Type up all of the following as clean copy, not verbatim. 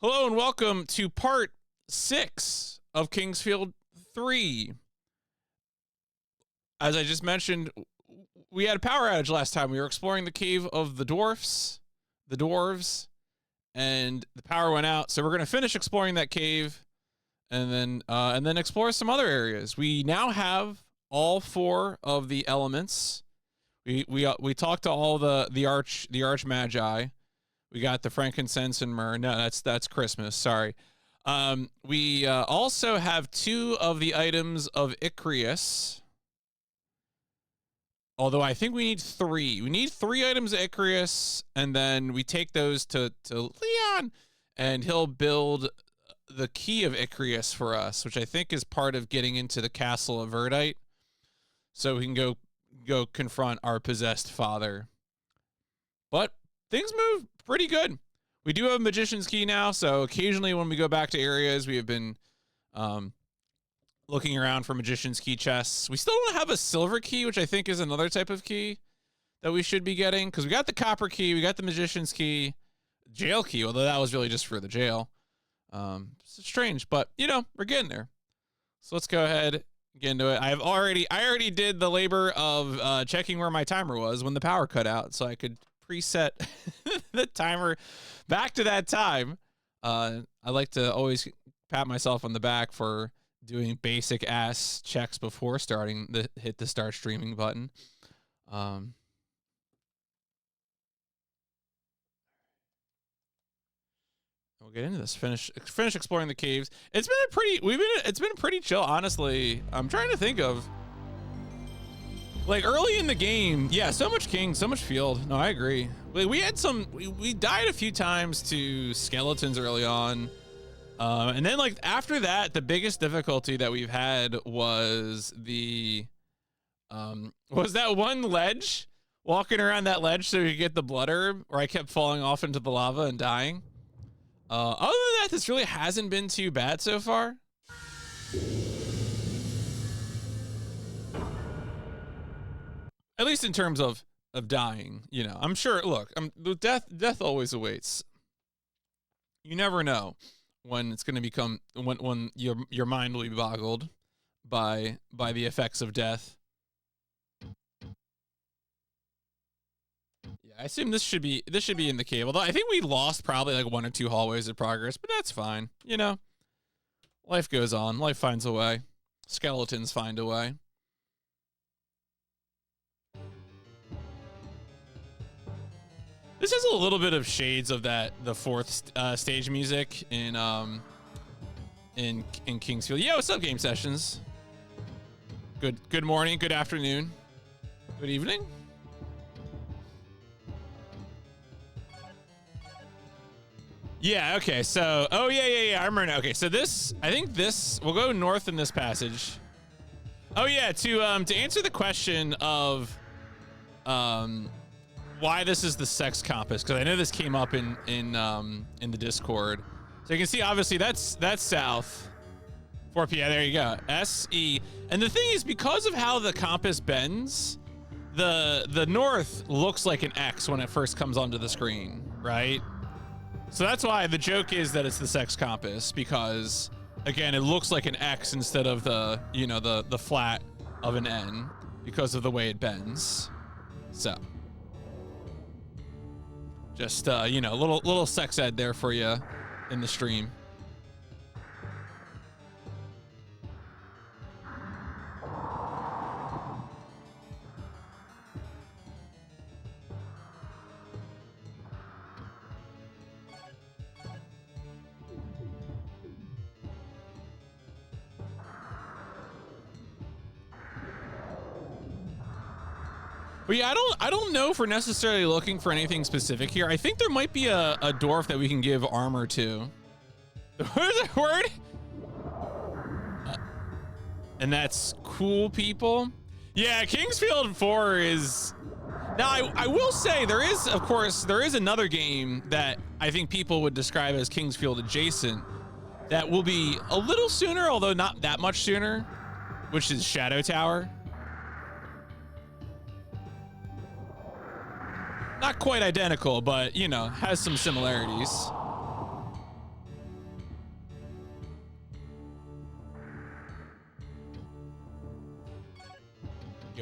Hello and welcome to part 6 of Kingsfield 3. As I just mentioned, we had a power outage last time. We were exploring the cave of the dwarves, and the power went out. So we're going to finish exploring that cave and then explore some other areas. We now have all 4 of the elements. We talked to all the arch magi. We got the frankincense and myrrh. No, that's Christmas. Sorry. We also have 2 of the items of Ichrius. Although I think we need 3. We need 3 items of Ichrius, and then we take those to Leon, and he'll build the key of Ichrius for us, which I think is part of getting into the castle of Verdite, so we can go confront our possessed father. But things move pretty good. We do have a magician's key now, so occasionally when we go back to areas, we have been looking around for magician's key chests. We still don't have a silver key, which I think is another type of key that we should be getting, because we got the copper key, we got the magician's key, jail key, although that was really just for the jail. It's strange, but you know, we're getting there. So let's go ahead and get into it. I already did the labor of checking where my timer was when the power cut out, so I could preset the timer back to that time. I like to always pat myself on the back for doing basic ass checks before starting hit the start streaming button. We'll get into this. Finish exploring the caves. It's been pretty chill, honestly. I'm trying to think of, like, early in the game, yeah, so much king, so much field. No, I agree. We had we died a few times to skeletons early on. And then, like, after that, the biggest difficulty that we've had was was that one ledge, walking around that ledge so we could get the blood herb, where I kept falling off into the lava and dying. Other than that, this really hasn't been too bad so far. At least in terms of dying, you know. I'm sure, look, death always awaits. You never know when it's going to become, when your mind will be boggled by the effects of death. Yeah, I assume this should be in the cave. Although I think we lost probably like 1 or 2 hallways of progress, but that's fine. You know, life goes on. Life finds a way. Skeletons find a way. This has a little bit of shades of the 4th stage music in Kingsfield. Yeah, what's up, Game Sessions? Good morning, good afternoon, good evening. Yeah, okay, so, oh yeah, I remember now. Okay, so I think we'll go north in this passage. Oh yeah, to answer the question of why this is the sex compass, because I know this came up in the Discord. So you can see, obviously, that's south. 4 p.m. There you go. SE. And the thing is, because of how the compass bends, the north looks like an X when it first comes onto the screen, right? So that's why the joke is that it's the sex compass, because again, it looks like an X instead of the, you know, the flat of an N, because of the way it bends. So just you know, little sex ed there for you in the stream. But yeah, I don't know if we're necessarily looking for anything specific here. I think there might be a dwarf that we can give armor to. What is that word? And that's cool people. Yeah, Kingsfield 4 is... Now, I will say there is, of course, there is another game that I think people would describe as Kingsfield adjacent that will be a little sooner, although not that much sooner, which is Shadow Tower. Not quite identical, but, you know, has some similarities.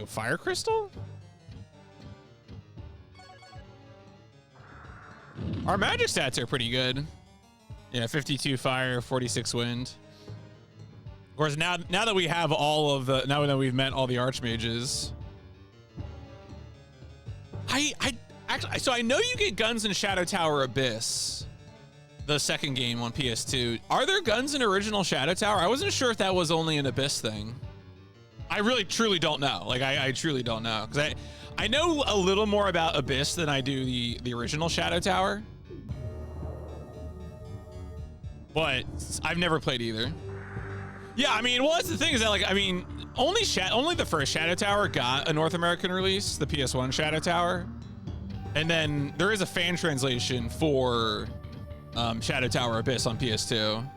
Yo, Fire Crystal? Our magic stats are pretty good. Yeah, 52 fire, 46 wind. Of course, now that we have all of the, now that we've met all the archmages, actually, so I know you get guns in Shadow Tower Abyss, the second game on PS2. Are there guns in original Shadow Tower? I wasn't sure if that was only an Abyss thing. I really truly don't know. Like I truly don't know, because I know a little more about Abyss than I do the original Shadow Tower, but I've never played either. Yeah, I mean, well, that's the thing, is that, like, I mean, only the first Shadow Tower got a North American release, the PS1 Shadow Tower, and then there is a fan translation for Shadow Tower Abyss on PS2.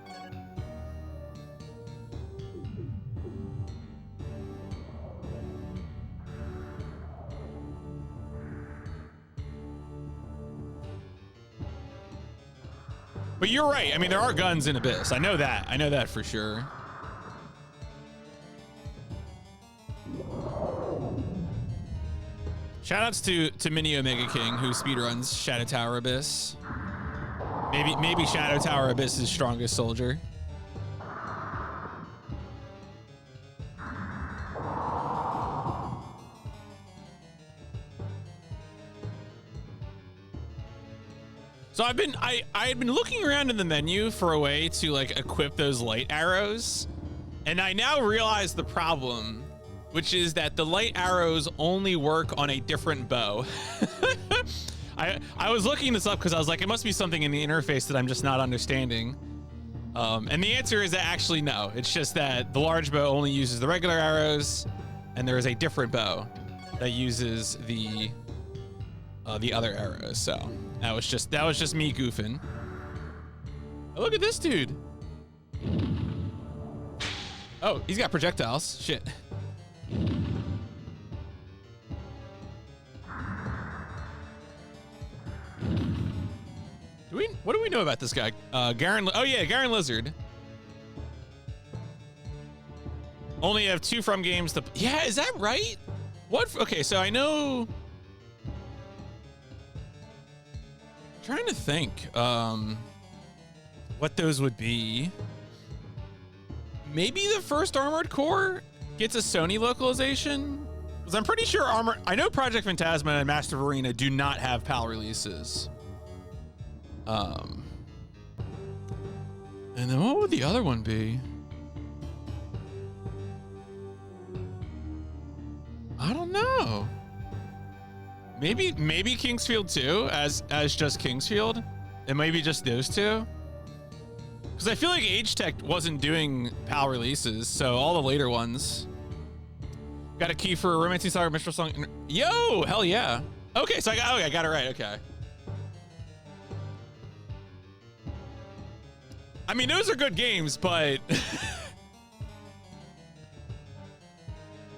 But you're right. I mean, there are guns in Abyss. I know that. I know that for sure. Shoutouts to Mini Omega King, who speedruns Shadow Tower Abyss. Maybe Shadow Tower Abyss's strongest soldier. So I had been looking around in the menu for a way to like equip those light arrows, and I now realize the problem, which is that the light arrows only work on a different bow. I was looking this up because I was like, it must be something in the interface that I'm just not understanding. And the answer is that actually no, it's just that the large bow only uses the regular arrows, and there is a different bow that uses the other arrows. So that was just me goofing. Oh, look at this dude. Oh, he's got projectiles. Shit. What do we know about this guy? Garen. Oh yeah, Garen Lizard. Only have 2 From games to. Yeah, is that right? What? Okay, so I know. Trying to think what those would be. Maybe the first Armored Core gets a Sony localization, because I'm pretty sure I know Project Phantasma and Master of Arena do not have PAL releases. And then what would the other one be? I don't know. Maybe Kingsfield 2 as just Kingsfield, and maybe just those 2. Because I feel like Age Tech wasn't doing PAL releases, so all the later ones. Got a key for a Romancing Saga Minstrel Song. Yo, hell yeah. Okay, so I got it right. Okay. I mean, those are good games, but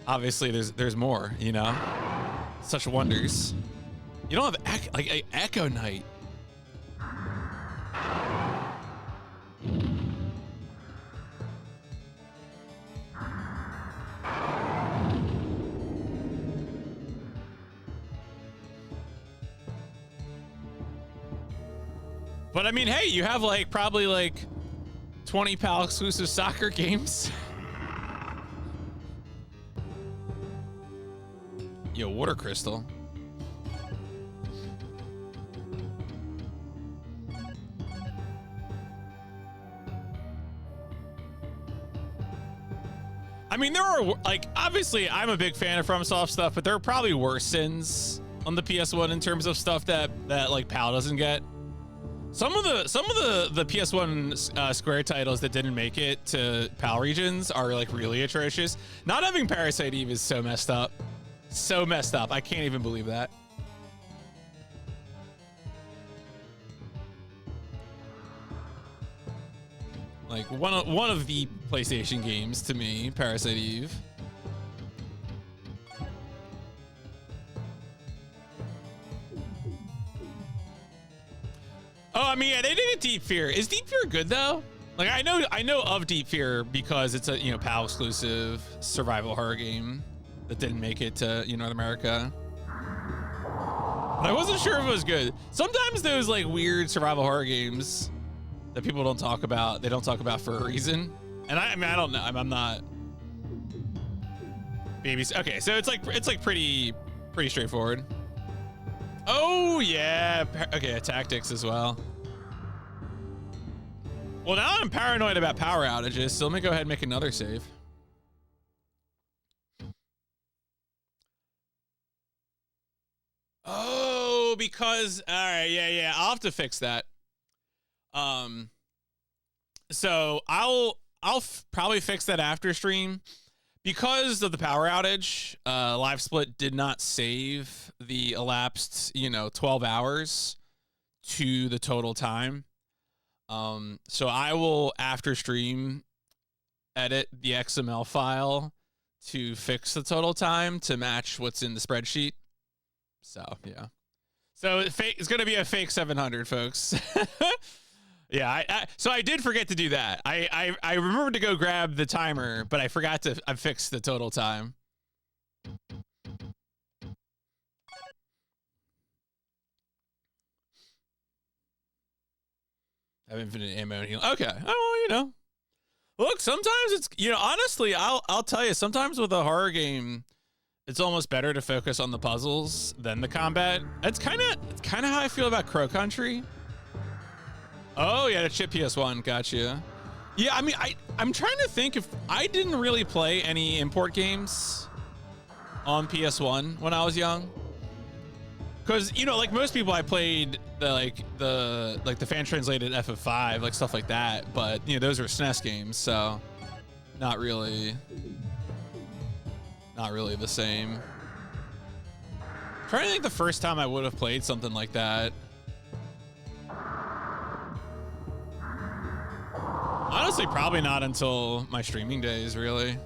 obviously there's more, you know. Such wonders. You don't have like Echo Knight. But I mean, hey, you have like probably like 20 PAL exclusive soccer games. Yo, Water Crystal. I mean, there are, like, obviously I'm a big fan of FromSoft stuff, but there are probably worse sins on the PS1 in terms of stuff that like PAL doesn't get. Some of the PS1 Square titles that didn't make it to PAL regions are like really atrocious. Not having Parasite Eve is so messed up. So messed up. I can't even believe that. Like one of the PlayStation games to me, Parasite Eve. Oh, I mean, yeah, they did get Deep Fear. Is Deep Fear good though? Like, I know of Deep Fear because it's a, you know, PAL exclusive survival horror game. that didn't make it to North America. But I wasn't sure if it was good. Sometimes those like weird survival horror games that people don't talk about, they don't talk about for a reason. And I mean, I don't know. I'm not. Babies. Okay, so it's like pretty straightforward. Oh yeah. Okay, tactics as well. Well, now I'm paranoid about power outages, so let me go ahead and make another save. Oh, because all right, yeah, I'll have to fix that. So I'll probably fix that after stream. Because of the power outage, Live Split did not save the elapsed, 12 hours to the total time. So I will, after stream, edit the XML file to fix the total time to match what's in the spreadsheet. So, yeah. So it's going to be a fake 700, folks. Yeah, so I did forget to do that. I remembered to go grab the timer, but I forgot to fix the total time. I have infinite ammo and heal. Okay. Oh, well, Look, sometimes it's, honestly, I'll tell you, sometimes with a horror game, it's almost better to focus on the puzzles than the combat. It's kind of how I feel about Crow Country. Oh, yeah, the chip PS1. Gotcha. Yeah, I mean, I'm trying to think if I didn't really play any import games on PS1 when I was young. Because, like most people, I played the fan translated FF5, like stuff like that. But, those were SNES games, so not really the same. I'm trying to think the first time I would have played something like that. Honestly, probably not until my streaming days, really.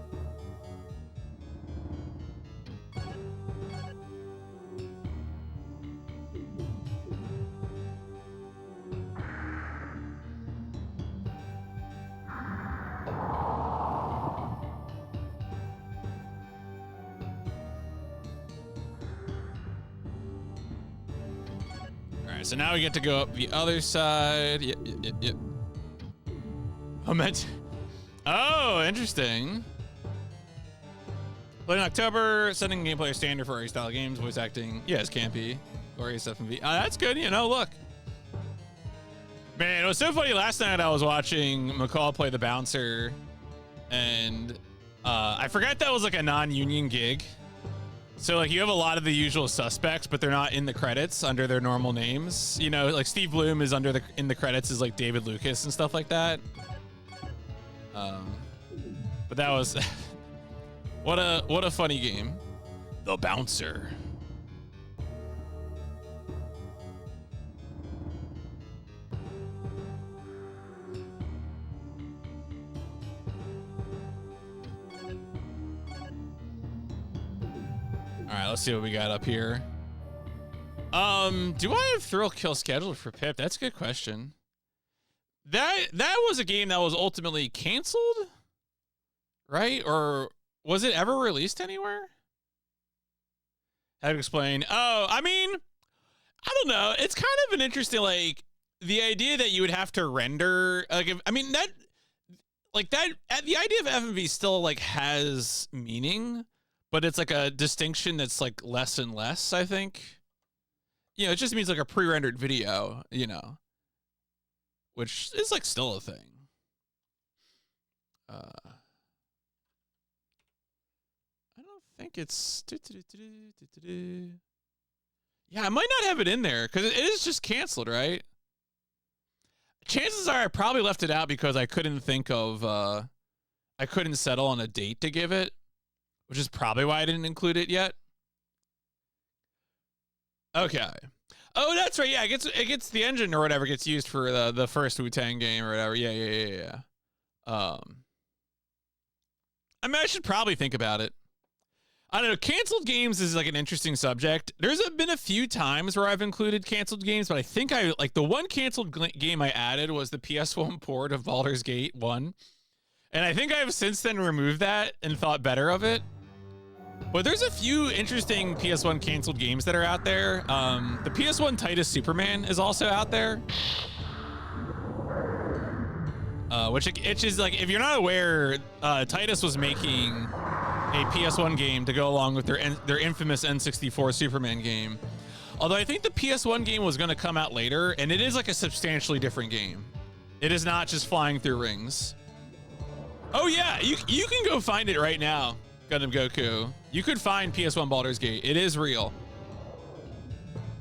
All right, so now we get to go up the other side. Yep. Oh, interesting. Playing in October, setting gameplay standard for style games, voice acting. Yes, Campy. Glorious FMV. That's good, look. Man, it was so funny. Last night I was watching McCall play the bouncer, and I forgot that was like a non-union gig. So like you have a lot of the usual suspects, but they're not in the credits under their normal names. Like Steve Bloom is in the credits as like David Lucas and stuff like that. But that was what a funny game. The Bouncer. All right, let's see what we got up here. Do I have Thrill Kill scheduled for PIP? That's a good question. That was a game that was ultimately canceled, right? Or was it ever released anywhere? How to explain? Oh, I mean, I don't know. It's kind of an interesting, like, the idea that you would have to render, like, the idea of FMV still, like, has meaning, but it's, like, a distinction that's, like, less and less, I think. It just means, like, a pre-rendered video, which is like still a thing. I don't think it's. Yeah, I might not have it in there because it is just canceled, right? Chances are I probably left it out because I couldn't think of. I couldn't settle on a date to give it, which is probably why I didn't include it yet. Okay. Oh, that's right. Yeah, it gets the engine or whatever gets used for the first Wu-Tang game or whatever. Yeah. I mean, I should probably think about it. I don't know. Canceled games is like an interesting subject. There's been a few times where I've included canceled games, but I think the one canceled game I added was the PS1 port of Baldur's Gate 1. And I think I've since then removed that and thought better of it. But there's a few interesting PS1 canceled games that are out there. The PS1 Titus Superman is also out there. Which is like, if you're not aware, Titus was making a PS1 game to go along with their infamous N64 Superman game. Although I think the PS1 game was going to come out later, and it is like a substantially different game. It is not just flying through rings. Oh yeah, you can go find it right now, Gundam Goku. You could find PS1 Baldur's Gate. It is real.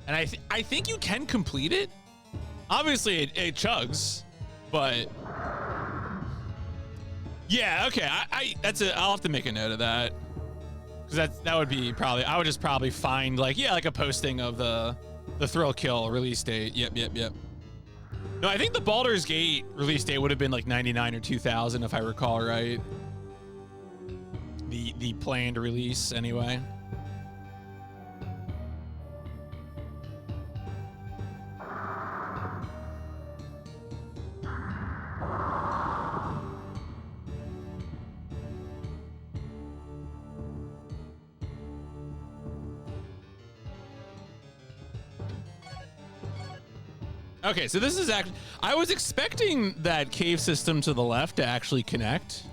And I think you can complete it. Obviously it chugs, but yeah, okay. I'll have to make a note of that. Cause that would be probably, I would just probably find like a posting of the Thrill Kill release date. Yep. No, I think the Baldur's Gate release date would have been like 99 or 2000 if I recall right. The planned release anyway. Okay, so this is actually, I was expecting that cave system to the left to actually connect.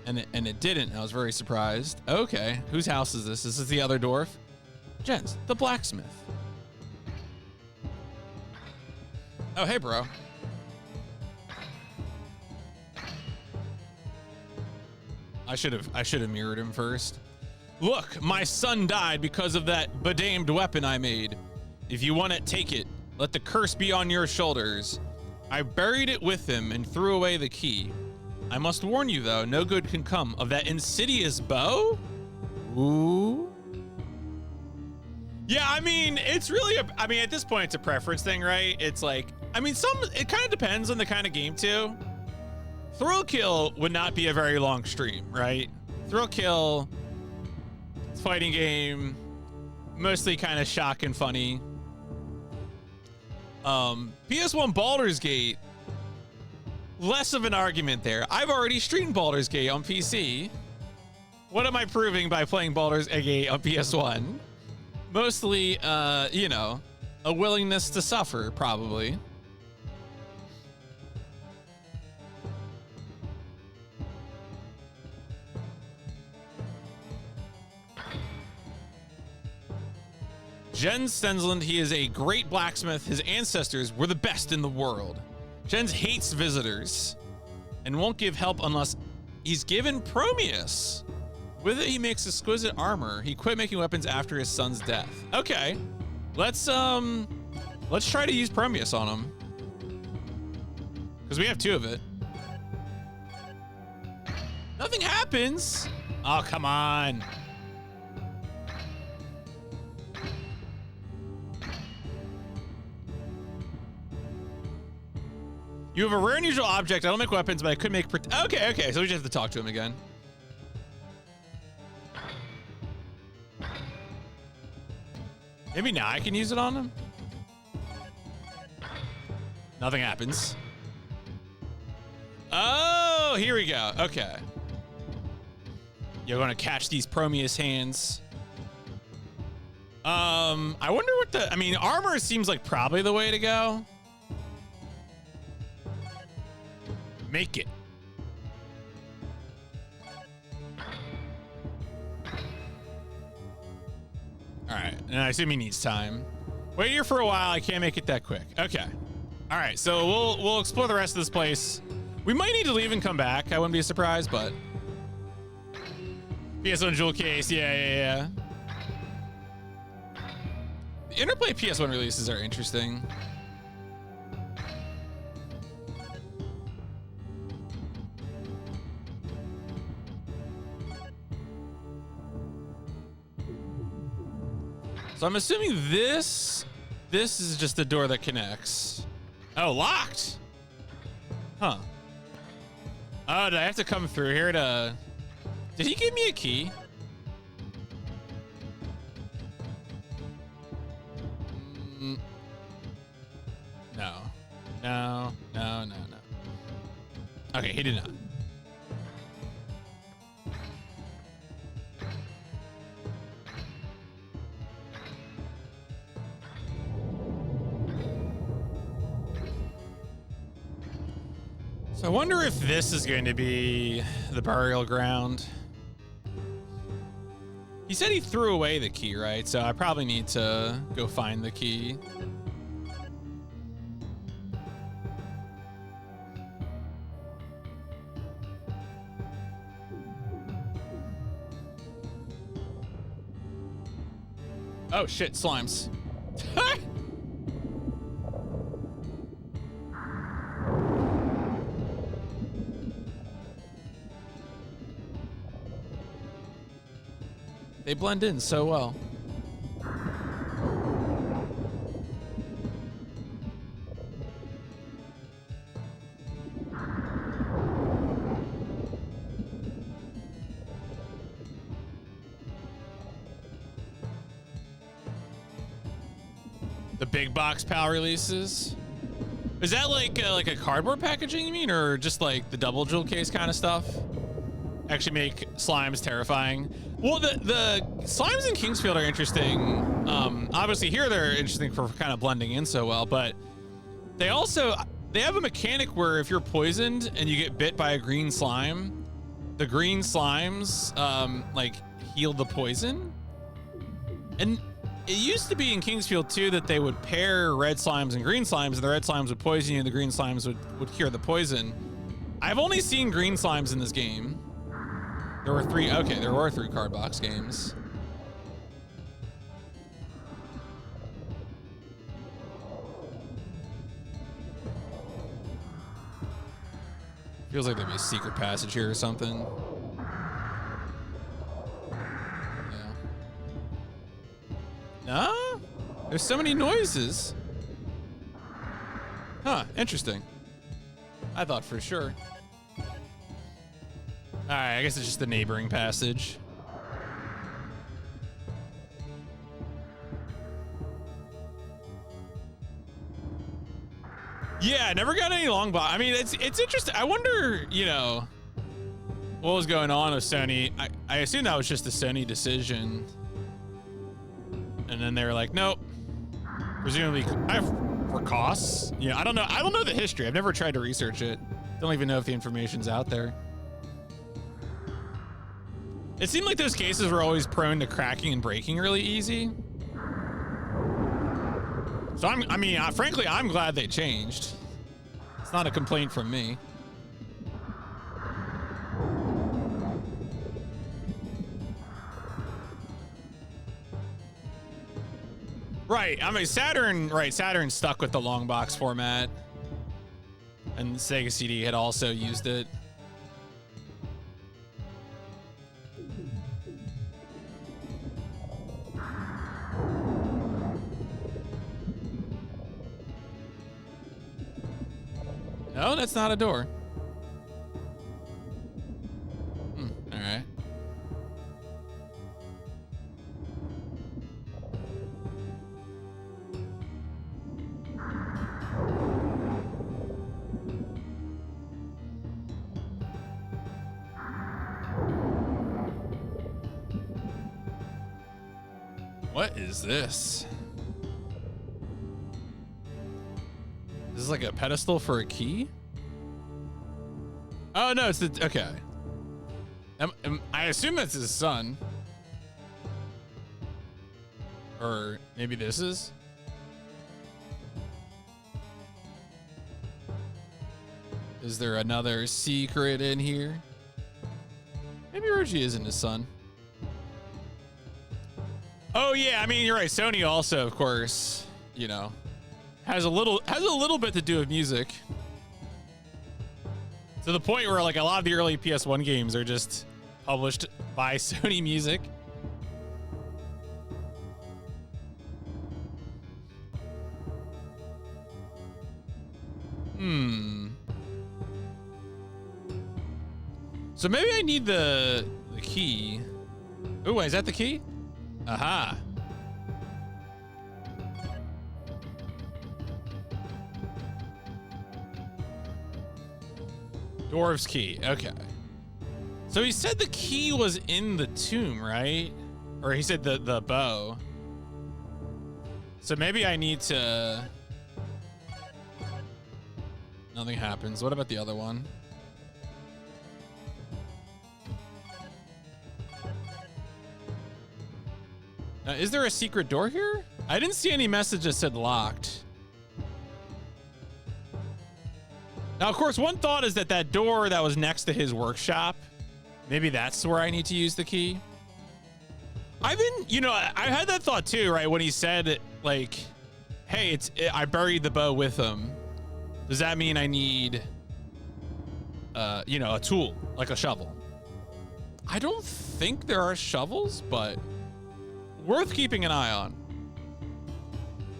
And it didn't. I was very surprised. Okay, whose house is this? This is the other dwarf. Jens, the blacksmith. Oh, hey, bro. I should have mirrored him first. Look, my son died because of that bedamed weapon I made. If you want it, take it. Let the curse be on your shoulders. I buried it with him and threw away the key. I must warn you, though, no good can come of that insidious bow. Ooh. Yeah, I mean, it's really, I mean, at this point, it's a preference thing, right? It's like, I mean, it kind of depends on the kind of game, too. Thrill Kill would not be a very long stream, right? Thrill Kill, it's a fighting game, mostly kind of shock and funny. PS1 Baldur's Gate, less of an argument there. I've already streamed Baldur's Gate on PC. What am I proving by playing Baldur's Gate on PS1? Mostly, you know, a willingness to suffer, probably. Jens Stensland, he is a great blacksmith. His ancestors were the best in the world. Jens hates visitors and won't give help unless he's given Prometheus. With it, he makes exquisite armor. He quit making weapons after his son's death. Okay, let's try to use Prometheus on him because we have 2 of it. Nothing happens. Oh, come on. You have a rare and unusual object. I don't make weapons, but I could make... Okay. So we just have to talk to him again. Maybe now I can use it on him? Nothing happens. Oh, here we go. Okay. You're going to catch these Prometheus hands. I wonder what I mean, armor seems like probably the way to go. Make it. All right, and I assume he needs time. Wait here for a while. I can't make it that quick. Okay. All right, so we'll explore the rest of this place. We might need to leave and come back. I wouldn't be surprised, but PS1 jewel case. Yeah. The Interplay PS1 releases are interesting. So I'm assuming this is just the door that connects. Oh, locked. Huh. Oh, did I have to come through here to... Did he give me a key? No. Okay, he did not. So I wonder if this is going to be the burial ground. He said he threw away the key, right? So I probably need to go find the key. Oh shit, slimes. They blend in so well. The big box PAL releases. Is that like a cardboard packaging, you mean, or just like the double jewel case kind of stuff? Actually make slimes terrifying. Well, the slimes in Kingsfield are interesting. Obviously here they're interesting for kind of blending in so well, but they have a mechanic where if you're poisoned and you get bit by a green slime, the green slimes like heal the poison. And it used to be in Kingsfield too that they would pair red slimes and green slimes, and the red slimes would poison you and the green slimes would cure the poison. I've only seen green slimes in this game. There were three card box games. Feels like there'd be a secret passage here or something. Yeah. No? There's so many noises. Huh, interesting. I thought for sure. All right, I guess it's just the neighboring passage. Yeah, I never got any long box. I mean, it's interesting. I wonder, you know, what was going on with Sony. I assume that was just a Sony decision. And then they were like, nope. Presumably, for costs. You know, I don't know. I don't know the history. I've never tried to research it. Don't even know if the information's out there. It seemed like those cases were always prone to cracking and breaking really easy. So frankly, I'm glad they changed. It's not a complaint from me. Right, I mean, Saturn stuck with the long box format. And Sega CD had also used it. No, that's not a door. All right. What is this? This is like a pedestal for a key? Oh no, it's the, okay. I assume that's his son. Or maybe this is? Is there another secret in here? Maybe Roji isn't his son. Oh yeah, I mean, you're right. Sony also, of course, you know, has a little bit to do with music. To the point where like a lot of the early PS1 games are just published by Sony Music. So maybe I need the key. Ooh, is that the key? Aha. Dwarf's key. Okay. So he said the key was in the tomb, right? Or he said the bow. So maybe I need to Nothing happens. What about the other one? Now, is there a secret door here? I didn't see any message that said locked. Now, of course, one thought is that that door that was next to his workshop, maybe that's where I need to use the key. I've been, you know, I had that thought too, right? When he said, like, hey, I buried the bow with him. Does that mean I need, you know, a tool, like a shovel? I don't think there are shovels, but worth keeping an eye on.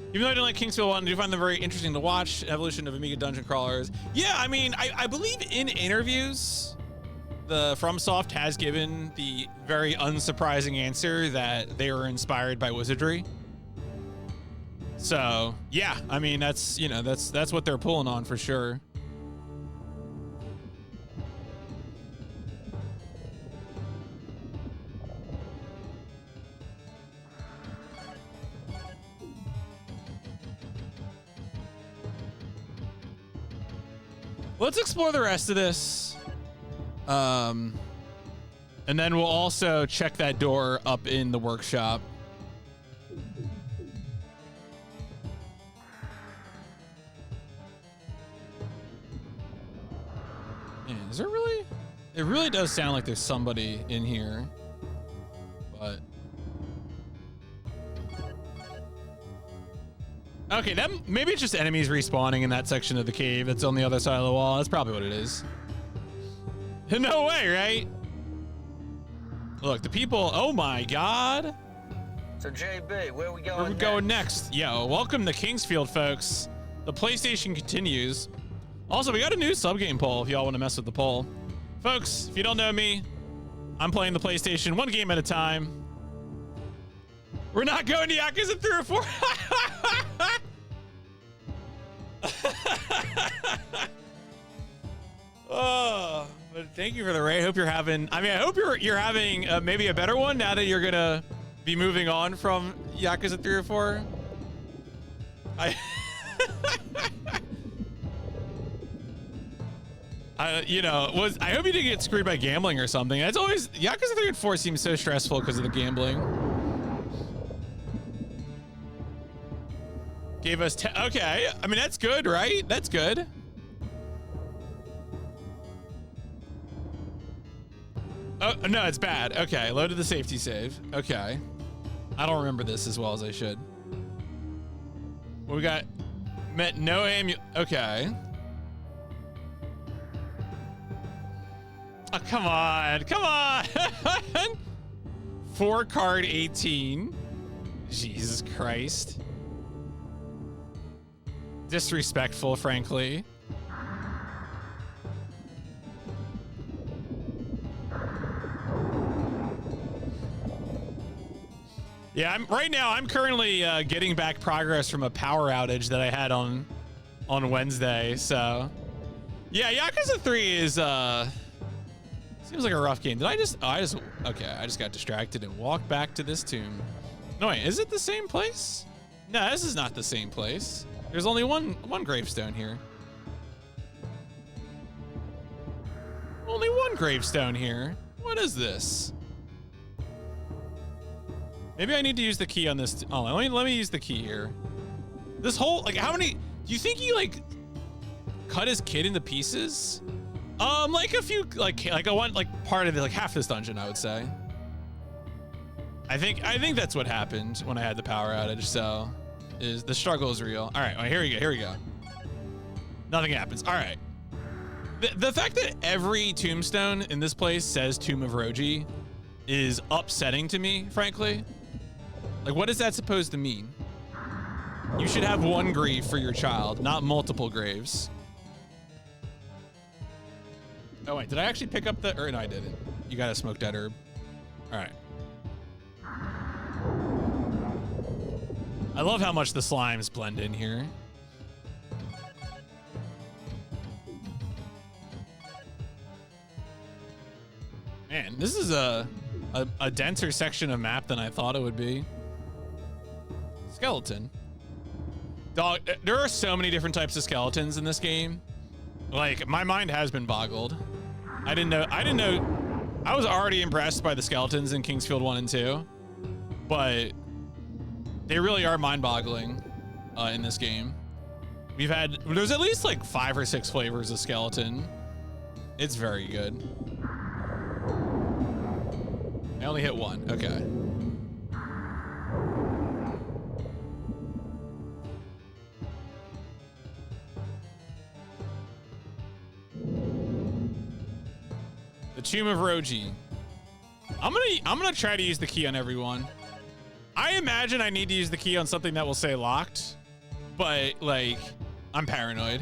Even though I didn't like Kingsfield 1, I do find them very interesting to watch. Evolution of Amiga dungeon crawlers. Yeah, I mean, I believe in interviews, the FromSoft has given the very unsurprising answer that they were inspired by wizardry. So yeah, I mean, that's, you know, that's what they're pulling on for sure. Let's explore the rest of this. And then we'll also check that door up in the workshop. Man, is there really? It really does sound like there's somebody in here. But okay, maybe it's just enemies respawning in that section of the cave that's on the other side of the wall. That's probably what it is. No way, right? Look, the people, oh my God. So JB, where are we going Where are we going next? Yo, welcome to Kingsfield, folks. The PlayStation continues. Also, we got a new subgame poll if y'all want to mess with the poll. Folks, if you don't know me, I'm playing the PlayStation one game at a time. We're not going to Yakuza 3 or 4. Oh, but thank you for the raid. Hope you're having, I mean, I hope you're having maybe a better one now that you're gonna be moving on from Yakuza 3 or 4. You know, I hope you didn't get screwed by gambling or something. It's always, Yakuza 3 and 4 seems so stressful because of the gambling. Gave us, okay. I mean, that's good, right? That's good. Oh, no, it's bad. Okay, loaded the safety save. Okay. I don't remember this as well as I should. What we got? Met no aim. Okay. Oh, come on. Come on. 4 card 18. Jesus Christ. Disrespectful, frankly. Yeah, right now I'm currently getting back progress from a power outage that I had on Wednesday. So, yeah, Yakuza 3 is seems like a rough game. Did I just? Oh, I just got distracted and walked back to this tomb. No, wait, is it the same place? No, this is not the same place. There's only one gravestone here. Only one gravestone here. What is this? Maybe I need to use the key on this. Oh, let me use the key here. This whole, like, how many? Do you think he like cut his kid into pieces? Like a few, like I want like part of it, like half this dungeon, I would say. I think that's what happened when I had the power outage. So, is the struggle is real. All right, here we go. Here we go. Nothing happens. All right. The fact that every tombstone in this place says Tomb of Roji is upsetting to me, frankly. Like, what is that supposed to mean? You should have one grave for your child, not multiple graves. Oh, wait, did I actually pick up the, or no, I didn't. You got a smoked dead herb. All right. I love how much the slimes blend in here. Man, this is a denser section of map than I thought it would be. Skeleton. Dog, there are so many different types of skeletons in this game. Like, my mind has been boggled. I didn't know. I was already impressed by the skeletons in Kingsfield 1 and 2, but they really are mind-boggling in this game. There's at least like 5 or 6 flavors of skeleton. It's very good. I only hit 1. Okay. The Tomb of Roji. I'm gonna try to use the key on everyone. I imagine I need to use the key on something that will say locked, but like, I'm paranoid.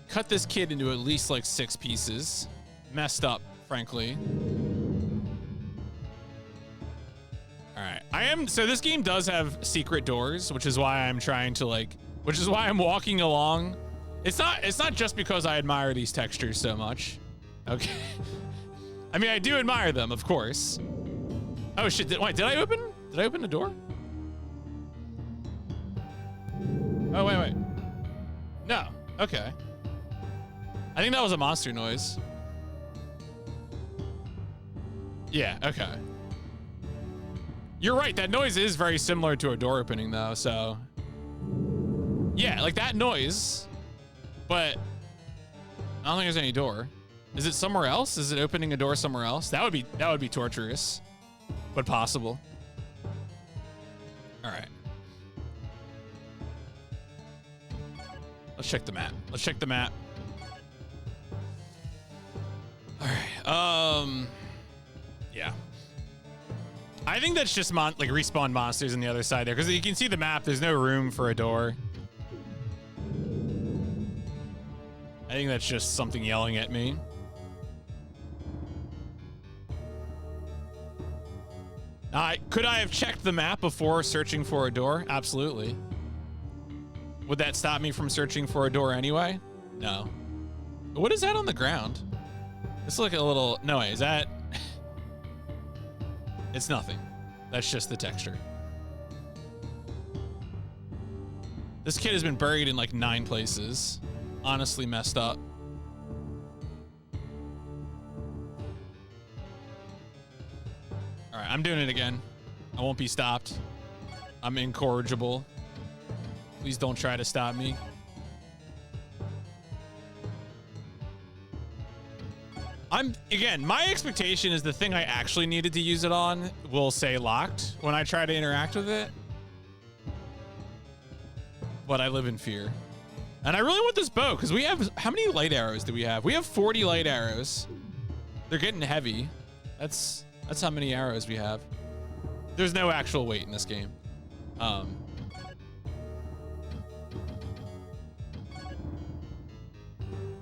Cut this kid into at least like 6 pieces. Messed up, frankly. All right, so this game does have secret doors, which is why I'm trying to which is why I'm walking along. It's not just because I admire these textures so much. Okay. I mean, I do admire them, of course. Oh shit, did I open the door? Oh, wait. No, okay. I think that was a monster noise. Yeah, okay. You're right, that noise is very similar to a door opening though, so. Yeah, like that noise, but I don't think there's any door. Is it somewhere else? Is it opening a door somewhere else? That would be torturous, but possible. All right. Let's check the map. All right. Yeah. I think that's just respawn monsters on the other side there, because you can see the map. There's no room for a door. I think that's just something yelling at me. Could I have checked the map before searching for a door? Absolutely. Would that stop me from searching for a door anyway? No. What is that on the ground? It's like a little, no way, is that? It's nothing. That's just the texture. This kid has been buried in like 9 places. Honestly messed up. All right, I'm doing it again. I won't be stopped. I'm incorrigible. Please don't try to stop me. Again, my expectation is the thing I actually needed to use it on will say locked when I try to interact with it. But I live in fear. And I really want this bow, because we have, how many light arrows do we have? We have 40 light arrows. They're getting heavy. That's how many arrows we have. There's no actual weight in this game.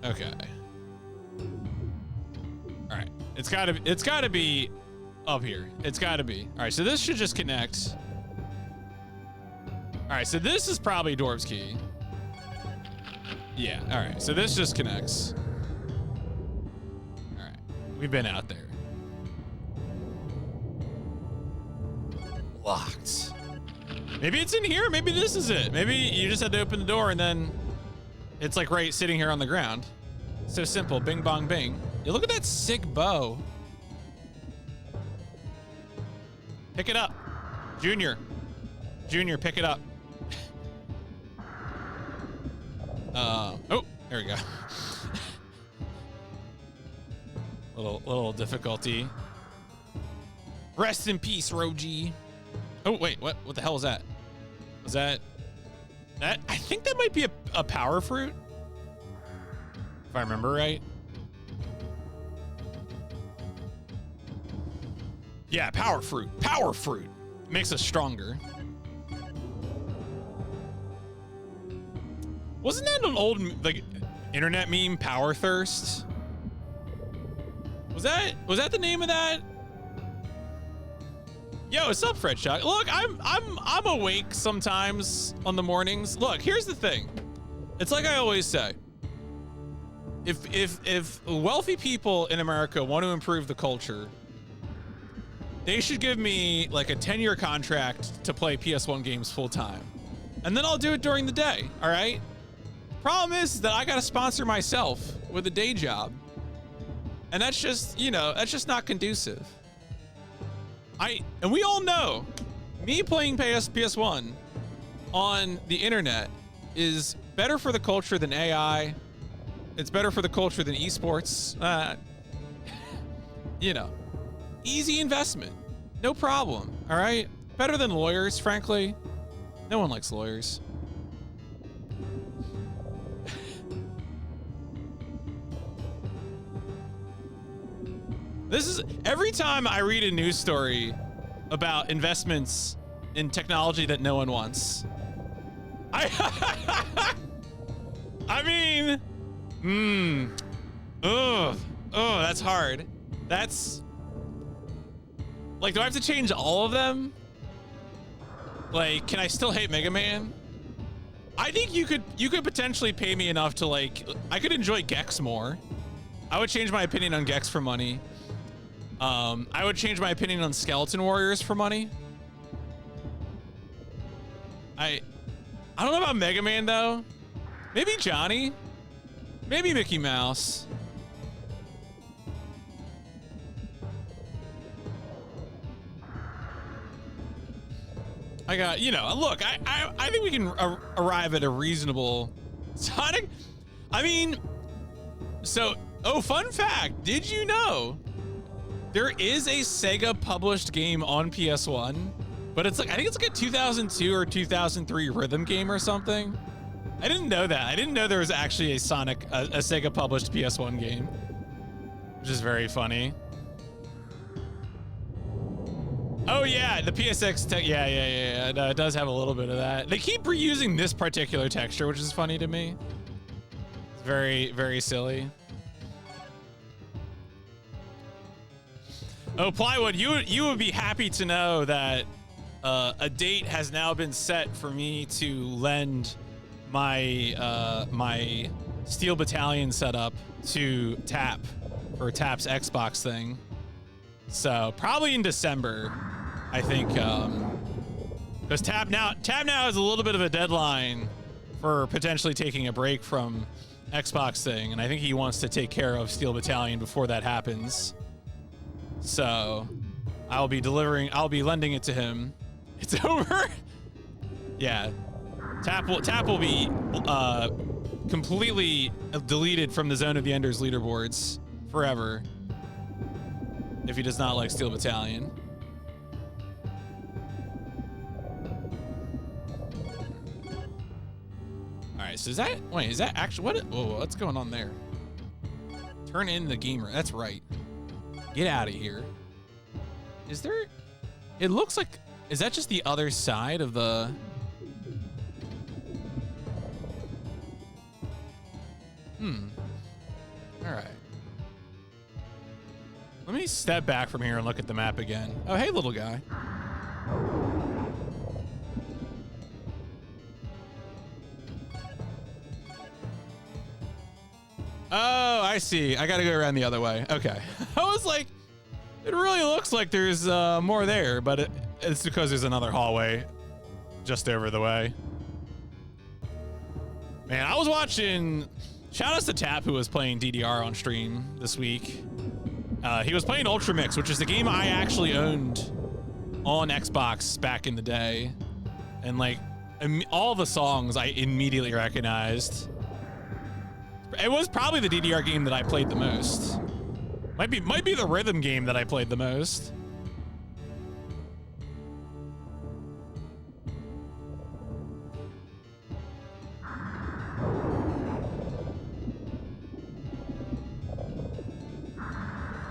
Okay. All right, it's gotta be up here. It's gotta be. All right, so this should just connect. All right, so this is probably Dwarf's key. Yeah, all right, so this just connects. All right, we've been out there. Locked. Maybe it's in here, maybe this is it. Maybe you just had to open the door and then it's like right sitting here on the ground. So simple, bing bong bing. Yeah, look at that sick bow. Pick it up. Junior, pick it up. Oh, there we go. little difficulty. Rest in peace, Roji. Oh, wait, what the hell was that? Was that? I think that might be a power fruit. If I remember right. Yeah, power fruit. Power fruit. Makes us stronger. Wasn't that an old internet meme, Power Thirst? Was that the name of that? Yo, what's up, Fred Shock? Look, I'm awake sometimes on the mornings. Look, here's the thing. It's like I always say. If wealthy people in America want to improve the culture, they should give me like a 10-year contract to play PS1 games full time. And then I'll do it during the day, all right? Problem is that I gotta sponsor myself with a day job. And that's just, you know, that's just not conducive. And we all know, me playing PS1 on the internet is better for the culture than AI. It's better for the culture than esports. You know, easy investment, no problem, all right? Better than lawyers, frankly. No one likes lawyers. This is, every time I read a news story about investments in technology that no one wants, I mean, oh, that's hard. That's, like, do I have to change all of them? Like, can I still hate Mega Man? I think you could potentially pay me enough to, like, I could enjoy Gex more. I would change my opinion on Gex for money. I would change my opinion on Skeleton Warriors for money. I don't know about Mega Man though. Maybe Johnny. Maybe Mickey Mouse. I got, you know, look, I think we can arrive at a reasonable Sonic. I mean, so, oh, fun fact, did you know there is a Sega published game on PS1, but it's like, I think it's like a 2002 or 2003 rhythm game or something. I didn't know that. I didn't know there was actually a Sega published PS1 game, which is very funny. Oh yeah, the PSX tech, yeah. No, it does have a little bit of that. They keep reusing this particular texture, which is funny to me. It's very, very silly. Oh, Plywood, you would be happy to know that a date has now been set for me to lend my my Steel Battalion setup to Tap for Tap's Xbox thing. So probably in December, I think, because Tap now has a little bit of a deadline for potentially taking a break from Xbox thing, and I think he wants to take care of Steel Battalion before that happens. So I'll be lending it to him. It's over. Yeah, Tap will be completely deleted from the Zone of the Enders leaderboards forever if he does not like Steel Battalion. All right, so is that actually, what's going on there? Turn in the gamer, that's right. Get out of here. Is there, it looks like, is that just the other side of the, all right. Let me step back from here and look at the map again. Oh, hey, little guy. Oh, I see. I gotta go around the other way. Okay. I was like, it really looks like there's more there, but it's because there's another hallway just over the way. Man, I was watching, shout outs to Tap, who was playing DDR on stream this week. He was playing Ultra Mix, which is the game I actually owned on Xbox back in the day. And like all the songs I immediately recognized. It was probably the DDR game that I played the most. Might be the rhythm game that I played the most.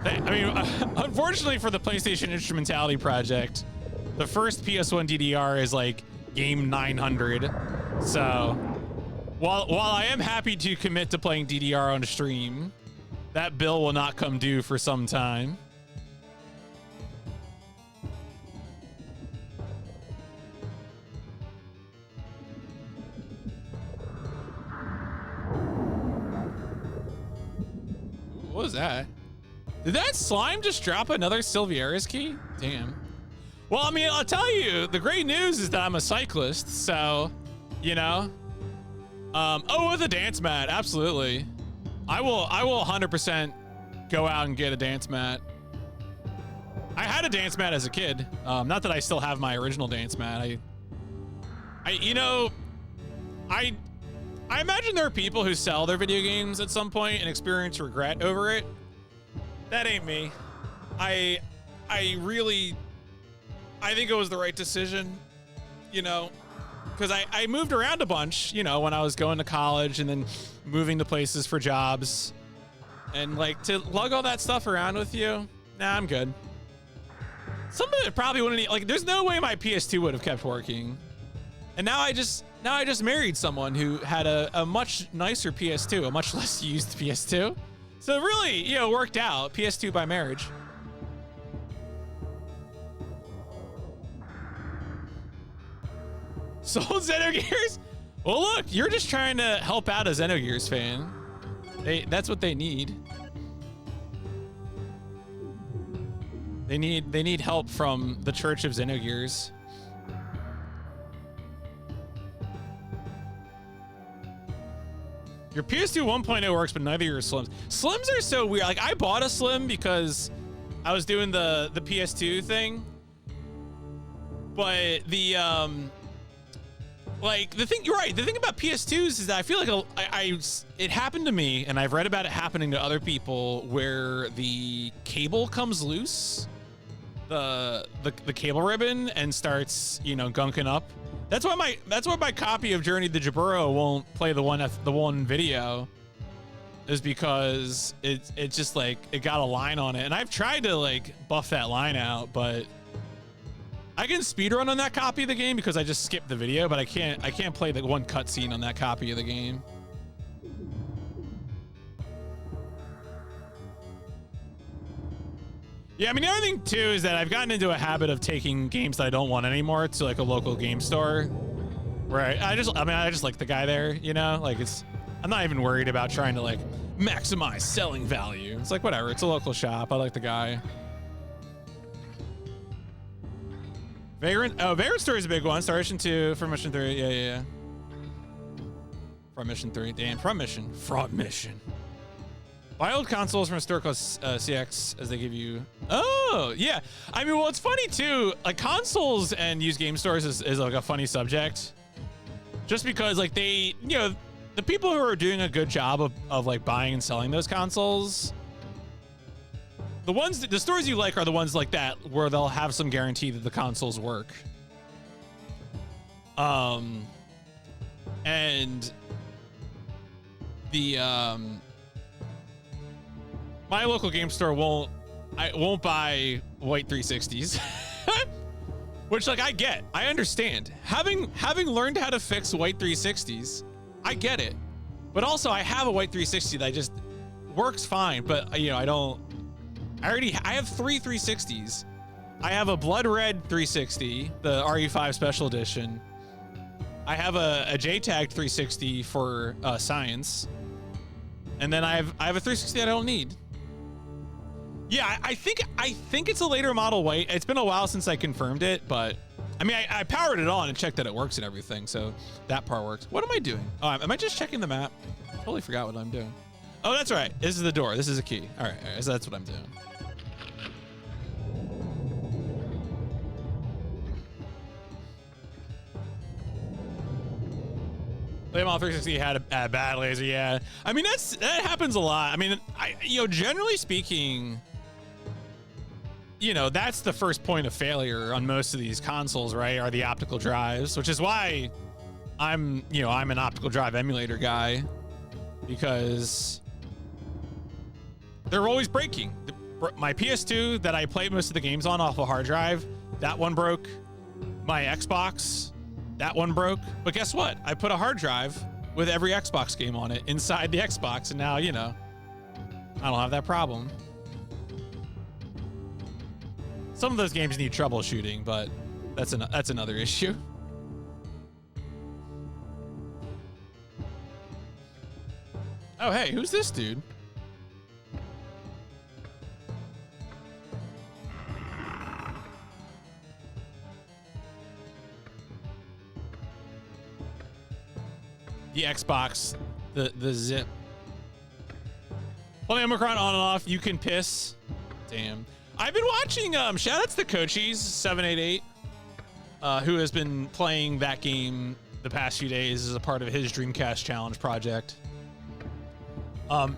I mean, unfortunately for the PlayStation Instrumentality Project, the first PS1 DDR is like game 900. So while I am happy to commit to playing DDR on stream, that bill will not come due for some time. What was that? Did that slime just drop another Silviera's key? Damn. Well, I mean, I'll tell you, the great news is that I'm a cyclist, so, you know. Oh, with a dance mat, absolutely. I will 100% go out and get a dance mat. I had a dance mat as a kid. Not that I still have my original dance mat. You know, I imagine there are people who sell their video games at some point and experience regret over it. That ain't me. I think it was the right decision, you know, because I moved around a bunch, you know, when I was going to college and then moving to places for jobs, and like to lug all that stuff around with you. Nah, I'm good. Some of it probably wouldn't, like, there's no way my PS2 would have kept working. And now I just married someone who had a much nicer PS2, a much less used PS2. So it really, you know, worked out. PS2 by marriage. Sold Xenogears? Well, look, you're just trying to help out a Xenogears fan. That's what they need. They need help from the Church of Xenogears. Your PS2 1.0 works, but neither of your Slims. Slims are so weird. Like, I bought a Slim because I was doing the PS2 thing. But the, like, the thing, you're right. The thing about PS2s is that I feel like it happened to me, and I've read about it happening to other people, where the cable comes loose, the cable ribbon, and starts, you know, gunking up. That's why my copy of Journey to Jaburo won't play the one video, is because it's just like it got a line on it, and I've tried to like buff that line out, but I can speedrun on that copy of the game because I just skipped the video, but I can't play the one cutscene on that copy of the game. Yeah, I mean, the other thing too is that I've gotten into a habit of taking games that I don't want anymore to like a local game store, where I just like the guy there, you know, like I'm not even worried about trying to like maximize selling value. It's like, whatever, it's a local shop. I like the guy. Vagrant Story is a big one. Star Mission 2, From Mission 3, yeah. From Mission 3, damn, From Mission. Buy old consoles from a store called CX as they give you. Oh, yeah. I mean, well, it's funny too. Like, consoles and used game stores is like a funny subject. Just because, like, they, you know, the people who are doing a good job of like buying and selling those consoles, the stores you like are the ones like that where they'll have some guarantee that the consoles work. And the my local game store won't buy white 360s. Which, like, I understand. Having learned how to fix white 360s, I get it. But also, I have a white 360 that just works fine, but, you know, I have 3 360s. I have a blood red 360, the RE5 special edition. I have a JTAG 360 for science. And then I have a 360 I don't need. Yeah, I think it's a later model white. It's been a while since I confirmed it, but I mean, I powered it on and checked that it works and everything, so that part works. What am I doing? Oh, am I just checking the map? Totally forgot what I'm doing. Oh, that's right. This is the door. This is a key. All right, so that's what I'm doing. Playmall 360 had a bad laser, yeah. I mean, that happens a lot. I mean, you know, generally speaking, you know, that's the first point of failure on most of these consoles, right? Are the optical drives, which is why I'm an optical drive emulator guy, because they're always breaking. My PS2 that I played most of the games on off a hard drive, that one broke. My Xbox, that one broke. But guess what? I put a hard drive with every Xbox game on it inside the Xbox, and now, you know, I don't have that problem. Some of those games need troubleshooting, but that's another issue. Oh, hey, who's this dude? the Xbox, the zip. Playing Omicron on and off. You can piss. Damn. I've been watching. Shout outs to Cochise 788, who has been playing that game the past few days as a part of his Dreamcast Challenge project.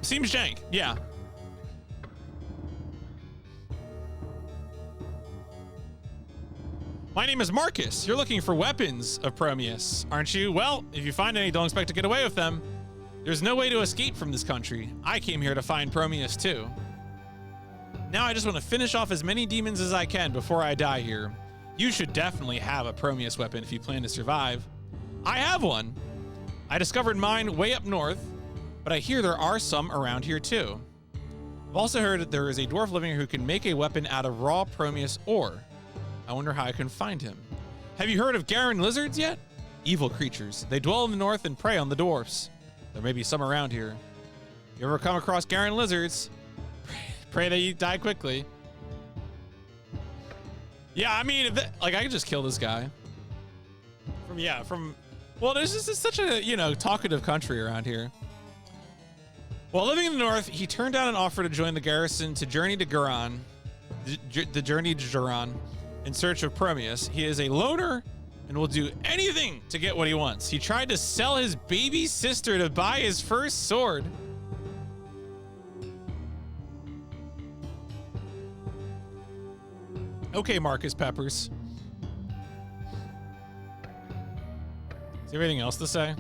Seems jank. Yeah. My name is Marcus. You're looking for weapons of Prometheus, aren't you? Well, if you find any, don't expect to get away with them. There's no way to escape from this country. I came here to find Prometheus too. Now I just want to finish off as many demons as I can before I die here. You should definitely have a Prometheus weapon if you plan to survive. I have one. I discovered mine way up north, but I hear there are some around here too. I've also heard that there is a dwarf living here who can make a weapon out of raw Prometheus ore. I wonder how I can find him. Have you heard of Garen lizards yet? Evil creatures. They dwell in the north and prey on the dwarfs. There may be some around here. You ever come across Garen lizards? Pray that you die quickly. Yeah, I mean, I could just kill this guy. Well, there's just such a, talkative country around here. While living in the north, he turned down an offer to join the garrison to journey to Garan, the journey to Garan, in search of Prometheus. He is a loner and will do anything to get what he wants. He tried to sell his baby sister to buy his first sword. Okay, Marcus Peppers. Is there anything else to say?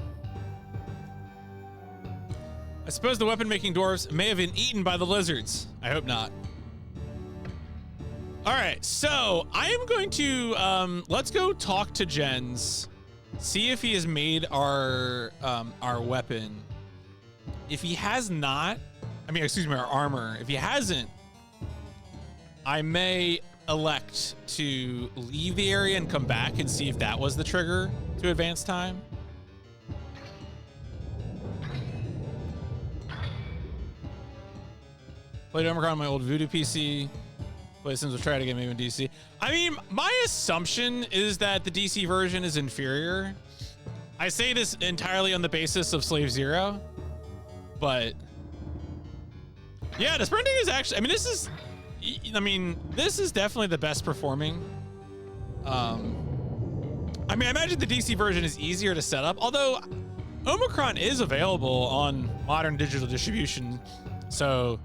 I suppose the weapon-making dwarves may have been eaten by the lizards. I hope not. All right, so I am going to let's go talk to Jens, see if he has made our weapon. If he has not, our armor. If he hasn't, I may elect to leave the area and come back and see if that was the trigger to advance time. Played Omicron on my old Voodoo PC. Play Sims will try to get maybe in DC. I mean, my assumption is that the DC version is inferior. I say this entirely on the basis of Slave Zero, but yeah, the sprinting is actually, this is definitely the best performing. I imagine the DC version is easier to set up, although Omicron is available on modern digital distribution. So,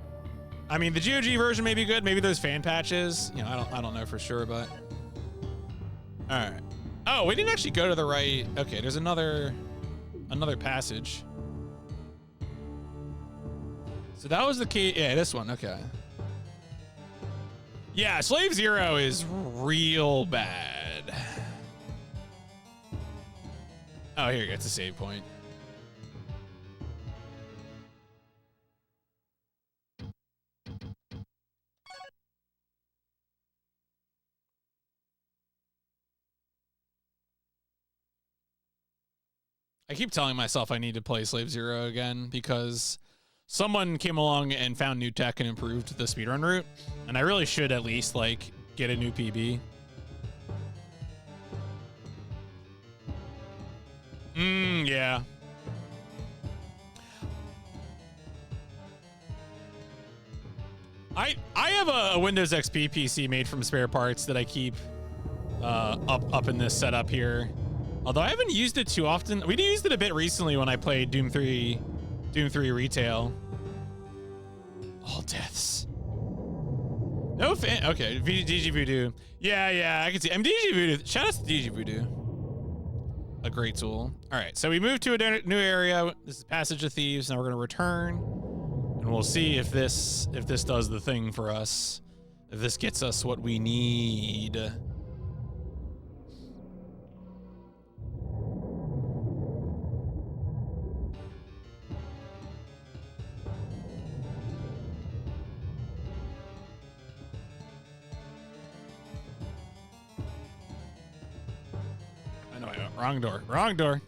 the GOG version may be good. Maybe there's fan patches. I don't know for sure, but all right. Oh, we didn't actually go to the right. Okay, there's another passage. So that was the key. Yeah, this one. Okay. Yeah, Slave Zero is real bad. Oh, here you go. It's a save point. I keep telling myself I need to play Slave Zero again because someone came along and found new tech and improved the speedrun route, and I really should at least get a new PB. Yeah. I have a Windows XP PC made from spare parts that I keep up in this setup here. Although I haven't used it too often. We used it a bit recently when I played Doom 3 Retail. All deaths. No fan. Okay, DG Voodoo. Yeah, I can see. DG Voodoo. Shout out to DG Voodoo. A great tool. All right, so we moved to a new area. This is Passage of Thieves. Now we're gonna return, and we'll see if this does the thing for us. If this gets us what we need. Wrong door. Wrong door.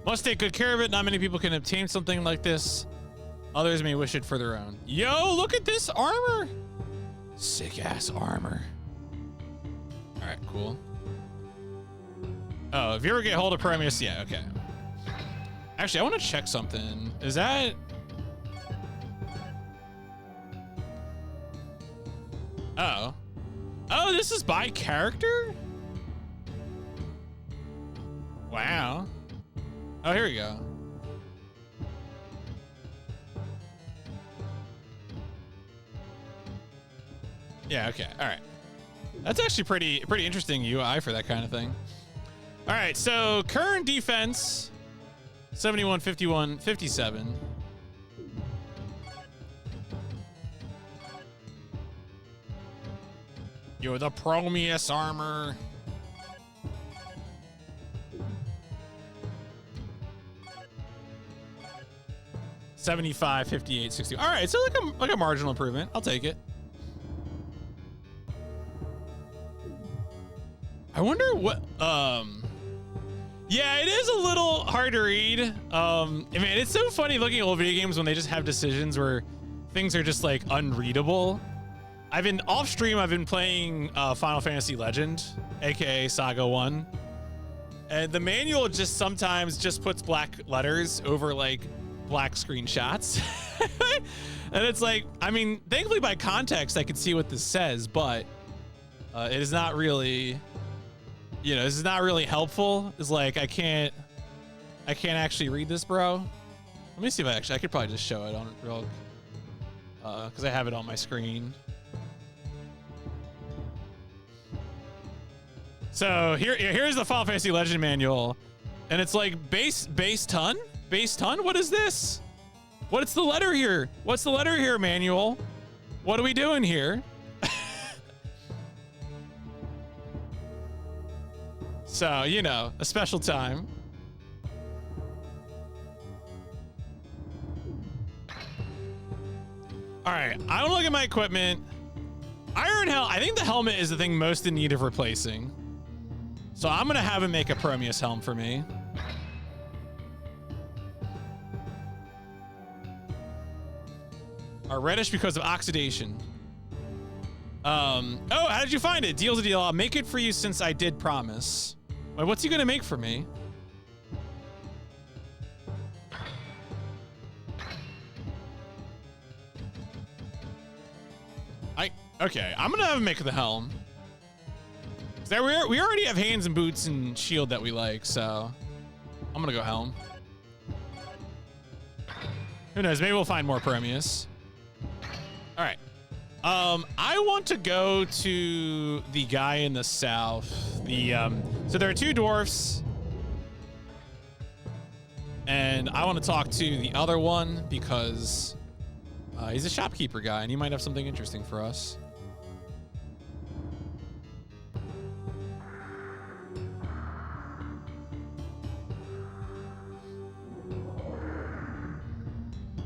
Must take good care of it. Not many people can obtain something like this. Others may wish it for their own. Yo, look at this armor. Sick ass armor. All right, cool. Oh, if you ever get hold of Prometheus, yeah, okay. Actually, I want to check something. Is that... Oh. Oh, this is by character? Wow. Oh, here we go. Yeah, okay. All right. That's actually pretty interesting UI for that kind of thing. All right, so current defense 71, 51, 57. Yo, the Prometheus armor. $75, $58, $60. All right, so like a marginal improvement. I'll take it. I wonder what, yeah, it is a little hard to read. I mean, it's so funny looking at old video games when they just have decisions where things are just like unreadable. I've been off stream, I've been playing Final Fantasy Legend, aka Saga 1. And the manual just sometimes just puts black letters over like black screenshots. And it's like, I mean, thankfully by context, I can see what this says, but it is not really, you know, this is not really helpful. It's like, I can't actually read this, bro. Let me see if I could probably just show it on it real, cause I have it on my screen. So here's the Final Fantasy Legend manual, and it's like base ton? Base ton? What is this? What's the letter here? What's the letter here, manual? What are we doing here? So, you know, a special time. All right, I don't look at my equipment. Iron Helm, I think the helmet is the thing most in need of replacing. So I'm gonna have him make a Prometheus helm for me. Are reddish because of oxidation. Oh, how did you find it? Deal's a deal. I'll make it for you since I did promise. Wait, what's he gonna make for me? Okay, I'm gonna have him make the helm. We already have hands and boots and shield that we like, so I'm gonna go helm. Who knows? Maybe we'll find more Prometheus. All right. I want to go to the guy in the south. So there are two dwarfs, and I want to talk to the other one because he's a shopkeeper guy, and he might have something interesting for us.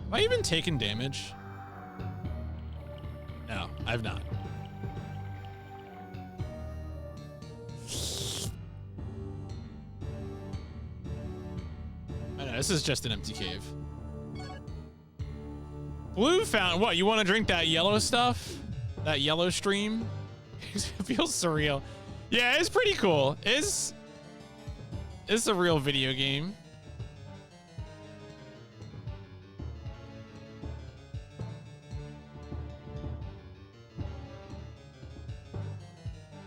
Have I even taken damage? No, I've not. I know, this is just an empty cave. Blue fountain. What, you want to drink that yellow stuff? That yellow stream? It feels surreal. Yeah, it's pretty cool. It's a real video game.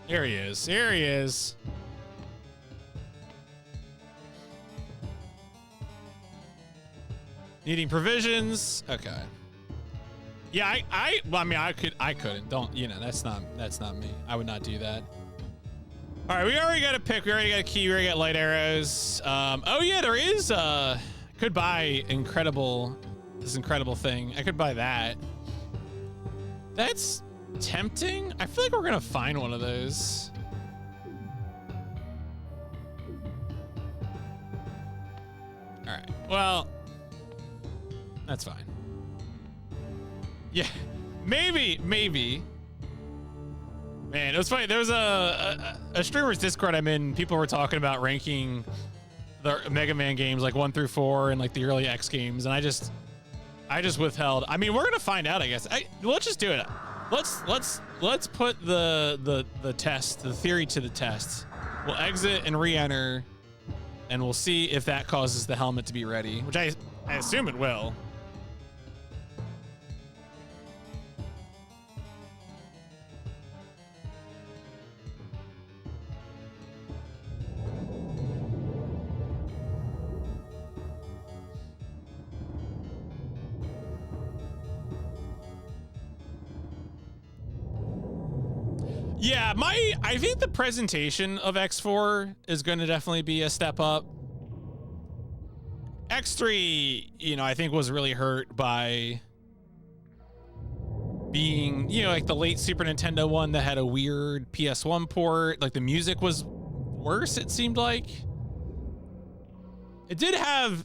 Here he is. Here he is. Needing provisions. Okay. Yeah, well, I mean, I couldn't. Don't, you know, that's not me. I would not do that. All right, we already got a pick. We already got a key. We already got light arrows. Oh yeah, there is, could buy this incredible thing. I could buy that. That's tempting. I feel like we're gonna find one of those. All right, well, that's fine. Yeah, maybe. Man, it was funny. There was a streamer's Discord I'm in. People were talking about ranking the Mega Man games, like 1 through 4, and like the early X games, and I just withheld. I mean, we're gonna find out, I guess. Let's just do it. Let's put the test, the theory to the test. We'll exit and re-enter, and we'll see if that causes the helmet to be ready, which I assume it will. Yeah, I think the presentation of X4 is going to definitely be a step up. X3, you know, I think was really hurt by being, you know, like the late Super Nintendo one that had a weird PS1 port. Like the music was worse, it seemed like. It did have,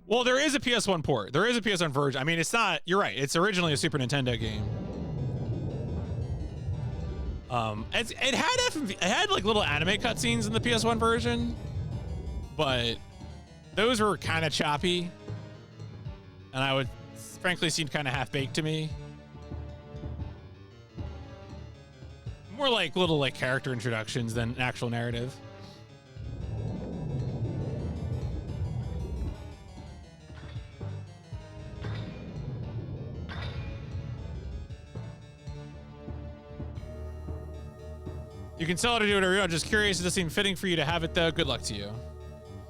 well, there is a PS1 port. There is a PS1 version. I mean, it's not, you're right. It's originally a Super Nintendo game. It had like little anime cutscenes in the PS1 version, but those were kind of choppy, and I would frankly seem kind of half-baked to me. More like little like character introductions than actual narrative. You can sell it or do whatever you want. Just curious, it does seem fitting for you to have it though. Good luck to you.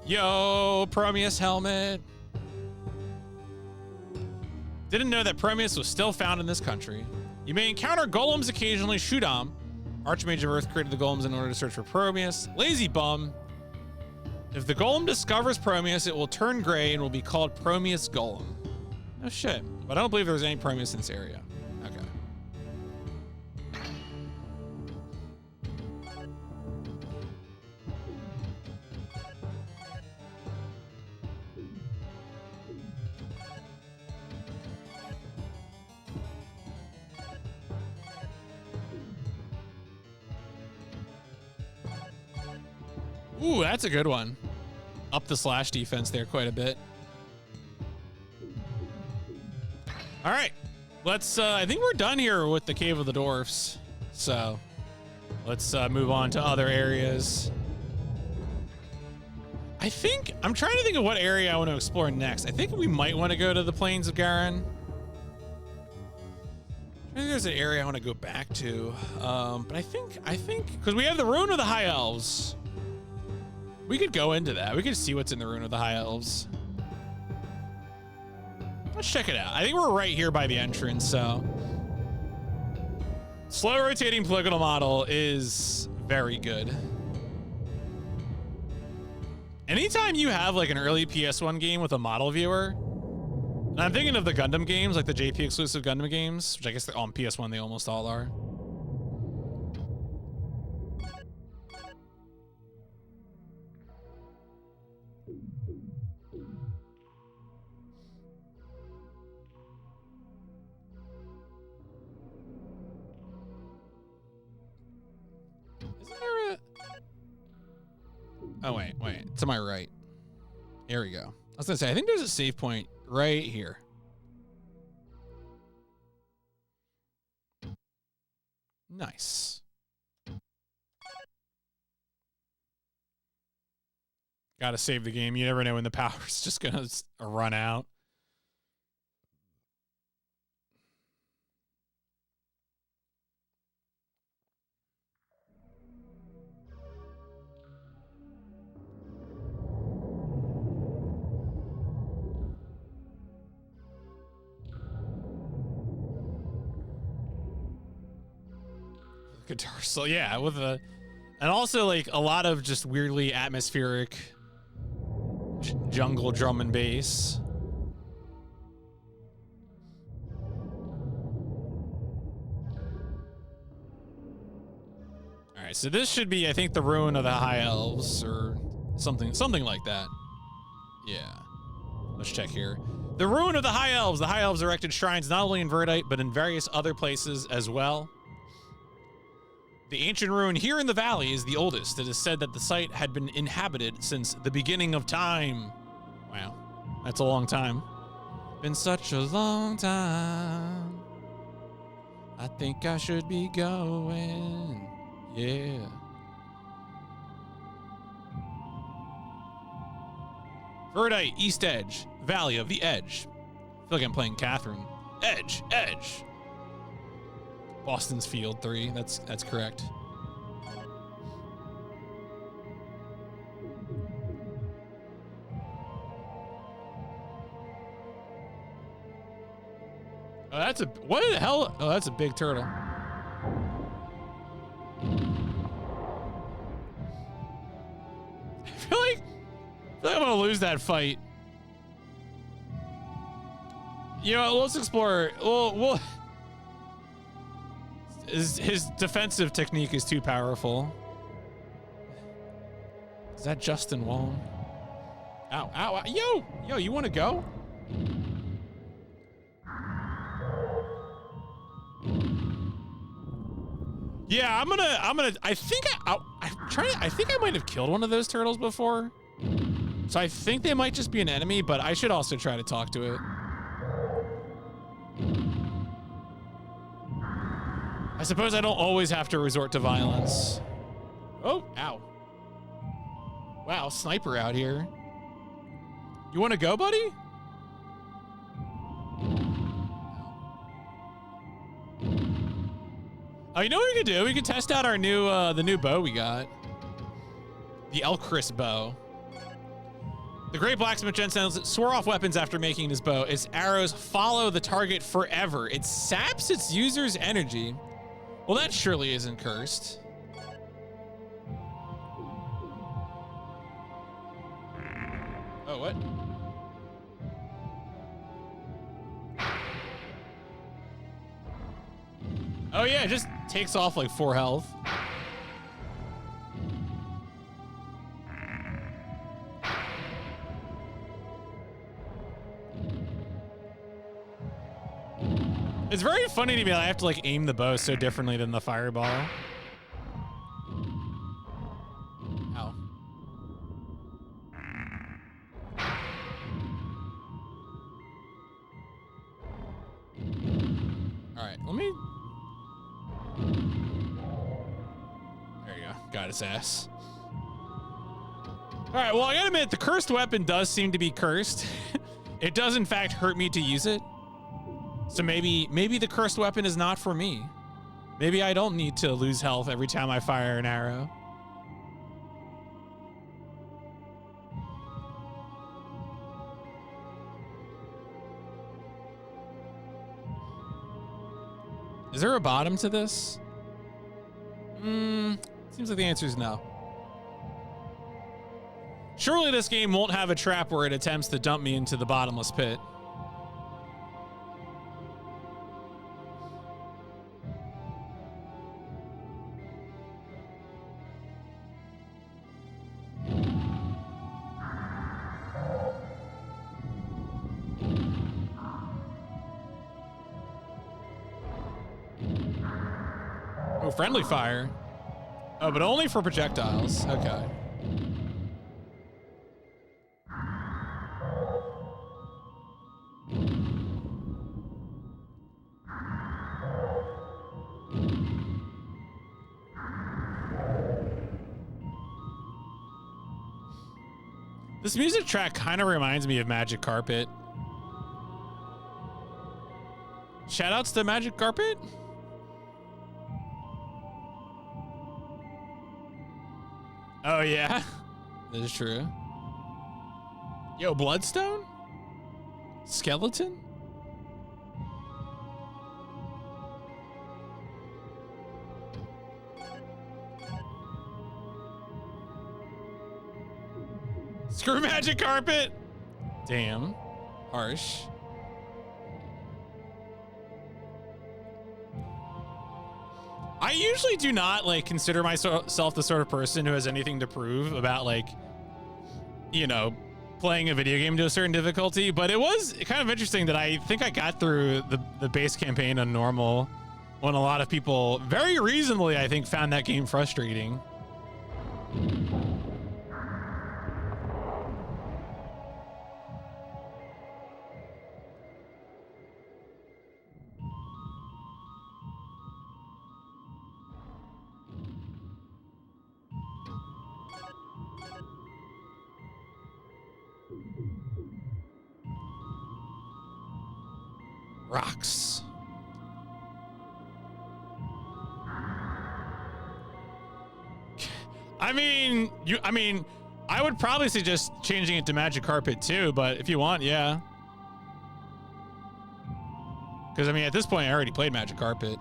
Yo, Prometheus helmet. Didn't know that Prometheus was still found in this country. You may encounter golems occasionally. Shoot 'em. Archmage of Earth created the golems in order to search for Prometheus. Lazy bum. If the golem discovers Prometheus, it will turn gray and will be called Prometheus Golem. No shit. But I don't believe there's any Prometheus in this area. Okay. Ooh, that's a good one. Up the slash defense there quite a bit. All right, let's, I think we're done here with the Cave of the Dwarfs. So let's move on to other areas. I'm trying to think of what area I want to explore next. I think we might want to go to the Plains of Garin. I think there's an area I want to go back to. But I think, because we have the Ruin of the High Elves. We could go into that. We could see what's in the Ruin of the High Elves. Let's check it out. I think we're right here by the entrance, so. Slow rotating polygonal model is very good. Anytime you have like an early PS1 game with a model viewer, and I'm thinking of the Gundam games, like the JP exclusive Gundam games, which I guess on PS1 they almost all are. Oh, wait. To my right. There we go. I was going to say, I think there's a save point right here. Nice. Gotta save the game. You never know when the power's just going to run out. Guitar solo, yeah, with a, and also like a lot of just weirdly atmospheric jungle drum and bass. All right, so this should be, I think, the Ruin of the High Elves or something like that. Yeah, let's check here. The Ruin of the High Elves. The High Elves erected shrines not only in Verdite but in various other places as well. The ancient ruin here in the valley is the oldest. It is said that the site had been inhabited since the beginning of time. Wow, that's a long time. Been such a long time. I think I should be going. Yeah. Verdite, East Edge, Valley of the Edge. I feel like I'm playing Catherine. Edge, Edge. Boston's Field 3. That's correct. Oh, that's a, what the hell? Oh, that's a big turtle. I feel like I'm gonna lose that fight. You know, let's explore. We'll his defensive technique is too powerful. Is that Justin Wong? Ow, ow, ow. Yo, you want to go? Yeah, I'm gonna. I think I think I might have killed one of those turtles before. So I think they might just be an enemy, but I should also try to talk to it. I suppose I don't always have to resort to violence. Oh, ow. Wow, sniper out here. You want to go, buddy? Oh, you know what we could do? We could test out our new, the new bow we got. The Ichrius bow. The Great Blacksmith Jensen swore off weapons after making his bow. Its arrows follow the target forever. It saps its user's energy. Well, that surely isn't cursed. Oh, what? Oh yeah, it just takes off like 4 health. It's very funny to me that I have to like aim the bow so differently than the fireball. Ow. All right, let me. There you go. Got his ass. All right, well, I gotta admit, the cursed weapon does seem to be cursed. It does, in fact, hurt me to use it. So maybe the cursed weapon is not for me. Maybe I don't need to lose health every time I fire an arrow. Is there a bottom to this? Seems like the answer is no. Surely this game won't have a trap where it attempts to dump me into the bottomless pit. Oh, friendly fire. Oh, but only for projectiles. Okay. This music track kind of reminds me of Magic Carpet. Shoutouts to Magic Carpet? Oh, yeah. That is true. Yo, Bloodstone? Skeleton? Screw Magic Carpet? Damn. Harsh. I usually do not like consider myself the sort of person who has anything to prove about like, you know, playing a video game to a certain difficulty, but it was kind of interesting that I think I got through the base campaign on normal when a lot of people very reasonably, I think, found that game frustrating. Rocks. I mean, I would probably suggest changing it to Magic Carpet too, but if you want, yeah. Because I mean, at this point, I already played Magic Carpet.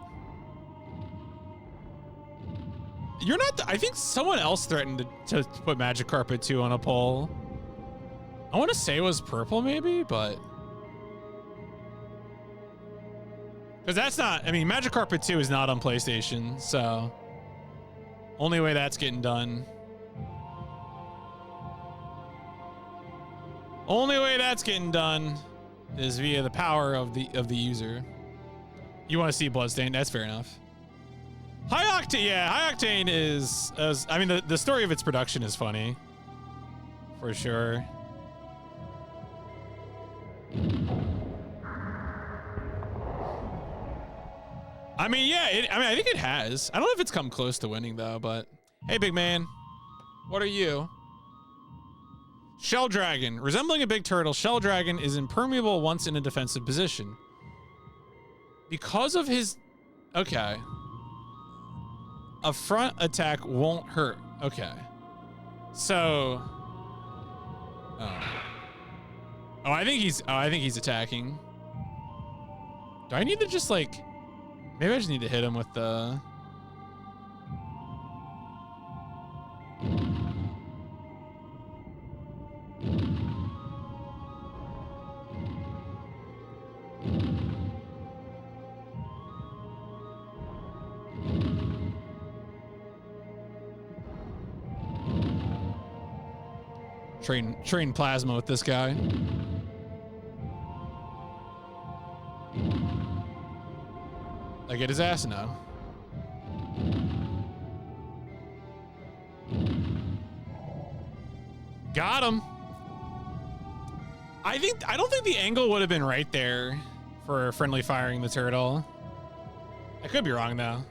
You're not. I think someone else threatened to put Magic Carpet 2 on a poll. I want to say it was purple, maybe, but. Because that's not, I mean, Magic Carpet 2 is not on PlayStation, so only way that's getting done. Only way that's getting done is via the power of the user. You want to see Bloodstain? That's fair enough. High Octane, yeah, High Octane is, I mean, the story of its production is funny, for sure. I mean, yeah, I think it has. I don't know if it's come close to winning, though, but... Hey, big man. What are you? Shell Dragon. Resembling a big turtle, Shell Dragon is impermeable once in a defensive position. Because of his... Okay. A front attack won't hurt. Okay. So... Oh, I think he's attacking. Do I need to just, like... Maybe I just need to hit him with the... Train plasma with this guy. I get his ass now. Got him. I don't think the angle would have been right there for friendly firing the turtle. I could be wrong though.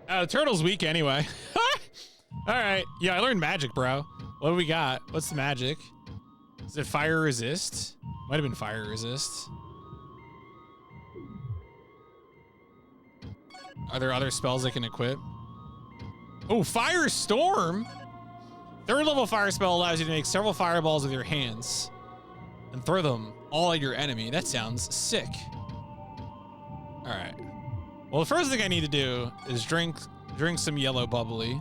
The turtle's weak anyway. All right. Yeah, I learned magic, bro. What do we got? What's the magic? Is it fire resist? Might have been fire resist. Are there other spells I can equip? Oh, fire storm. Third level fire spell allows you to make several fireballs with your hands and throw them all at your enemy. That sounds sick. All right. Well, the first thing I need to do is drink some yellow bubbly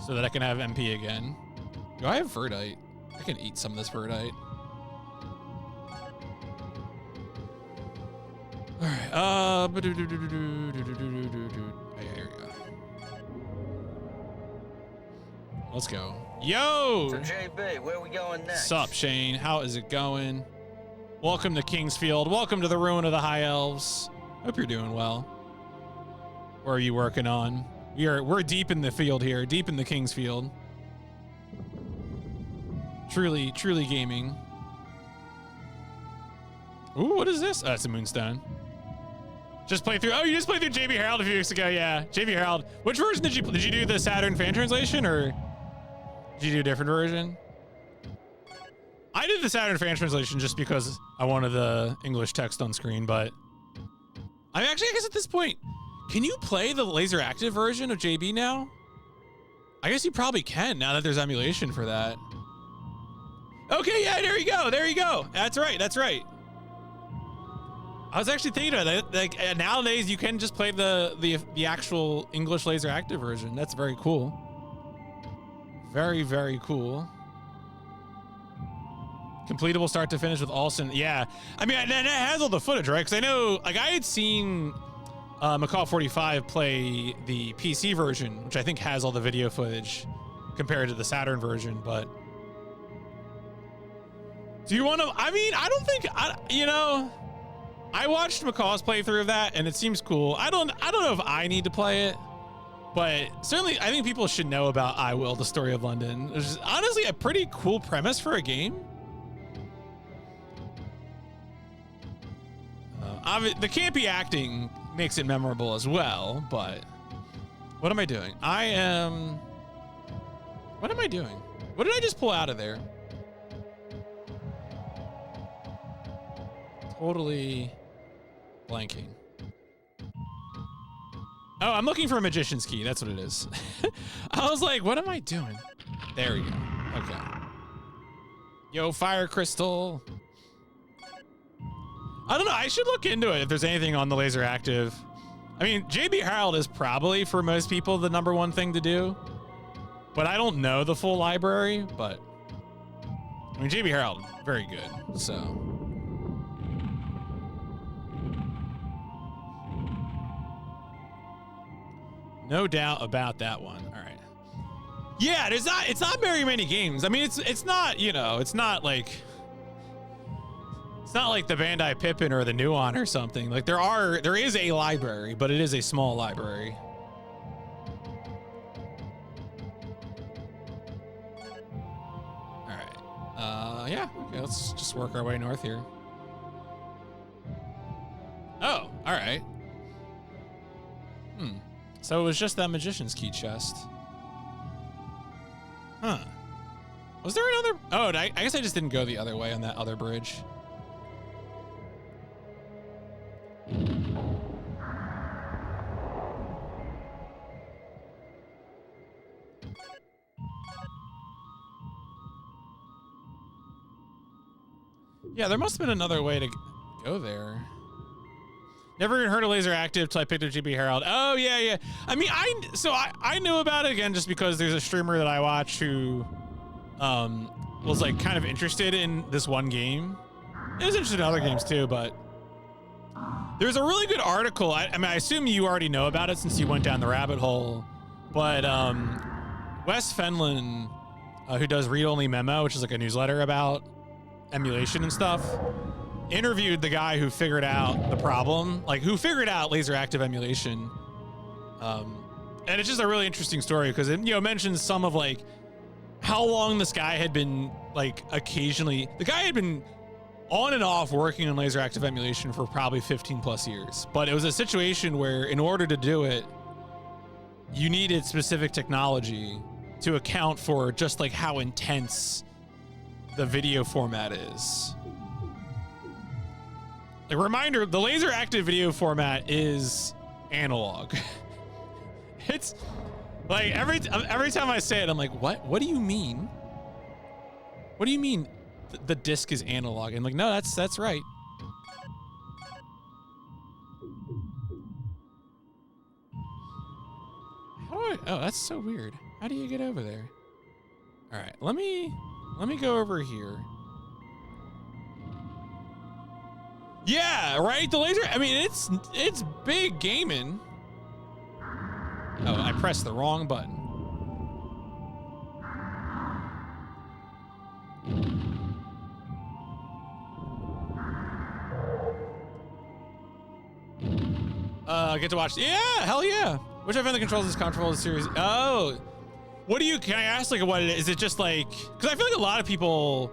so that I can have MP again. Do I have verdite? I can eat some of this verdite. All right. Here we go. Let's go. Yo! So JB, where are we going next? Sup, Shane? How is it going? Welcome to Kingsfield. Welcome to the ruin of the High Elves. Hope you're doing well. What are you working on? We're deep in the field here, deep in the Kingsfield. Truly gaming. Ooh, what is this? Oh, that's a moonstone. Just play through. Oh, you just played through JB Herald a few weeks ago. Yeah, JB Herald. Which version did you do the Saturn fan translation or did you do a different version? I did the Saturn fan translation just because I wanted the English text on screen, but I guess at this point, can you play the laser active version of JB now? I guess you probably can now that there's emulation for that. Okay, yeah, there you go. There you go. That's right. That's right. I was actually thinking about that. Like nowadays, you can just play the actual English laser active version. That's very cool. Very, very cool. Completable start to finish with Olsen. Yeah, I mean, that has all the footage, right? Because I know, like, I had seen Macaw 45 play the PC version, which I think has all the video footage compared to the Saturn version, but Do you want to? I mean, I don't think you know. I watched McCaw's playthrough of that, and it seems cool. I don't know if I need to play it, but certainly I think people should know about I Will: The Story of London. It's honestly a pretty cool premise for a game. The campy acting makes it memorable as well, but what am I doing? What am I doing? What did I just pull out of there? Totally blanking. Oh, I'm looking for a magician's key. That's what it is. I was like, what am I doing? There we go. Okay. Yo, fire crystal. I don't know. I should look into it if there's anything on the laser active. I mean, JB Harold is probably, for most people, the #1 thing to do. But I don't know the full library, but I mean, JB Harold, very good, so. No doubt about that one. All right. Yeah, it's not very many games. I mean, it's not, you know, it's not like the Bandai Pippin or the Nuon or something. Like there is a library, but it is a small library. All right. Yeah. Okay, let's just work our way north here. Oh, all right. So it was just that magician's key chest. Huh. Was there another? Oh, I guess I just didn't go the other way on that other bridge. Yeah, there must have been another way to go there. Never even heard of Laser Active till I picked up GB Herald. Oh, yeah, yeah. I mean, I knew about it, again, just because there's a streamer that I watch who was, like, kind of interested in this one game. He was interested in other games, too, but there's a really good article. I mean, I assume you already know about it since you went down the rabbit hole, but Wes Fenlon, who does Read Only Memo, which is, like, a newsletter about emulation and stuff, interviewed the guy who figured out the problem, like who figured out laser active emulation. And it's just a really interesting story because it, you know, mentions some of like how long this guy had been like occasionally, the guy had been on and off working on laser active emulation for probably 15 plus years. But it was a situation where in order to do it, you needed specific technology to account for just like how intense the video format is. Like, reminder, the laser active video format is analog. It's like every time I say it, I'm like, what do you mean? What do you mean the disc is analog? And like, no, that's right. Oh, that's so weird. How do you get over there? All right, let me go over here. Yeah, right? The laser, I mean, it's big gaming. Oh, I pressed the wrong button. I get to watch. Yeah, hell yeah. Which I found the controls is control of the series. Oh, what do you, can I ask like what it is? Is it just like, because I feel like a lot of people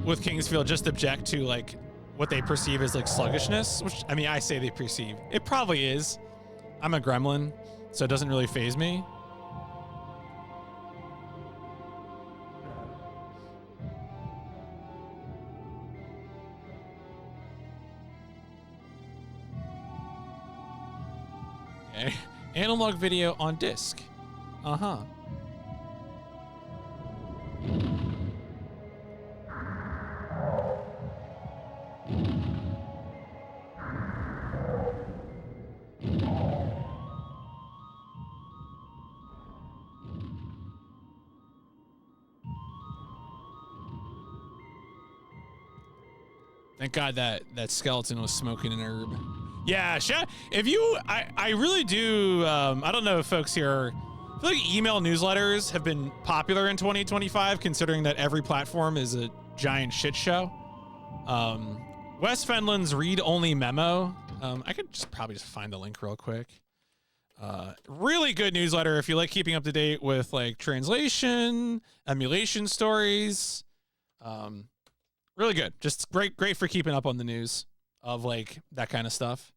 with Kingsfield just object to like what they perceive as like sluggishness, which I mean, I say they perceive. It probably is. I'm a gremlin, so it doesn't really faze me. Okay. Analog video on disc. Uh-huh. Thank God that skeleton was smoking an herb. Yeah, if you, I really do, I don't know if folks here, I feel like email newsletters have been popular in 2025, considering that every platform is giant shit show. Wes Fenland's read-only memo. I could probably just find the link real quick. Really good newsletter if you like keeping up to date with like translation, emulation stories. Really good. Just great for keeping up on the news of like that kind of stuff.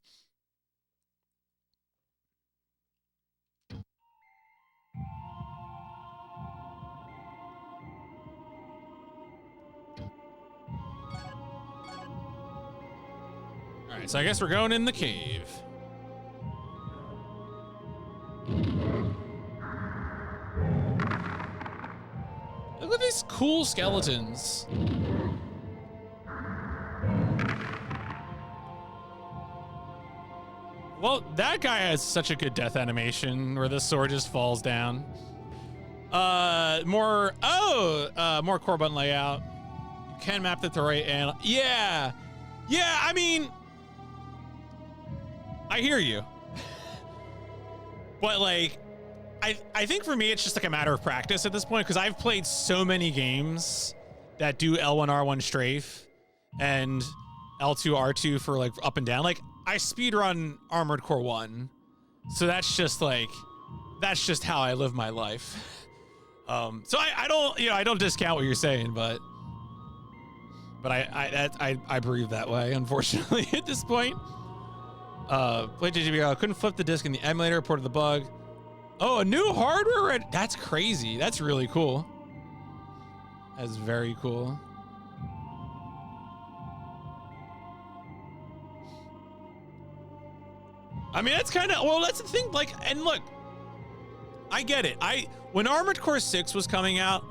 All right, so I guess we're going in the cave. Look at these cool skeletons. Well, that guy has such a good death animation where the sword just falls down. More core button layout. You can map it to right and yeah, I mean, I hear you, but like, I think for me it's just like a matter of practice at this point because I've played so many games that do L1 R1 strafe and L2 R2 for like up and down. Like I speedrun Armored Core 1, so that's just how I live my life. So I don't discount what you're saying, but I breathe that way, unfortunately, at this point. PlayStation couldn't flip the disc in the emulator, reported the bug. Oh, a new hardware? That's crazy. That's really cool. That's very cool. I mean, that's kind of, well, that's the thing. Like, and look, I get it. When Armored Core 6 was coming out,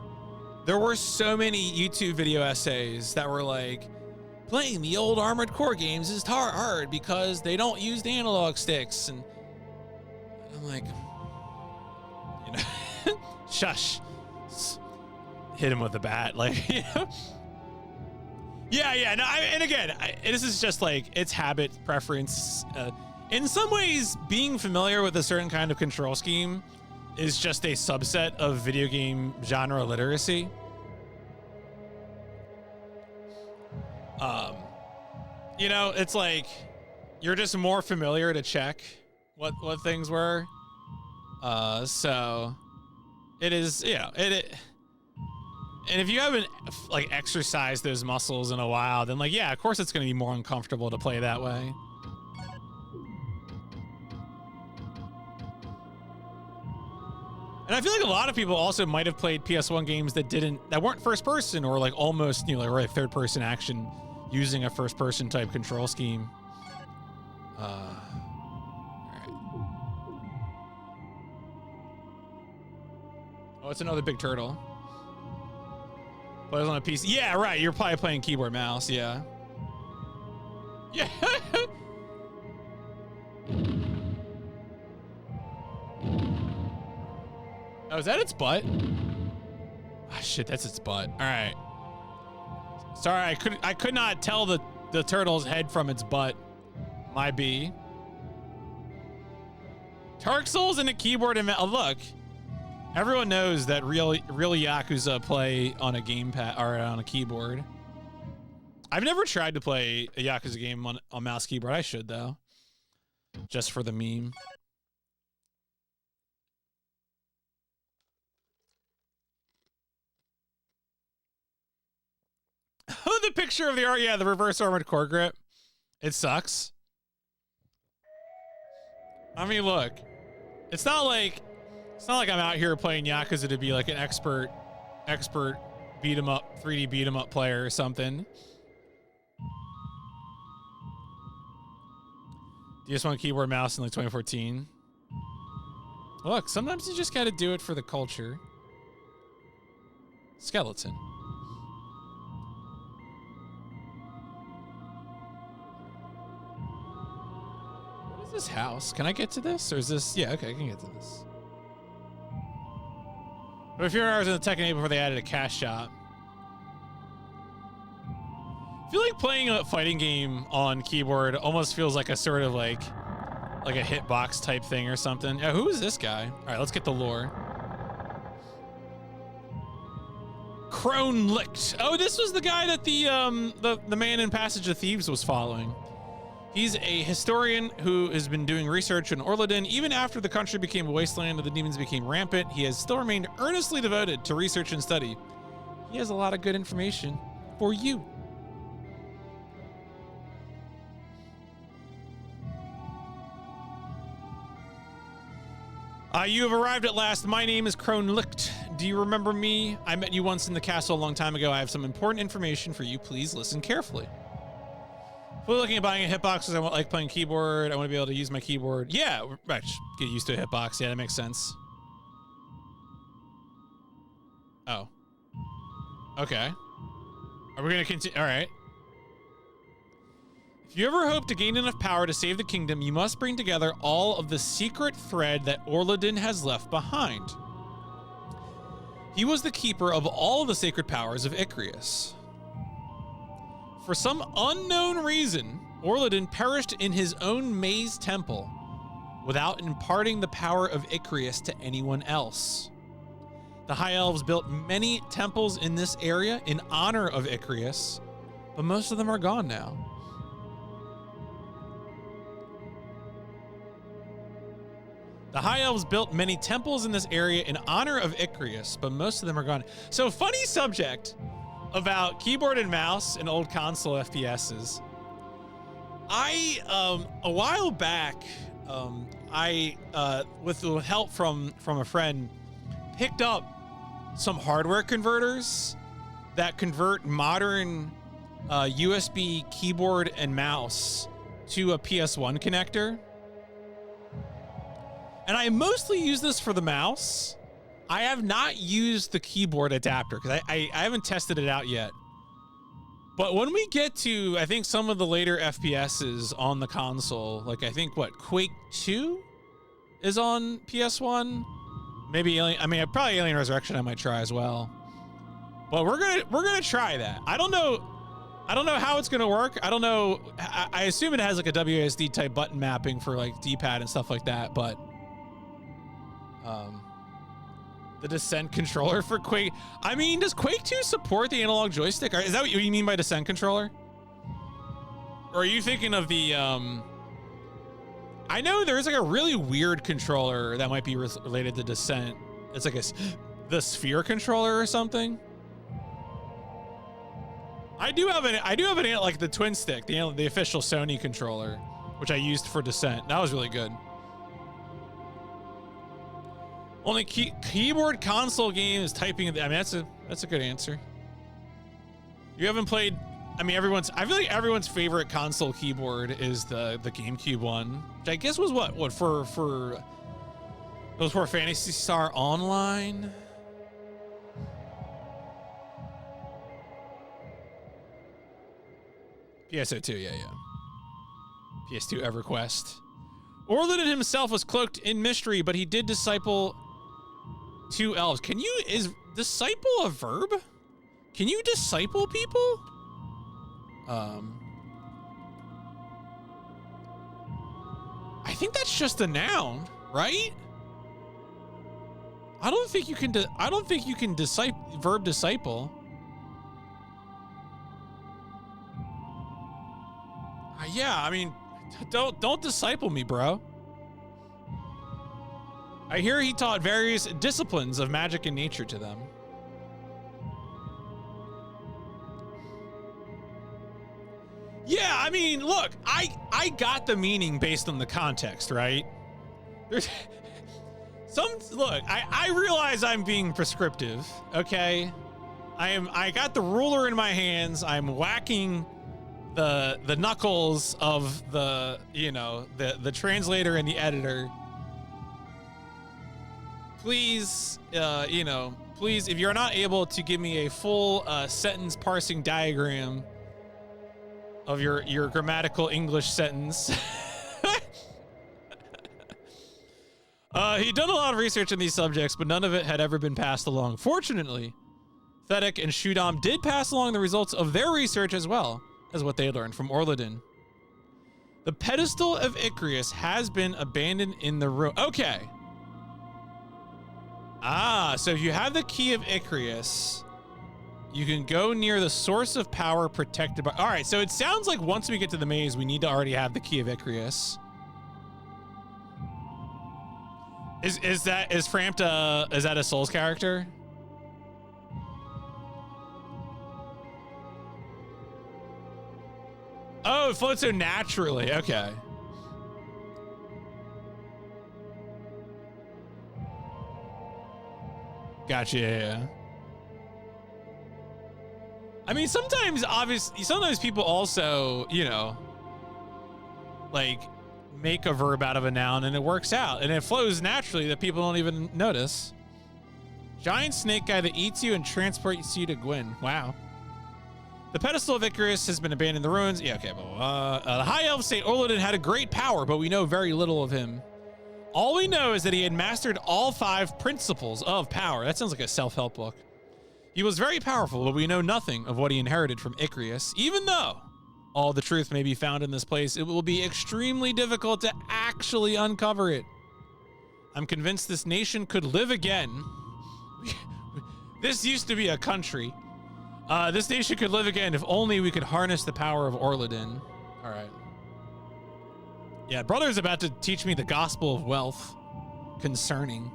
there were so many YouTube video essays that were like, playing the old Armored Core games is hard because they don't use the analog sticks. And I'm like, you know, shush. Hit him with a bat. Like, you know? Yeah. No, and again, this is just like, it's habit, preference. In some ways, being familiar with a certain kind of control scheme is just a subset of video game genre literacy. You know, it's like you're just more familiar to check what things were. So it is, you know, and if you haven't like exercised those muscles in a while, then like, yeah, of course it's going to be more uncomfortable to play that way. And I feel like a lot of people also might have played PS1 games that weren't first person or like almost, you know, like third person action using a first person type control scheme. All right. Oh, it's another big turtle. Plays on a PC. Yeah, right. You're probably playing keyboard mouse. Yeah. Yeah. Oh, is that its butt? Ah, shit, that's its butt. All right. Sorry, I could not tell the turtle's head from its butt. My B. Dark Souls and a keyboard and look. Everyone knows that real Yakuza play on a gamepad or on a keyboard. I've never tried to play a Yakuza game on mouse keyboard. I should though. Just for the meme. Oh, the picture of the art, yeah, the reverse armored core grip. It sucks. I mean, look, it's not like I'm out here playing Yakuza to be like an expert beat 'em up, 3D beat 'em up player or something. DS1 keyboard mouse in like 2014. Look, sometimes you just got to do it for the culture. Skeleton. This house. Can I get to this? Or is this? Yeah, okay, I can get to this. But a few hours in the Tekken 8 before they added a cash shop. I feel like playing a fighting game on keyboard almost feels like a sort of like a hitbox type thing or something. Yeah, who is this guy? All right, let's get the lore. Kronlicht. Oh, this was the guy that the man in Passage of Thieves was following. He's a historian who has been doing research in Orladin. Even after the country became a wasteland and the demons became rampant, he has still remained earnestly devoted to research and study. He has a lot of good information for you. You have arrived at last. My name is Kronlicht. Do you remember me? I met you once in the castle a long time ago. I have some important information for you. Please listen carefully. We're looking at buying a hitbox because I like playing keyboard. I want to be able to use my keyboard. Yeah, right. Get used to a hitbox. Yeah, that makes sense. Oh. Okay. Are we going to continue? All right. If you ever hope to gain enough power to save the kingdom, you must bring together all of the secret thread that Orladin has left behind. He was the keeper of all of the sacred powers of Ichrius. For some unknown reason, Orladin perished in his own maze temple without imparting the power of Ichrius to anyone else. The High Elves built many temples in this area in honor of Ichrius, but most of them are gone now. The High Elves built many temples in this area in honor of Ichrius, but most of them are gone. So, funny subject about keyboard and mouse in old console FPSs. A while back, with the help from a friend, picked up some hardware converters that convert modern USB keyboard and mouse to a PS1 connector. And I mostly use this for the mouse. I have not used the keyboard adapter because I haven't tested it out yet. But when we get to, I think, some of the later FPSs on the console, like I think, what, Quake 2 is on PS1? Maybe Alien, I mean, probably Alien Resurrection I might try as well. But we're gonna try that. I don't know how it's gonna work. I don't know. I assume it has like a WASD type button mapping for like D-pad and stuff like that, but the Descent controller for Quake. I mean, does Quake 2 support the analog joystick? Is that what you mean by Descent controller? Or are you thinking of the, I know there's like a really weird controller that might be related to Descent. It's like the Sphere controller or something. I do have an like the Twin Stick, the official Sony controller, which I used for Descent. That was really good. Only keyboard console game is typing. I mean, that's a good answer. You haven't played. I mean, I feel like everyone's favorite console keyboard is the GameCube one, which I guess was what for those for Phantasy Star Online. PSO2, yeah. PS2 EverQuest. Orladin himself was cloaked in mystery, but he did disciple 2 elves. Is disciple a verb? Can you disciple people? I think that's just a noun, right? I don't think you can verb disciple. Yeah, I mean, don't disciple me, bro. I hear he taught various disciplines of magic and nature to them. Yeah, I mean, look, I got the meaning based on the context, right? There's look, I realize I'm being prescriptive, okay? I got the ruler in my hands. I'm whacking the knuckles of the translator and the editor. Please, please, if you're not able to give me a full sentence parsing diagram of your grammatical English sentence. He'd done a lot of research on these subjects, but none of it had ever been passed along. Fortunately, Thedek and Shudam did pass along the results of their research as well as what they learned from Orladin. The pedestal of Ichrius has been abandoned in the room. Okay. So if you have the key of Ichrius, You can go near the source of power protected by... All right, so it sounds like once we get to the maze, we need to already have the key of Ichrius. Is Frampta, is that a Souls character? Oh, it floats so naturally. Okay. Gotcha. Yeah. I mean, sometimes people also, you know, like make a verb out of a noun and it works out and it flows naturally that people don't even notice. Giant snake guy that eats you and transports you to Gwyn. Wow. The pedestal of Ichrius has been abandoned in the ruins. Yeah, okay. The High Elf Saint Orlodin had a great power, but we know very little of him. All we know is that he had mastered all 5 principles of power. That sounds like a self-help book. He was very powerful, but we know nothing of what he inherited from Ichrius. Even though all the truth may be found in this place, it will be extremely difficult to actually uncover it. I'm convinced this nation could live again. This used to be a country. This nation could live again if only we could harness the power of Orlodin. All right. Yeah, brother's about to teach me the gospel of wealth concerning.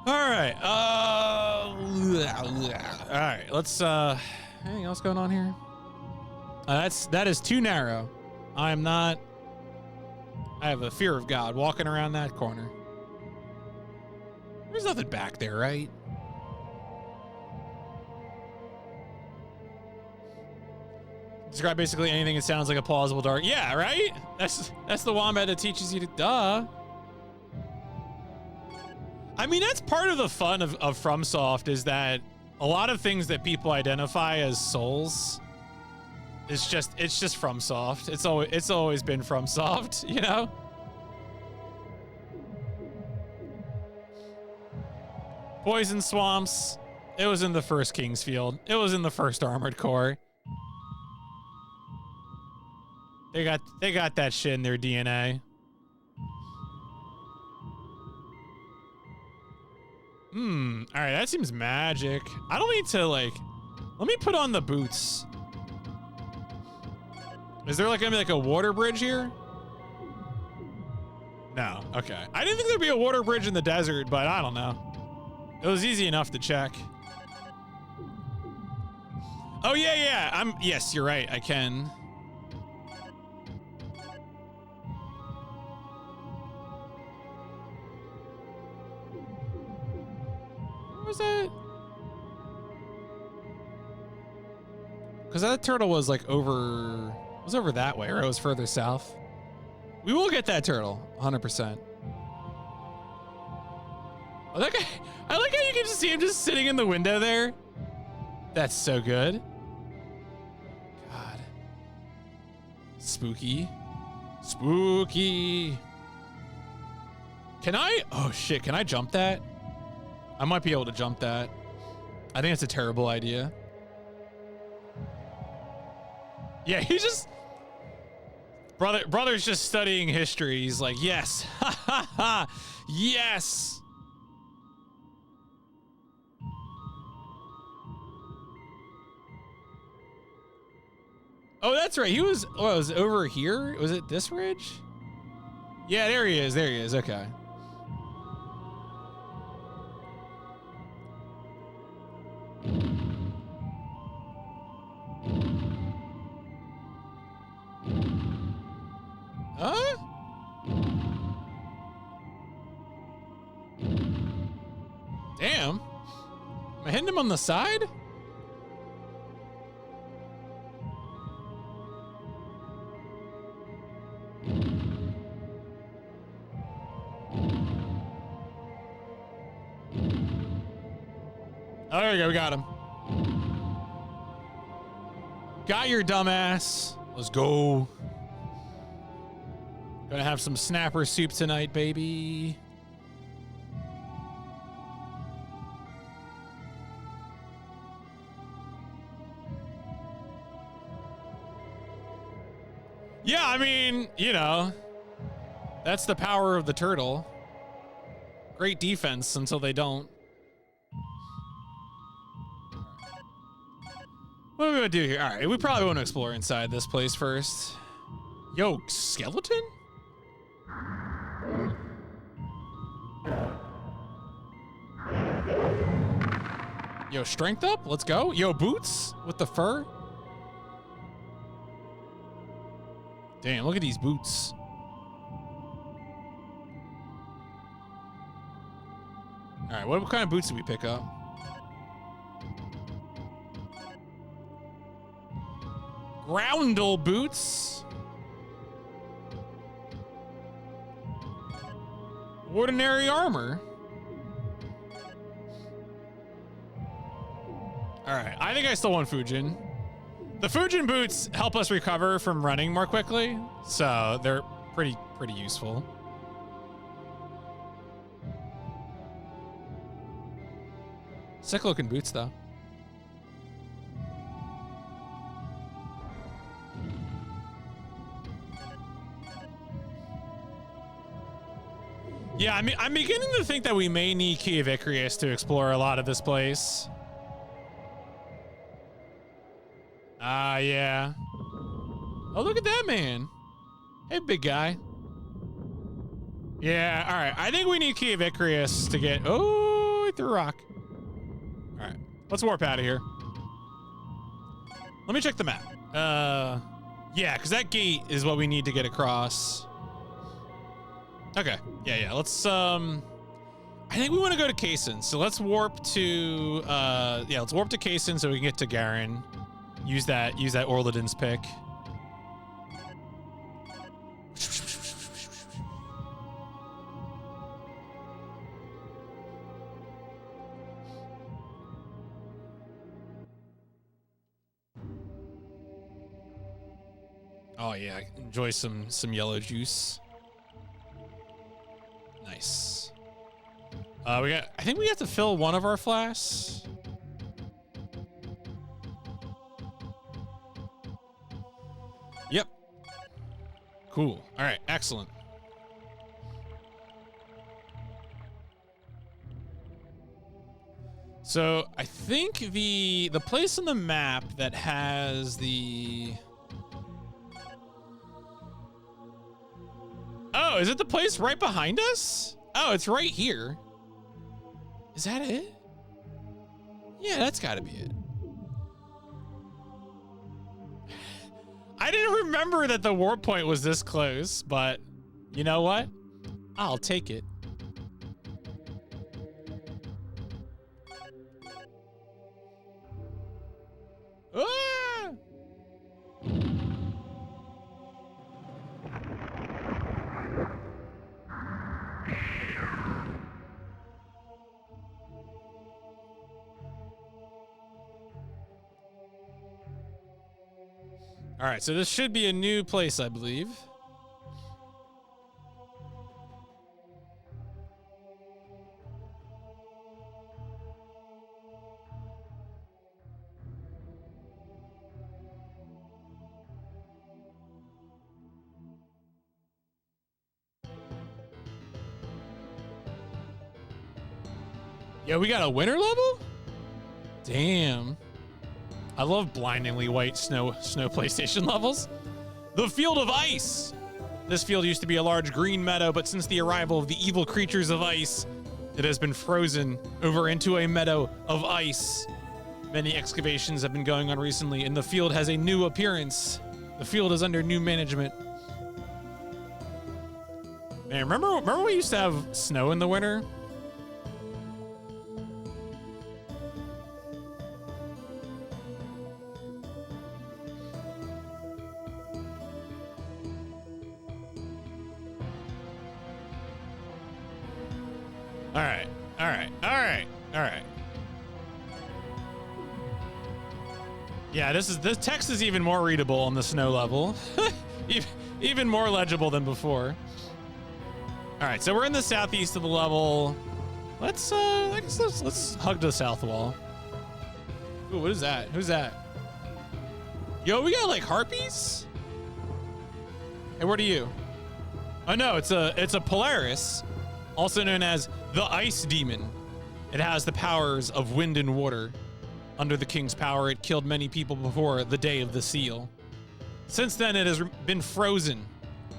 All right. All right. Let's. Anything else going on here? That is too narrow. I have a fear of God walking around that corner. There's nothing back there, right? Describe basically anything that sounds like a plausible dark. Yeah, right? That's the wombat that teaches you to duh. I mean, that's part of the fun of FromSoft is that a lot of things that people identify as souls it's just FromSoft. It's always been FromSoft, you know? Poison swamps. It was in the first Kingsfield. It was in the first Armored Core. They got that shit in their DNA. All right, that seems magic. I don't need to like. Let me put on the boots. Is there like gonna be like a water bridge here? No. Okay. I didn't think there'd be a water bridge in the desert, but I don't know. It was easy enough to check. Oh yeah. Yes, you're right. I can. What was that? Because that turtle was like over. It was over that way, or it was further south. We will get that turtle, 100%. Oh, that guy. I like how you can just see him just sitting in the window there. That's so good. God. Spooky. Spooky. Can I? Oh shit, can I jump that? I might be able to jump that. I think it's a terrible idea. Yeah, he just... Brother's just studying history. He's like, yes. Ha ha ha. Yes. Oh, that's right. He was, was over here? Was it this ridge? Yeah, there he is. There he is. Okay. Huh? Damn. Am I hitting him on the side? Oh, there we go. We got him. Got your dumbass. Let's go. Gonna have some snapper soup tonight, baby. Yeah, I mean, you know, that's the power of the turtle. Great defense until they don't. What are we gonna do here? All right, we probably want to explore inside this place first. Yo, skeleton? Yo, strength up. Let's go. Yo, boots with the fur. Damn, look at these boots. All right, what kind of boots did we pick up? Groundle boots. Ordinary armor. All right, I think I still want Fujin. The Fujin boots help us recover from running more quickly, so they're pretty useful. Sick looking boots though. Yeah, I mean, I'm beginning to think that we may need Key of Ichrius to explore a lot of this place. Ah, yeah. Oh, look at that man. Hey, big guy. Yeah, all right. I think we need Key of Ichrius to get... Oh, he threw a rock. All right, let's warp out of here. Let me check the map. Yeah, because that gate is what we need to get across. Okay, yeah. Let's, I think we want to go to Kaysen. So let's warp to, let's warp to Kaysen so we can get to Garen. Use that Orladin's pick. Oh yeah, enjoy some yellow juice. Nice. I think we have to fill one of our flasks. Yep. Cool. All right, excellent. So I think the place on the map that has the... Oh, is it the place right behind us? Oh, it's right here. Is that it? Yeah, that's gotta be it. I didn't remember that the warp point was this close, but you know what? I'll take it. Ah! All right, so this should be a new place, I believe. Yo, we got a winter level? Damn. I love blindingly white snow PlayStation levels. The Field of Ice. This field used to be a large green meadow, but since the arrival of the evil creatures of ice, it has been frozen over into a meadow of ice. Many excavations have been going on recently, and the field has a new appearance. The field is under new management. Man, remember we used to have snow in the winter? All right. Yeah, this text is even more readable on the snow level. Even more legible than before. All right, so we're in the southeast of the level. Let's hug the south wall. Ooh, what is that? Who's that? Yo, we got like harpies? Hey, what are you? Oh no, it's a Polaris, also known as the Ice Demon. It has the powers of wind and water. Under the king's power, it killed many people before the day of the seal. Since then, it has been frozen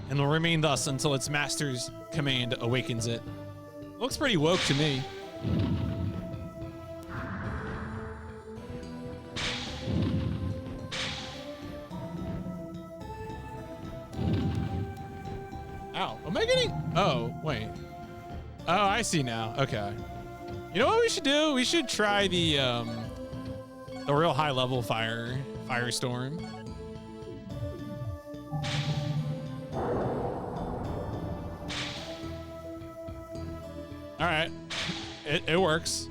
and will remain thus until its master's command awakens it. Looks pretty woke to me. Ow, am I getting? Oh, wait. Oh, I see now. Okay. You know what we should do? We should try the real high level firestorm. All right, it works.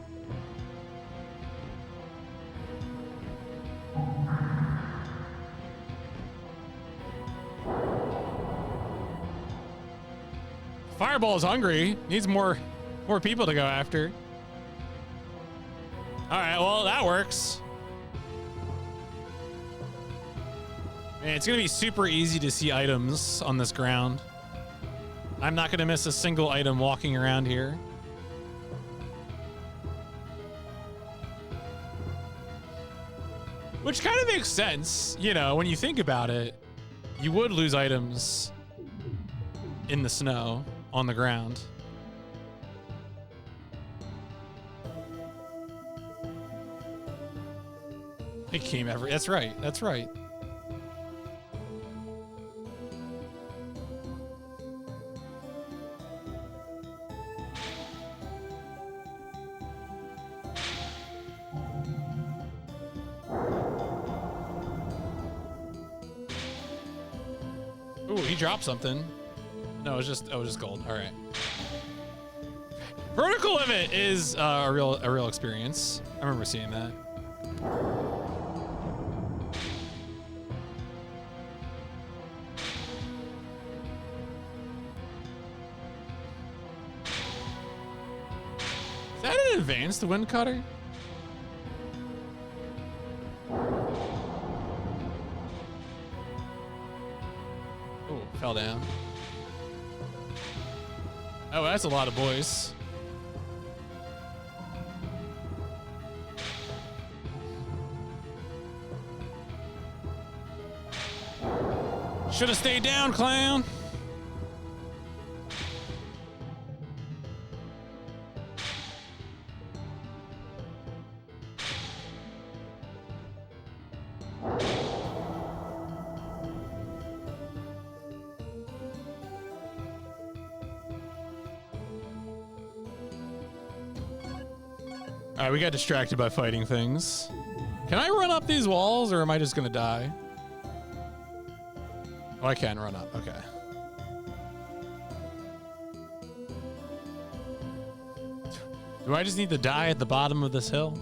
Fireball is hungry. Needs more people to go after. All right, well, that works. Man, it's gonna be super easy to see items on this ground. I'm not gonna miss a single item walking around here. Which kind of makes sense, you know, when you think about it. You would lose items in the snow on the ground. It came every. That's right. That's right. Ooh, he dropped something. No, it was just gold. All right. Vertical limit is a real experience. I remember seeing that. Is that an advanced wind cutter? Oh, fell down. Oh, that's a lot of boys. Should have stayed down, clown. All right, we got distracted by fighting things. Can I run up these walls, or am I just gonna die? Oh, I can run up. Okay. Do I just need to die at the bottom of this hill?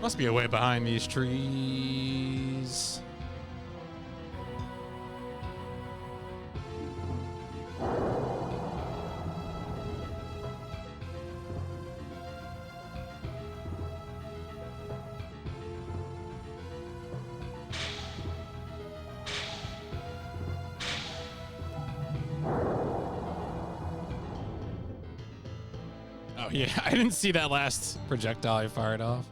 Must be a way behind these trees. Oh yeah, I didn't see that last projectile I fired off.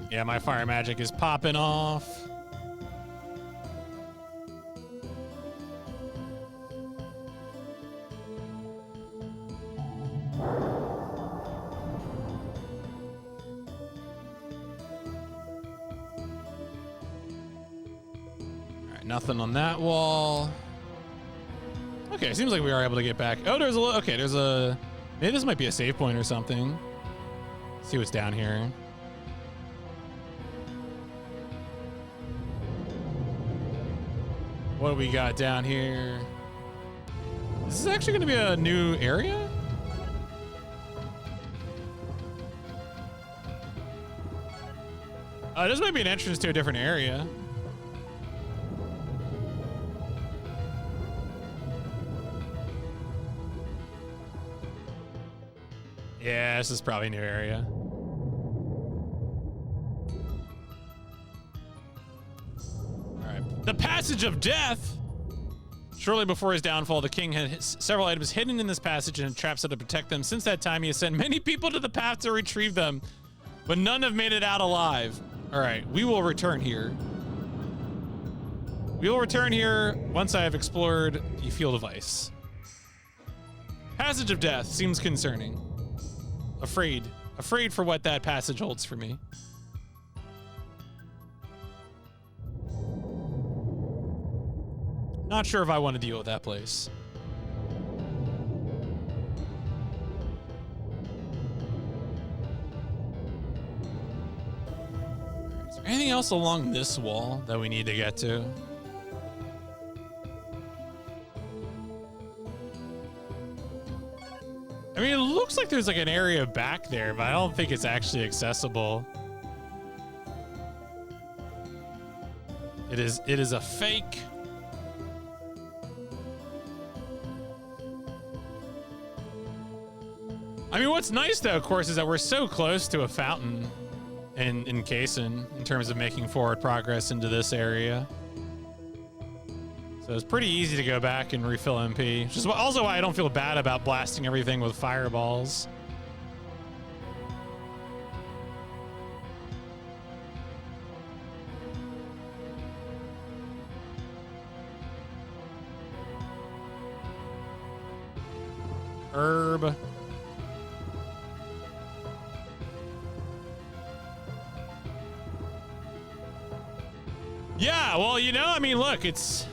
Yeah, my fire magic is popping off. All right, nothing on that wall. Okay, seems like we are able to get back. Oh, there's a okay. There's a maybe this might be a save point or something. Let's see what's down here. What do we got down here? Is this actually going to be a new area? This might be an entrance to a different area. Yeah, this is probably a new area. All right. The Passage of Death. Shortly before his downfall, the king had several items hidden in this passage and traps to protect them. Since that time, he has sent many people to the path to retrieve them, but none have made it out alive. All right, we will return here. We will return here once I have explored the Field of Ice. Passage of Death seems concerning. Afraid for what that passage holds for me. Not sure if I want to deal with that place. Is there anything else along this wall that we need to get to? I mean, it looks like there's like an area back there, but I don't think it's actually accessible. It is a fake. I mean, what's nice though, of course, is that we're so close to a fountain in Kaysen in terms of making forward progress into this area. So it's pretty easy to go back and refill MP, which is also why I don't feel bad about blasting everything with fireballs. Herb. Yeah, well, you know, I mean, look, it's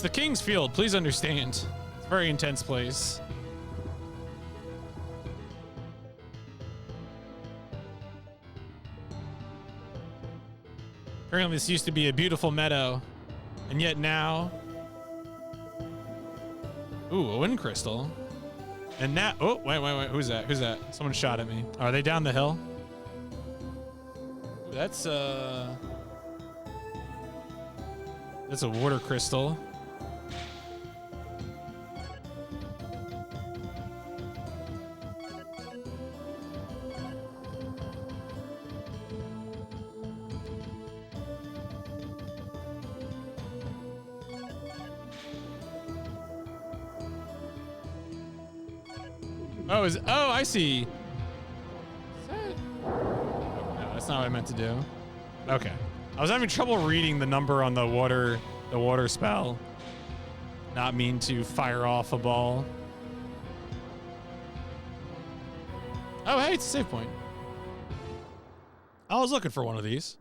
the King's Field. Please understand. It's a very intense place. Apparently this used to be a beautiful meadow, and yet now... Ooh, a wind crystal. And now... Oh, wait. Who's that? Who's that? Someone shot at me. Are they down the hill? Ooh, that's a water crystal. Oh, I see. Is that... No, that's not what I meant to do. Okay. I was having trouble reading the number on the water spell. Not mean to fire off a ball. Oh, hey, it's a save point. I was looking for one of these.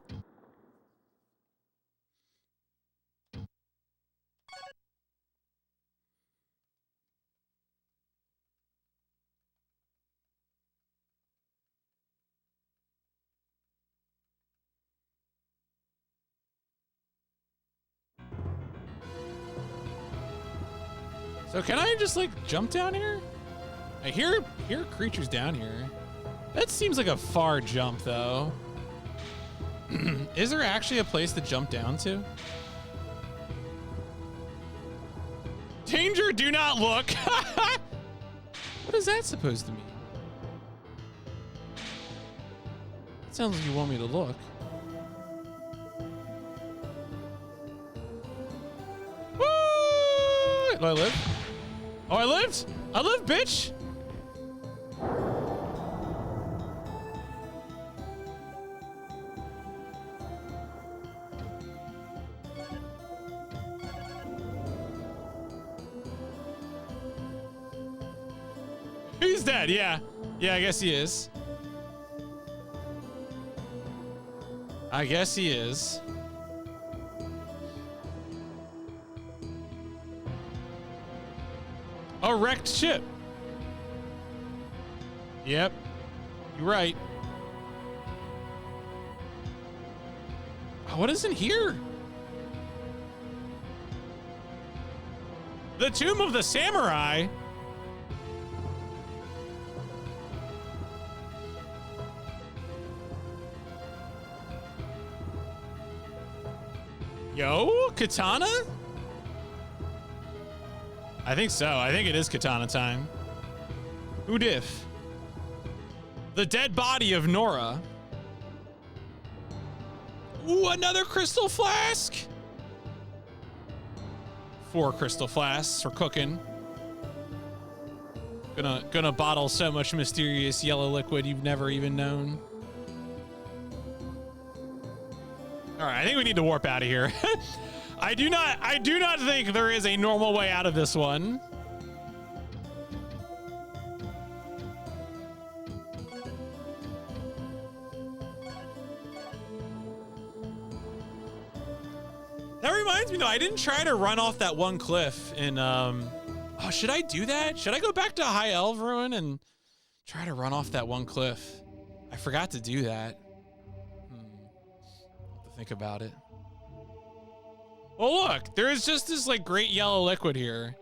So can I just like jump down here? I hear creatures down here. That seems like a far jump though. Is there actually a place to jump down to? Danger, do not look. What is that supposed to mean? It sounds like you want me to look. Woo! Do I live? Oh, I lived? I lived, bitch! He's dead, yeah. Yeah, I guess he is. I guess he is. A wrecked ship. Yep. You're right. Oh, what is in here? The Tomb of the Samurai. Yo, katana? I think so. I think it is katana time. Who diff? The dead body of Nora. Ooh, another crystal flask. 4 crystal flasks for cooking. Gonna bottle so much mysterious yellow liquid you've never even known. All right, I think we need to warp out of here. I do not think there is a normal way out of this one. That reminds me though, I didn't try to run off that one cliff in oh, should I do that? Should I go back to High Elf Ruin and try to run off that one cliff? I forgot to do that. Have to think about it. Oh look, there is just this like great yellow liquid here,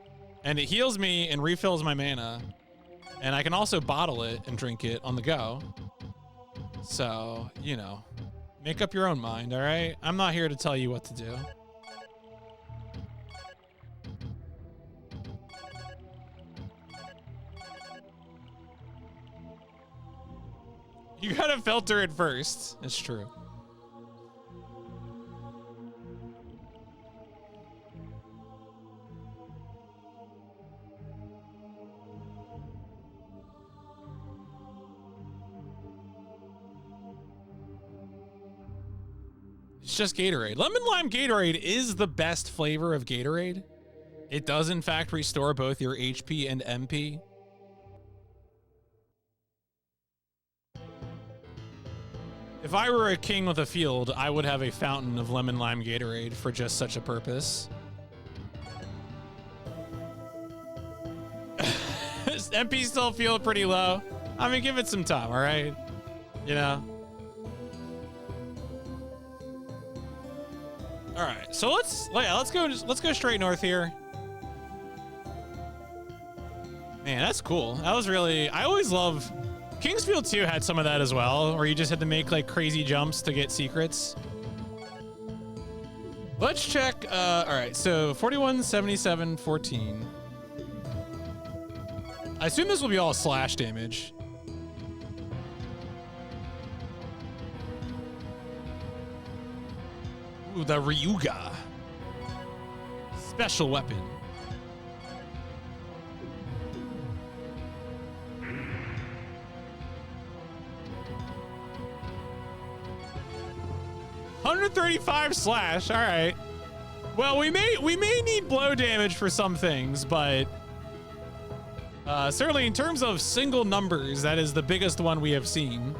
and it heals me and refills my mana, and I can also bottle it and drink it on the go. So, you know, make up your own mind, all right? I'm not here to tell you what to do. You gotta filter it first. It's true. It's just Gatorade. Lemon Lime Gatorade is the best flavor of Gatorade. It does in fact restore both your HP and MP. If I were a king with a field, I would have a fountain of lemon lime Gatorade for just such a purpose. MP still feel pretty low. I mean, give it some time, all right? You know? All right, so let's go straight north here. Man, that's cool. That was really, I always love, Kingsfield 2 had some of that as well, where you just had to make like crazy jumps to get secrets. Let's check, all right, so 41, 77, 14. I assume this will be all slash damage. Ooh, the Ryuga. Special weapon. $135 slash. All right. Well, we may need blow damage for some things, but certainly in terms of single numbers, that is the biggest one we have seen.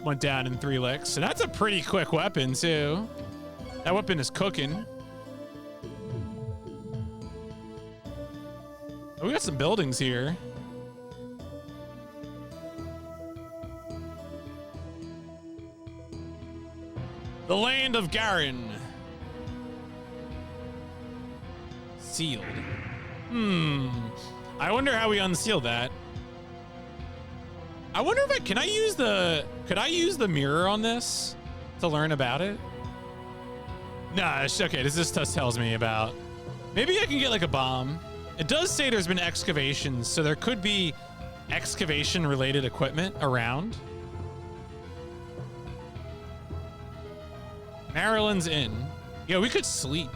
Went down in 3 licks, and that's a pretty quick weapon too. That weapon is cooking. Oh, we got some buildings here. The land of Garen. Sealed. I wonder how we unseal that. I wonder if could I use the mirror on this to learn about it? Nah, okay, this just tells me about, maybe I can get like a bomb. It does say there's been excavations, so there could be excavation related equipment around. Maryland's Inn. Yeah, we could sleep.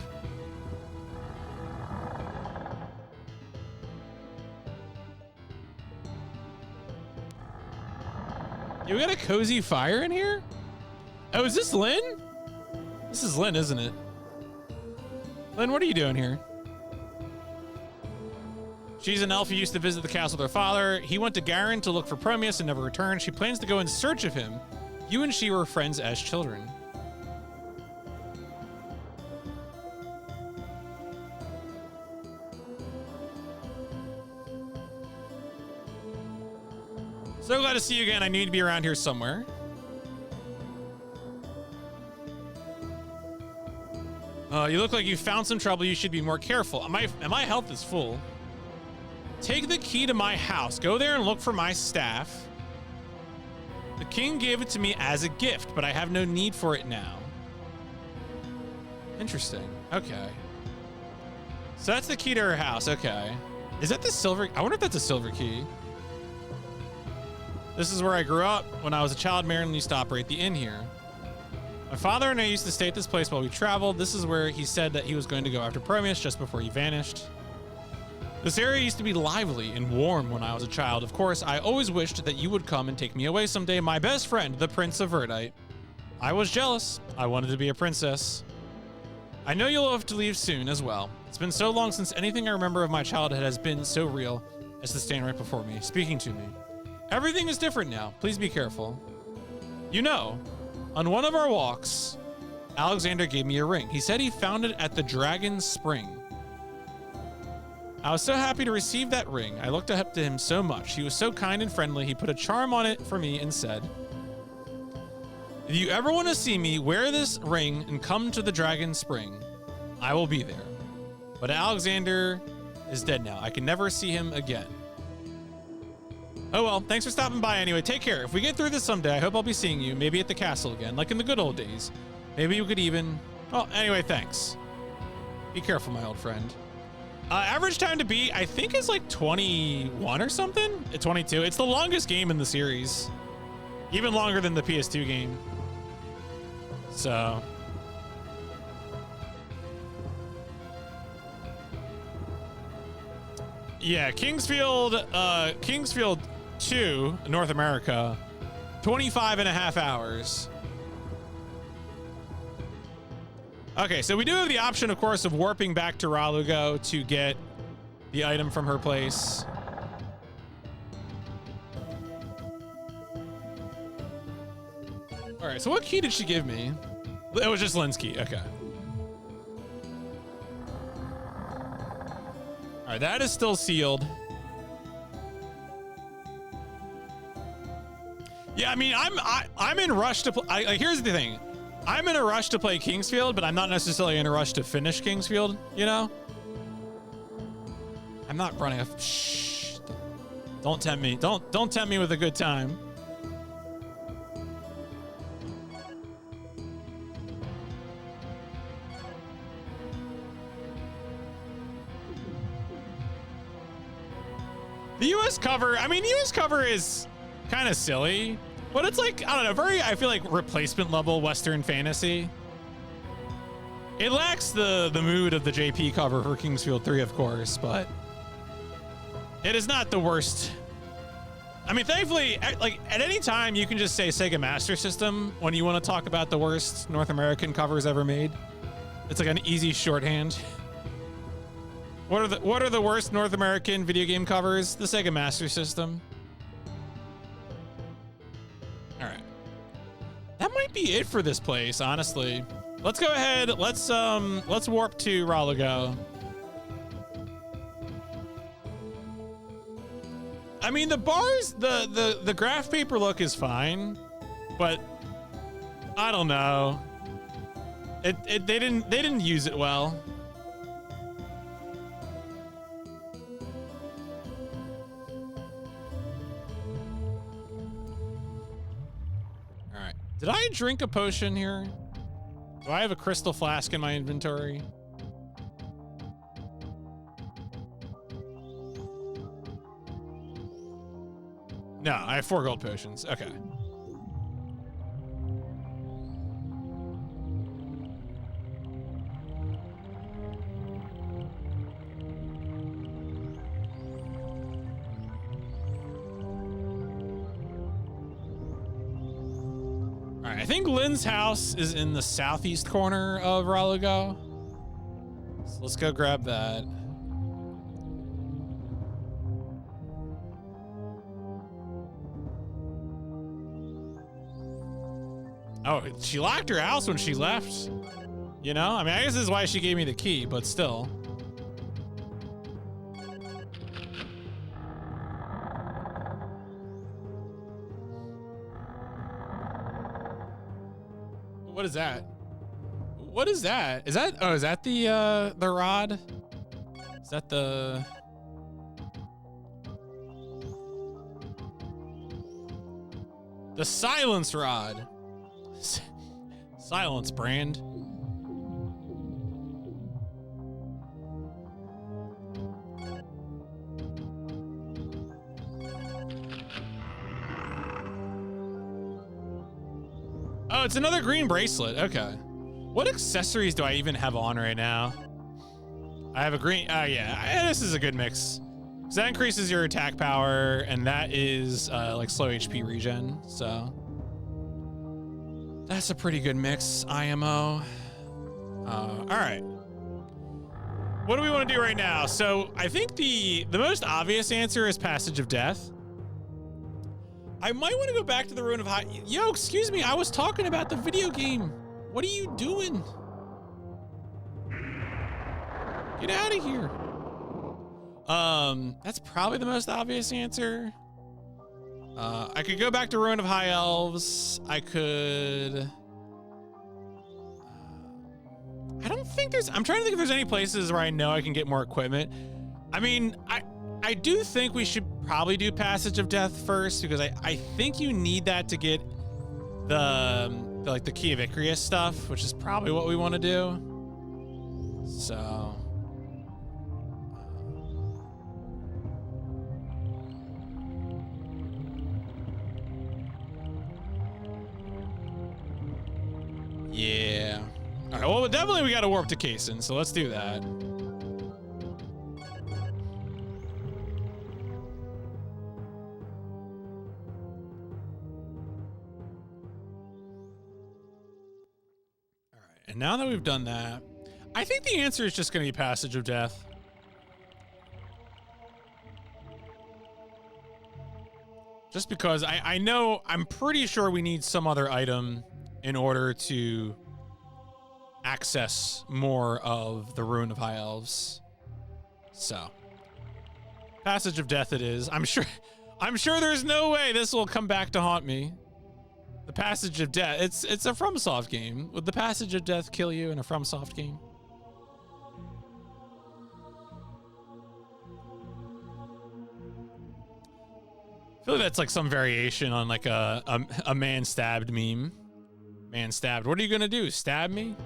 Yeah, we got a cozy fire in here? Oh, is this Lynn? This is Lynn, isn't it? Lynn, what are you doing here? She's an elf who used to visit the castle with her father. He went to Garin to look for Prometheus and never returned. She plans to go in search of him. You and she were friends as children. So glad to see you again. I need to be around here somewhere. You look like you found some trouble. You should be more careful. My health is full. Take the key to my house. Go there and look for my staff. The king gave it to me as a gift, but I have no need for it now. Interesting. Okay. So that's the key to her house. Okay. Is that the silver? I wonder if that's a silver key. This is where I grew up. When I was a child, Marilyn used to operate the inn here. My father and I used to stay at this place while we traveled. This is where he said that he was going to go after Prometheus just before he vanished. This area used to be lively and warm when I was a child. Of course, I always wished that you would come and take me away someday. My best friend, the Prince of Verdite. I was jealous. I wanted to be a princess. I know you'll have to leave soon as well. It's been so long since anything I remember of my childhood has been so real as to stand right before me, speaking to me. Everything is different now. Please be careful. You know, on one of our walks, Alexander gave me a ring. He said he found it at the Dragon's Spring. I was so happy to receive that ring. I looked up to him so much. He was so kind and friendly. He put a charm on it for me and said, if you ever want to see me, wear this ring and come to the Dragon's Spring. I will be there. But Alexander is dead now. I can never see him again. Oh well, thanks for stopping by anyway. Take care. If we get through this someday, I hope I'll be seeing you, maybe at the castle again, like in the good old days. Maybe you could even... Well, anyway, thanks. Be careful, my old friend. Average time to beat, I think, is like 21 or something? 22. It's the longest game in the series. Even longer than the PS2 game. So... yeah, Kingsfield 2, North America, 25.5 hours. Okay, so we do have the option, of course, of warping back to Ralugo to get the item from her place. All right, so what key did she give me? It was just Lynn's key, okay. All right, that is still sealed. Yeah, I mean, I'm in rush to play. Like, here's the thing. I'm in a rush to play Kingsfield, but I'm not necessarily in a rush to finish Kingsfield, you know? I'm not running a... Shh. Don't tempt me. Don't tempt me with a good time. The US cover, I mean, the US cover is kind of silly, but it's like, I don't know, very, I feel like replacement level Western fantasy. It lacks the mood of the JP cover for Kingsfield 3, of course, but it is not the worst. I mean, thankfully, like at any time you can just say Sega Master System when you want to talk about the worst North American covers ever made. It's like an easy shorthand. What are the worst North American video game covers? The Sega Master System. All right. That might be it for this place, honestly. Let's go ahead. Let's warp to Ralugo. I mean, the bars, the graph paper look is fine, but I don't know. They didn't use it well. Did I drink a potion here? Do I have a crystal flask in my inventory? No, I have 4 gold potions. Okay. I think Lynn's house is in the southeast corner of Ralugo. let's go grab that. Oh, she locked her house when she left. You know? I mean, I guess this is why she gave me the key, but still. What is that? What is that? Is that, oh, is that the rod? Is that the... The silence rod. Silence brand. Oh, it's another green bracelet. Okay. What accessories do I even have on right now? I have a green, yeah, this is a good mix. So that increases your attack power, and that is like slow HP regen, so. That's a pretty good mix, IMO. All right. What do we want to do right now? So I think the most obvious answer is Passage of Death. I might want to go back to the Ruin of High... Yo, excuse me, I was talking about the video game. What are you doing? Get out of here. That's probably the most obvious answer. I could go back to Ruin of High Elves. I could... I don't think there's... I'm trying to think if there's any places where I know I can get more equipment. I mean, I do think we should probably do Passage of Death first, because I think you need that to get the Key of Ichrius stuff, which is probably what we want to do. So... yeah. All right, well, definitely we got to warp to Kaysen, so let's do that. All right, and now that we've done that, I think the answer is just going to be Passage of Death. Just because I know, I'm pretty sure we need some other item in order to access more of the Ruin of High Elves. So, Passage of Death it is. I'm sure there's no way this will come back to haunt me. The Passage of Death. It's a FromSoft game. Would the Passage of Death kill you in a FromSoft game? I feel like that's like some variation on like a man stabbed meme. Man stabbed. What are you gonna do? Stab me?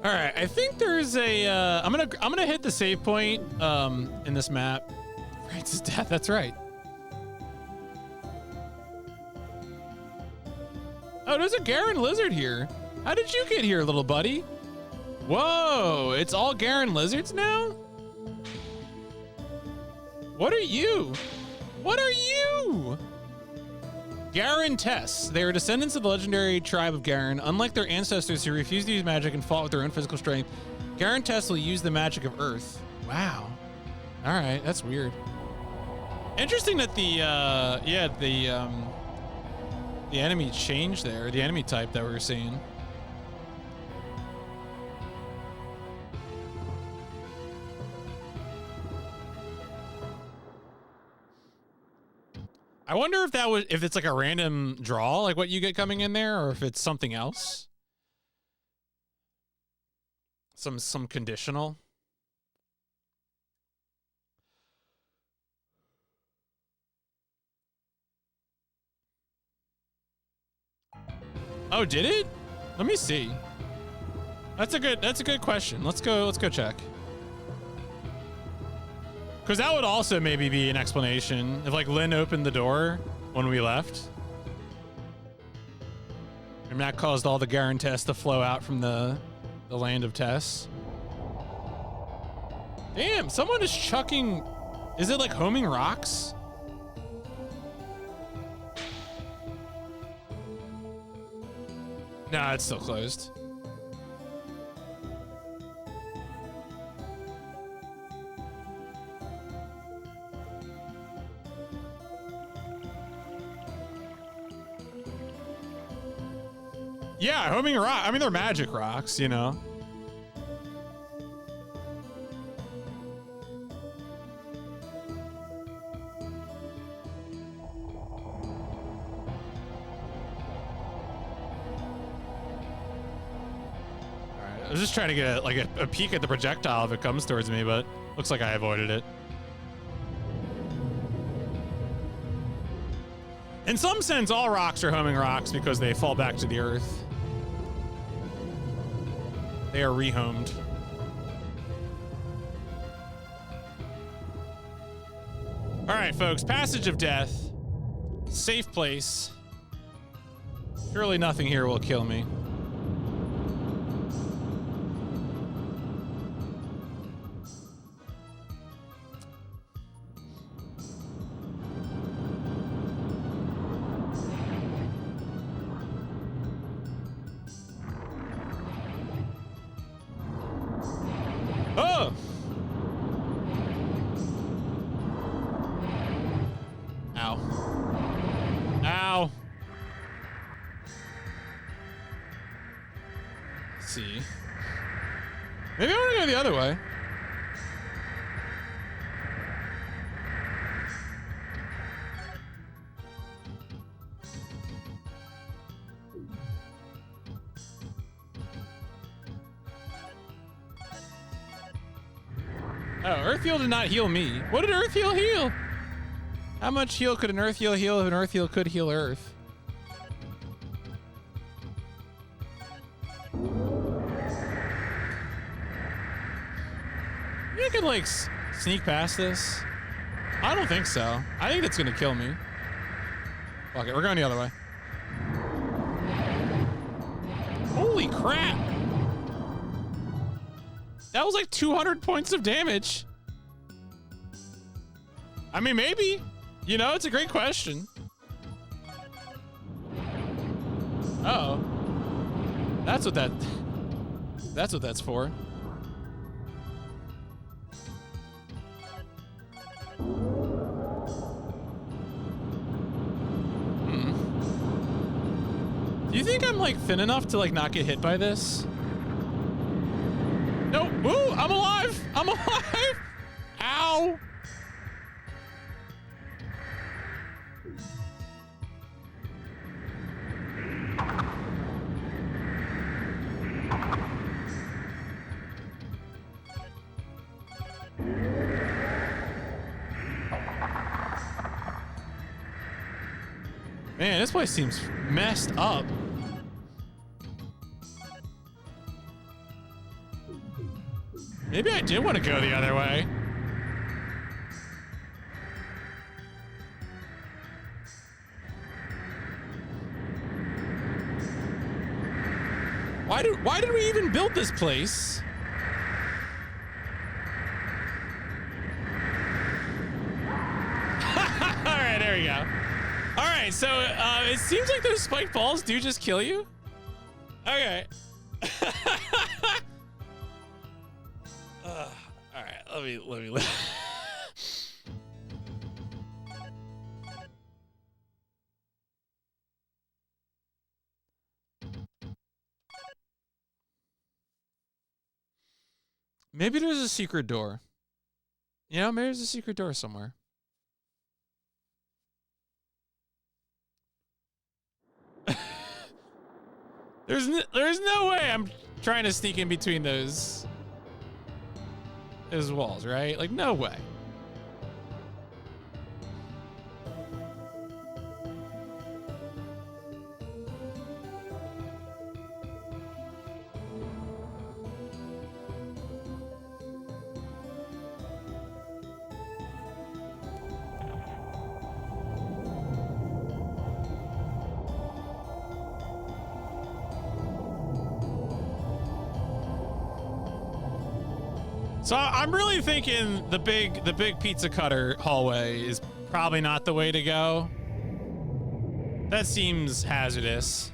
All right, I think there's a. I'm gonna hit the save point in this map. Francis' death. That's right. Oh, there's a Garen lizard here. How did you get here, little buddy? Whoa, it's all Garen lizards now? What are you? What are you? Garen Tess. They are descendants of the legendary tribe of Garen. Unlike their ancestors who refused to use magic and fought with their own physical strength, Garen Tess will use the magic of Earth. Wow. All right, that's weird. Interesting that the enemy changed there, the enemy type that we were seeing. I wonder if that was, if it's like a random draw, like what you get coming in there, or if it's something else. Some conditional. Oh, did it? Let me see. That's a good question. Let's go check. Because that would also maybe be an explanation if like Lynn opened the door when we left. And that caused all the Garen Tess to flow out from the land of Tess. Damn, someone is chucking. Is it like homing rocks? Nah, it's still closed. Yeah, homing rock. I mean, they're magic rocks, you know. I was just trying to get a peek at the projectile if it comes towards me, but looks like I avoided it. In some sense, all rocks are homing rocks because they fall back to the earth. They are rehomed. All right, folks, passage of death. Safe place. Surely nothing here will kill me. Oh! Ow. Ow. Let's see. Maybe I want to go the other way. Oh, Earth Heal did not heal me. What did Earth Heal heal? How much heal could an Earth Heal heal if an Earth Heal could heal Earth? You could like sneak past this? I don't think so. I think it's gonna kill me. Fuck it, we're going the other way. Holy crap! That was like 200 points of damage. I mean, maybe. You know, it's a great question. Uh-oh. That's what that's for. Do you think I'm like thin enough to like not get hit by this? No. Ooh, I'm alive. I'm alive. Ow. Man, this place seems messed up. Maybe I did want to go the other way. Why did we even build this place? All right, there we go. All right, so it seems like those spiked balls do just kill you. Okay. All right, let me. Maybe there's a secret door. You know, maybe there's a secret door somewhere. There's no way I'm trying to sneak in between those walls, right? Like, no way. So I'm really thinking the big pizza cutter hallway is probably not the way to go. That seems hazardous.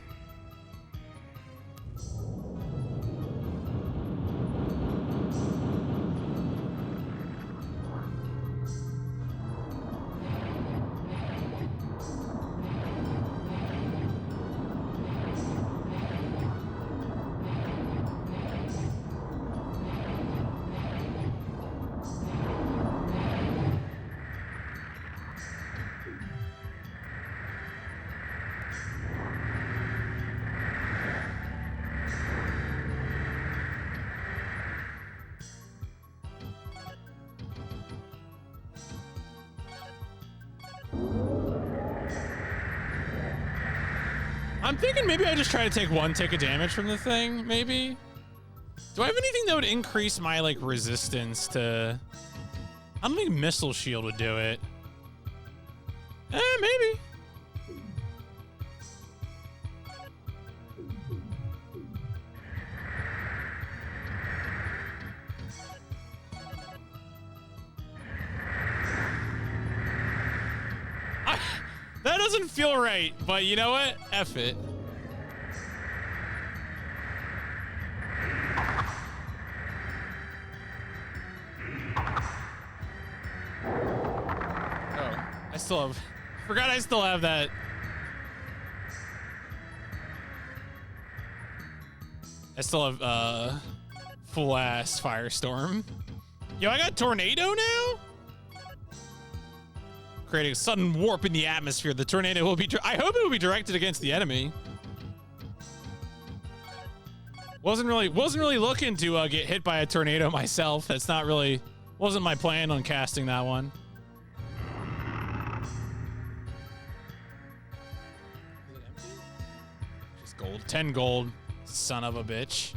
I'm thinking maybe I just try to take 1 tick of damage from the thing, maybe? Do I have anything that would increase my, like, resistance to... I don't think Missile Shield would do it. Maybe. That doesn't feel right, but you know what? F it. Oh, I still have... Forgot I still have that. I still have, full-ass Firestorm. Yo, I got Tornado now? Creating a sudden warp in the atmosphere. The tornado will be... I hope it will be directed against the enemy. Wasn't really looking to get hit by a tornado myself. That's not really... Wasn't my plan on casting that one. Is it empty? Just gold. 10 gold. Son of a bitch.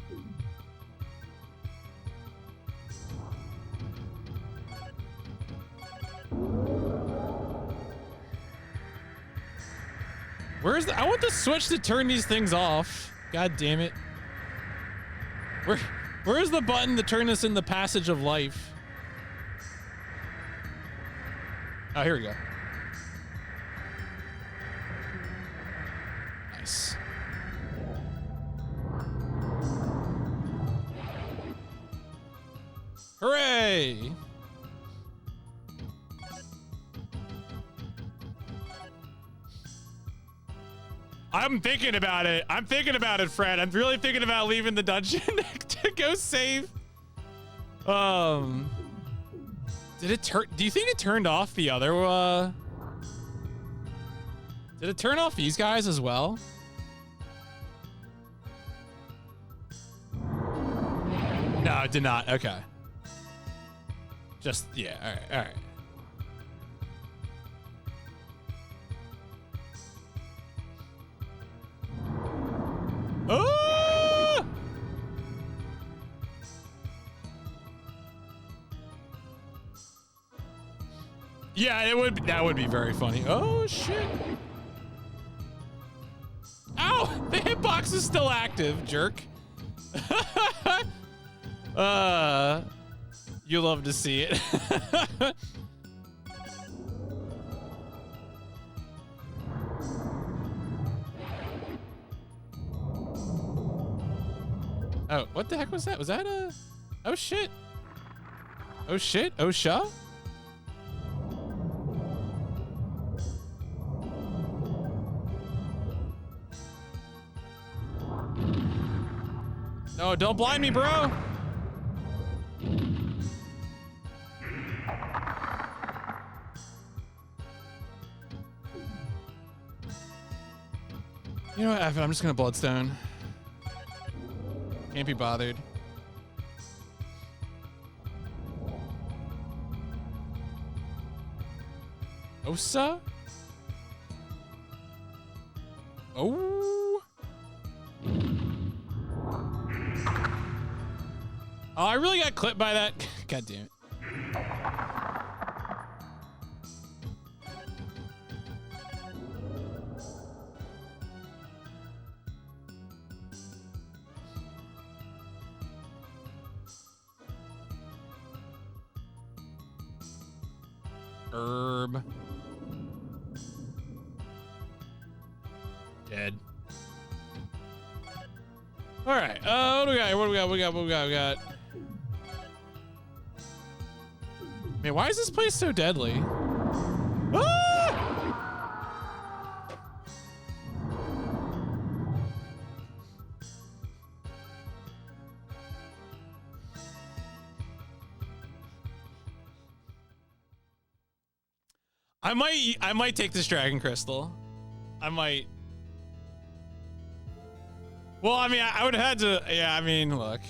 Where's the... I want the switch to turn these things off. God damn it. Where's the button to turn this in the passage of life? Oh, here we go. Nice. Hooray! I'm thinking about it. I'm thinking about it, Fred. I'm really thinking about leaving the dungeon to go save. Did it turn? Do you think it turned off the other? Did it turn off these guys as well? No, it did not. Okay. Just yeah. All right. All right. Oh! Yeah, it would. That would be very funny. Oh shit! Ow! The hitbox is still active, jerk. You love to see it. Oh, what the heck was that? Was that a... Oh, shit. Oh, shit. Oh, Shaw? No, don't blind me, bro. You know what? I'm just going to Bloodstone. Can't be bothered. Osa? Oh. Oh, I really got clipped by that. God damn it. Herb. Dead. All right. What do we got? What do we got? Man, why is this place so deadly? Ah! I might take this dragon crystal. I might. Well, I mean, I would have had to. Yeah, I mean, look.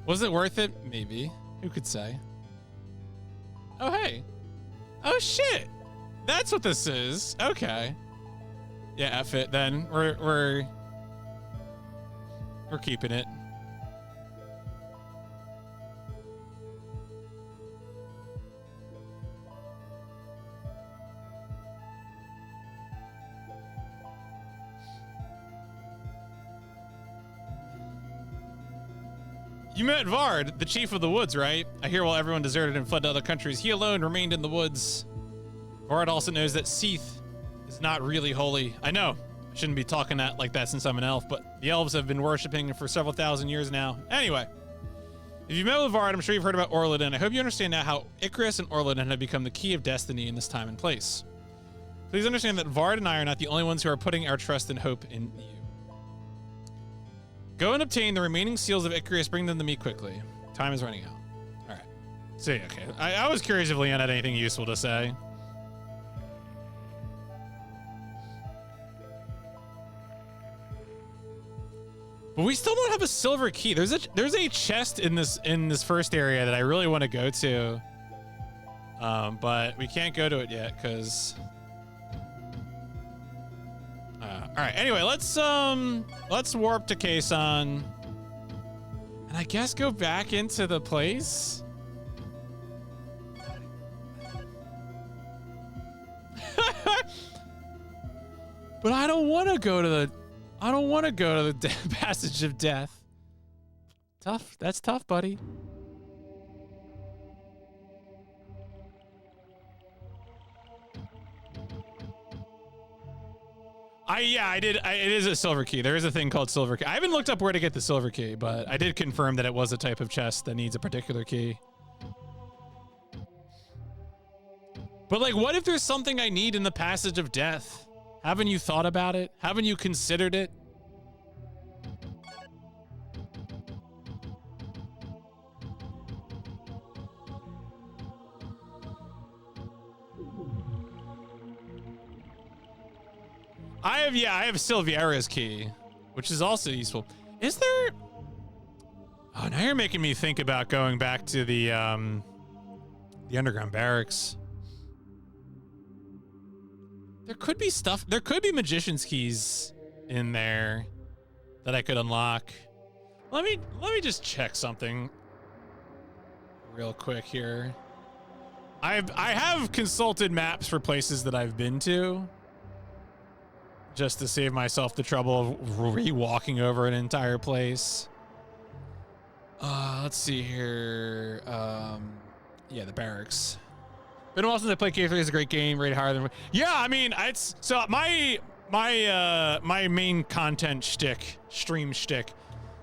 Was it worth it? Maybe. Who could say? Oh, hey. Oh, shit. That's what this is. Okay. Yeah, F it then. We're keeping it. You met Vard, the chief of the woods, right? I hear while everyone deserted and fled to other countries, he alone remained in the woods. Vard also knows that Seath is not really holy. I know. I shouldn't be talking like that since I'm an elf, but the elves have been worshipping him for several thousand years now. Anyway, if you met with Vard, I'm sure you've heard about Orlodin. I hope you understand now how Ichrius and Orlodin have become the key of destiny in this time and place. Please understand that Vard and I are not the only ones who are putting our trust and hope in you. Go and obtain the remaining seals of Ichrius. Bring them to me quickly. Time is running out. All right. See, okay. I was curious if Leon had anything useful to say. But we still don't have a silver key. There's a chest in this first area that I really want to go to. But we can't go to it yet because. All right. Anyway, let's warp to Kason, and I guess go back into the place. But I don't want to go to the passage of death. Tough. That's tough, buddy. I did. It is a silver key. There is a thing called silver key. I haven't looked up where to get the silver key, but I did confirm that it was a type of chest that needs a particular key. But like, what if there's something I need in the passage of death? Haven't you thought about it? Haven't you considered it? I have Silviera's key, which is also useful. Is there? Oh, now you're making me think about going back to the underground barracks. There could be stuff. There could be magician's keys in there that I could unlock. Let me just check something real quick here. I have consulted maps for places that I've been to, just to save myself the trouble of re-walking over an entire place. Let's see here. Yeah, the barracks. Been a while since I played K3. It's a great game, rated higher than. Yeah, I mean, it's so my main content stream shtick,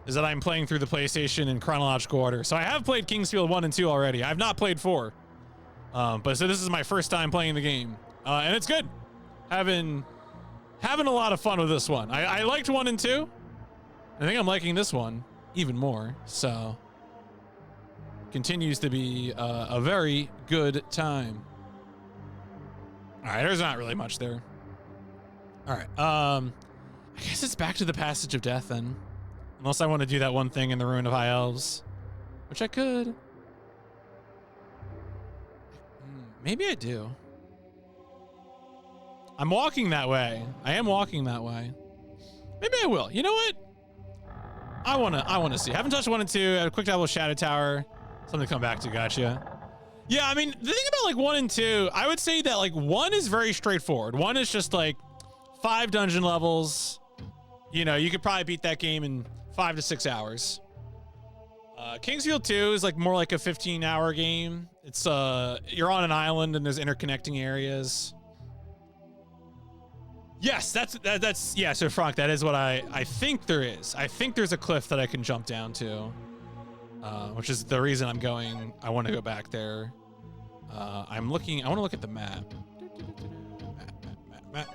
is that I'm playing through the PlayStation in chronological order. So I have played Kingsfield 1 and 2 already. I've not played 4. But so this is my first time playing the game, and it's good. Having a lot of fun with this one. I liked 1 and 2. I think I'm liking this one even more. So continues to be a very good time. All right, there's not really much there. All right, I guess it's back to the Passage of Death then, unless I want to do that one thing in the Ruin of High Elves, which I could. Maybe I do. I'm walking that way. I am walking that way. Maybe I will. You know what? I wanna see. I haven't touched 1 and 2. I had a quick double Shadow Tower. Something to come back to. Gotcha. Yeah, I mean, the thing about like 1 and 2, I would say that like 1 is very straightforward. 1 is just like 5 dungeon levels. You know, you could probably beat that game in 5 to 6 hours. Kingsfield 2 is like more like a 15-hour game. It's you're on an island and there's interconnecting areas. Yes, that's yeah. So Frank, that is what I think there is. I think there's a cliff that I can jump down to, which is the reason I'm going. I want to go back there. I'm looking. I want to look at the map. Map.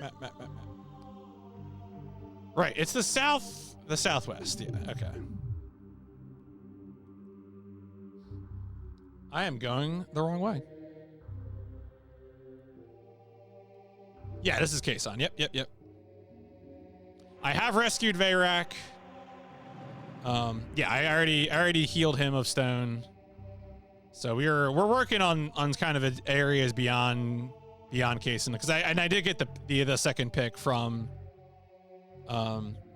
Right, it's the southwest. Yeah, okay. I am going the wrong way. Yeah, this is Kason. Yep. I have rescued Veyrak. Yeah, I already healed him of stone. So we're working on kind of areas beyond Kason, because I did get the second pick from.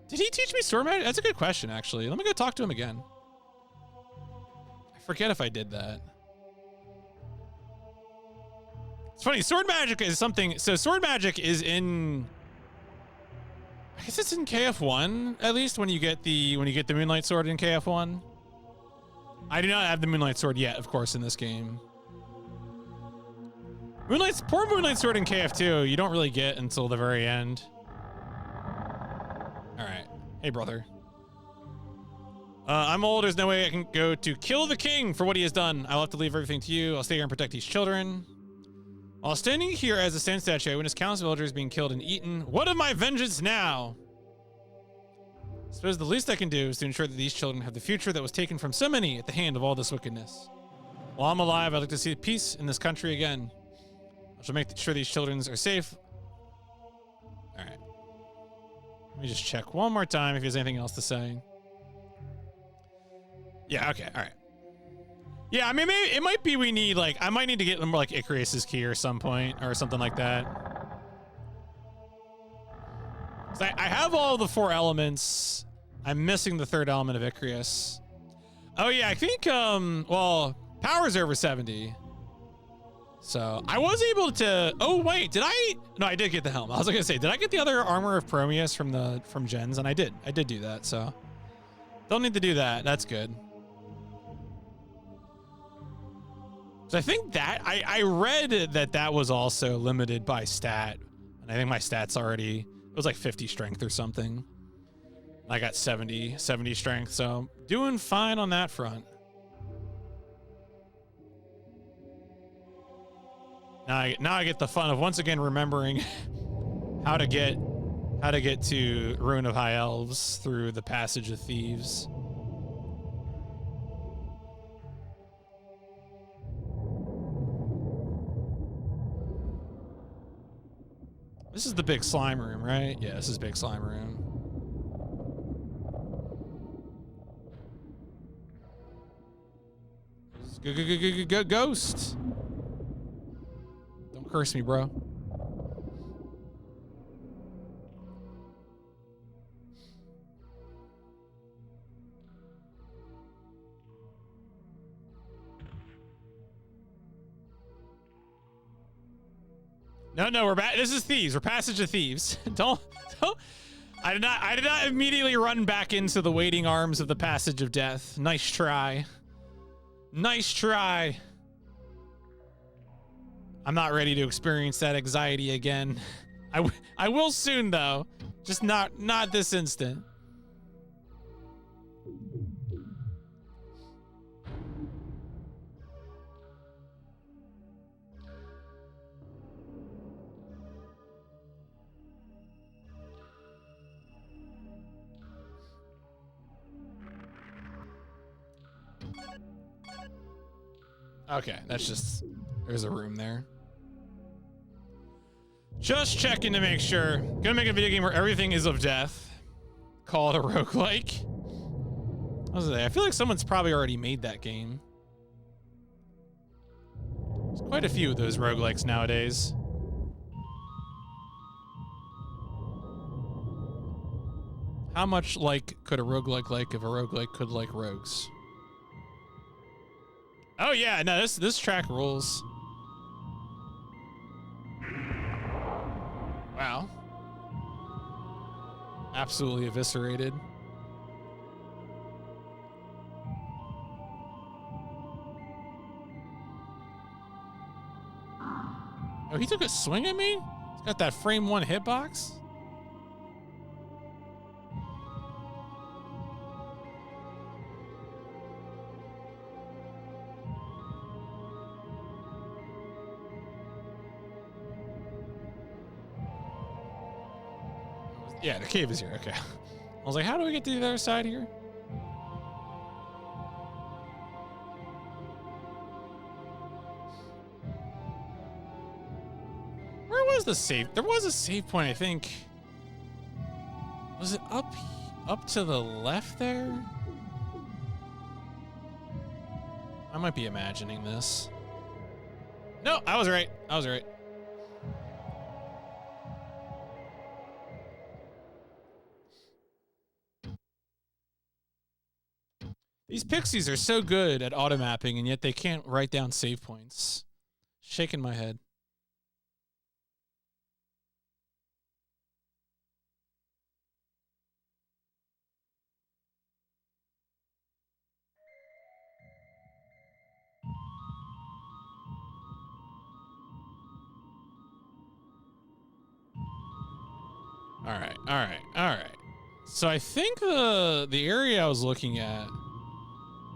Did he teach me sword magic? That's a good question, actually. Let me go talk to him again. I forget if I did that. It's funny, sword magic is something. So sword magic is in. I guess it's in KF1 at least when you get the Moonlight Sword in KF1. I do not have the Moonlight Sword yet, of course, in this game. Poor Moonlight Sword in KF2, you don't really get until the very end. All right, hey brother. I'm old. There's no way I can go to kill the king for what he has done. I'll have to leave everything to you. I'll stay here and protect these children. While standing here as a sand statue, I witness countless villagers being killed and eaten. What of my vengeance now? I suppose the least I can do is to ensure that these children have the future that was taken from so many at the hand of all this wickedness. While I'm alive, I'd like to see peace in this country again. I shall make sure these children are safe. All right. Let me just check one more time if he has anything else to say. Yeah, okay, all right. Yeah, I mean, maybe it might be we need, like, I might need to get more like Ichrius's key or some point or something like that. I have all the 4 elements. I'm missing the 3rd element of Ichrius. Oh yeah, I think, well, power's over 70. So I was able to, oh wait, did I? No, I did get the helm. I was gonna say, did I get the other armor of Promeus from Gens? And I did do that, so. Don't need to do that, that's good. So I think that, I read that was also limited by stat. And I think my stat's already, it was like 50 strength or something. I got 70 strength, so doing fine on that front. Now I get the fun of once again remembering how to get to Ruin of High Elves through the Passage of Thieves. This is the big slime room, right? Yeah, this is big slime room. Ghost. Don't curse me, bro. No, we're back. This is Thieves. We're Passage of Thieves. Don't. I did not immediately run back into the waiting arms of the Passage of Death. Nice try. Nice try. I'm not ready to experience that anxiety again. I will soon though. Just not this instant. Okay, that's just, there's a room there. Just checking to make sure. Gonna make a video game where everything is of death. Call it a roguelike. What was it? I feel like someone's probably already made that game. There's quite a few of those roguelikes nowadays. How much like could a roguelike like if a roguelike could like rogues? Oh yeah, no, this track rules. Wow. Absolutely eviscerated. Oh, he took a swing at me? He's got that frame 1 hitbox? Yeah, the cave is here. Okay. I was like, how do we get to the other side here? Where was the save? There was a save point, I think. Was it up to the left there? I might be imagining this. No, I was right. I was right. These pixies are so good at auto mapping, and yet they can't write down save points. Shaking my head. All right, all right, all right. So I think the area I was looking at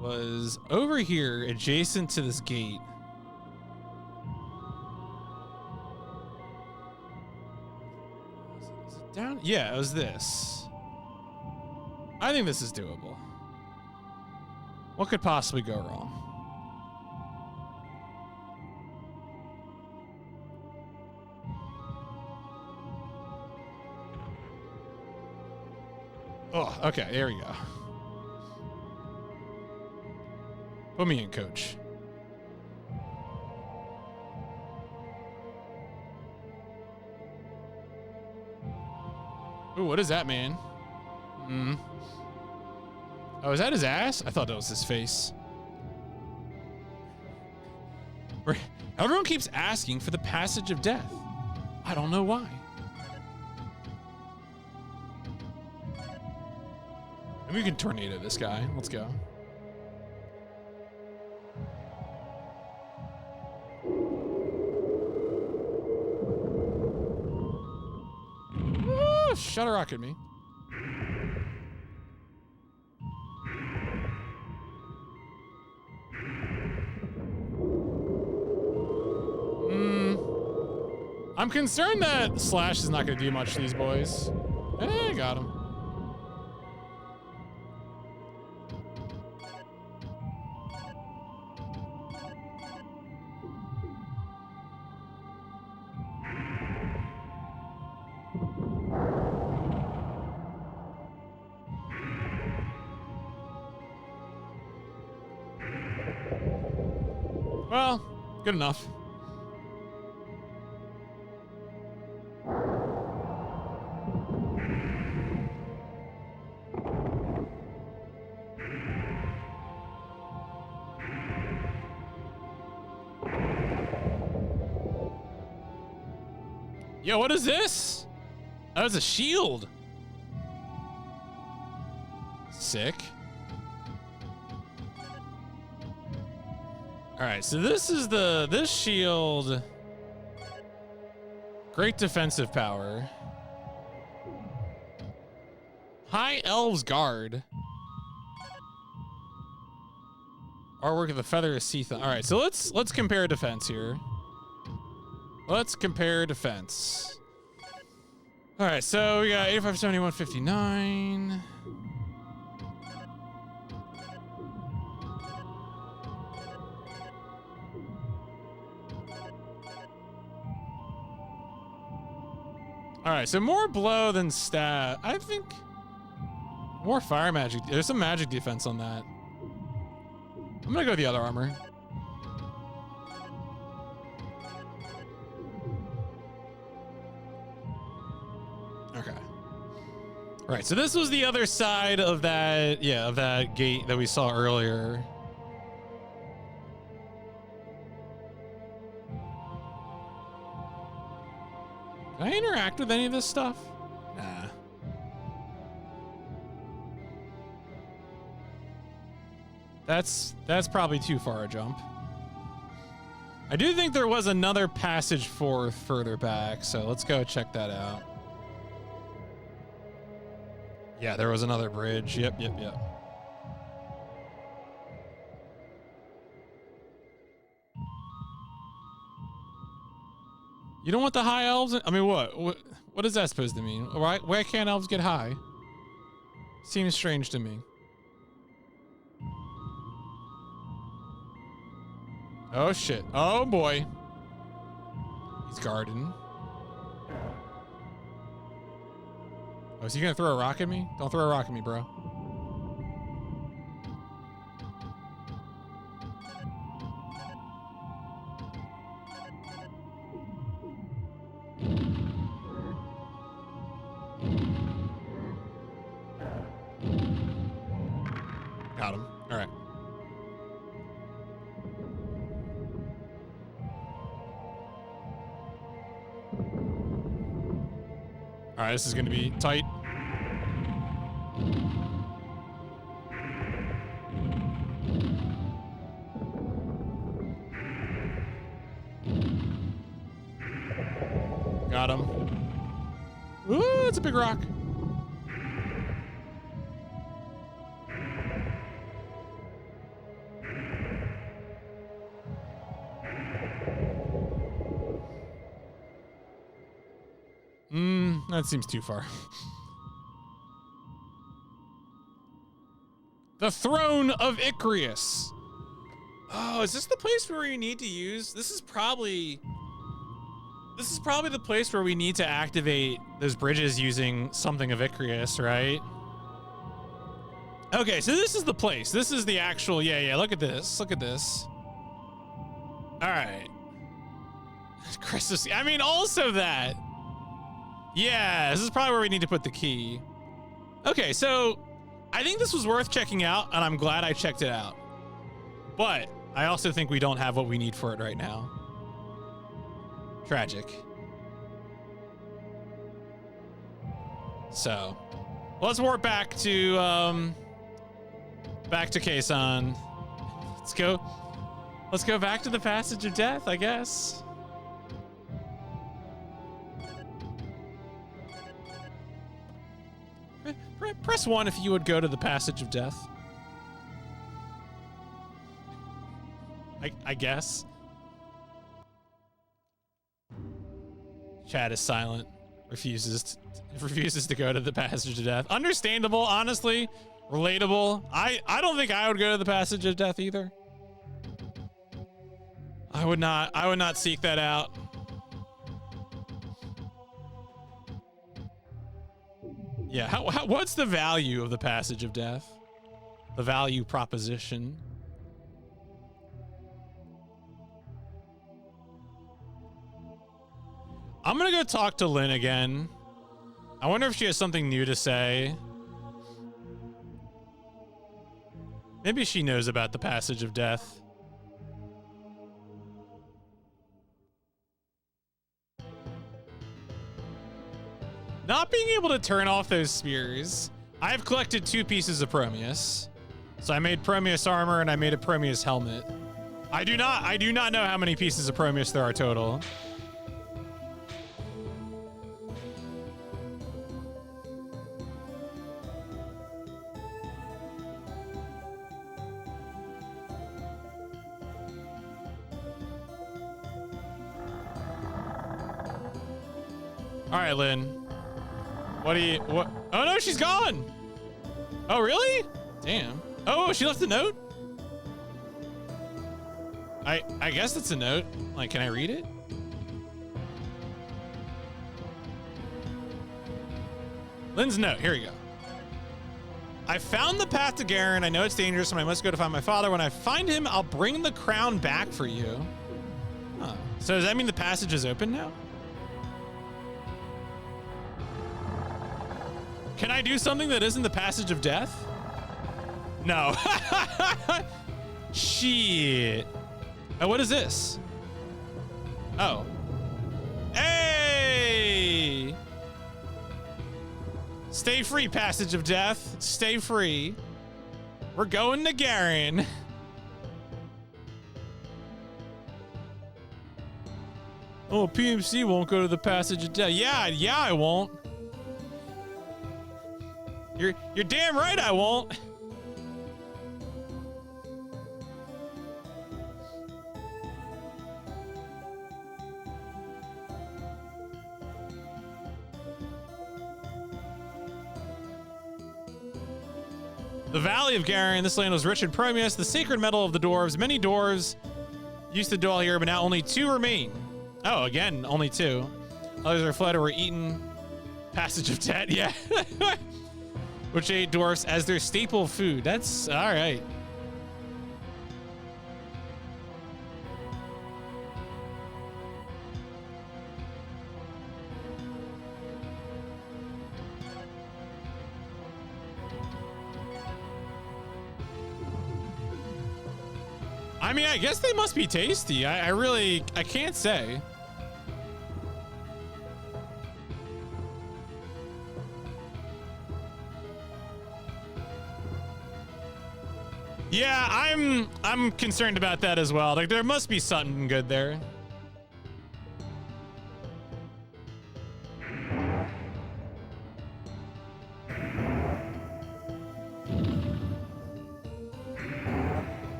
was over here, adjacent to this gate. Is it down? Yeah, it was this. I think this is doable. What could possibly go wrong? Oh, okay, there we go. Put me in, coach. Ooh, what is that, man? Oh, is that his ass? I thought that was his face. Everyone keeps asking for the passage of death. I don't know why. And we can tornado this guy. Let's go. Ooh, shut a rock at me. I'm concerned that Slash is not going to do much to these boys. Hey, got him. Well, good enough. Yo, what is this? Oh, it's a shield. Sick. All right, so this is this shield. Great defensive power. High Elves Guard. Artwork of the Feather of Seathon. All right, so let's compare defense here. Let's compare defense. All right, so we got 85, 71, 59. All right, so more blow than stat. I think more fire magic. There's some magic defense on that. I'm gonna go with the other armor. Okay. All right, so this was the other side of that, of that gate that we saw earlier. Can I interact with any of this stuff? Nah. That's probably too far a jump. I do think there was another passage forth further back, so let's go check that out. Yeah, there was another bridge. Yep. You don't want the high elves? I mean, what is that supposed to mean? Why can't elves get high? Seems strange to me. Oh shit. Oh boy. He's guarding. Oh, is he gonna throw a rock at me? Don't throw a rock at me, bro. Got him. All right. All right, this is gonna be tight. Got him. Ooh, it's a big rock. That seems too far. The Throne of Ichrius. Oh, is this the place where you need to use? This is probably the place where we need to activate those bridges using something of Ichrius, right? Okay, so this is the place. This is the actual, yeah, look at this. Look at this. All right. Christmas, I mean, also that. Yeah, this is probably where we need to put the key. Okay, so I think this was worth checking out, and I'm glad I checked it out. But I also think we don't have what we need for it right now. Tragic. So let's warp back to Kaysan. Let's go back to the Passage of Death, I guess. Press 1 if you would go to the Passage of Death. I guess. Chat is silent. Refuses to go to the Passage of Death. Understandable, honestly. Relatable. I don't think I would go to the Passage of Death either. I would not seek that out. Yeah, what's the value of the Passage of Death? The value proposition. I'm gonna go talk to Lynn again. I wonder if she has something new to say. Maybe she knows about the Passage of Death. Not being able to turn off those spears. I've collected 2 pieces of Promeus. So I made Promeus armor and I made a Promeus helmet. I do not know how many pieces of Promeus there are total. All right, Lynn. What? Oh no, she's gone. Oh, really? Damn. Oh, she left a note? I guess it's a note. Like, can I read it? Lynn's note, here we go. I found the path to Garen. I know it's dangerous and I must go to find my father. When I find him, I'll bring the crown back for you. Huh. So does that mean the passage is open now? Can I do something that isn't the Passage of Death? No. Shit. Oh, what is this? Oh. Hey! Stay free, Passage of Death. Stay free. We're going to Garen. Oh, PMC won't go to the passage of death. Yeah, I won't. You're damn right I won't. The Valley of Garen, this land was rich in Promius, the sacred metal of the dwarves. Many dwarves used to dwell here, but now only 2 remain. Oh, again, only 2. Others are fled or were eaten. Passage of Death, yeah. Which ate dwarfs as their staple food. That's all right. I mean, I guess they must be tasty. I can't say. Yeah, I'm concerned about that as well. Like, there must be something good there.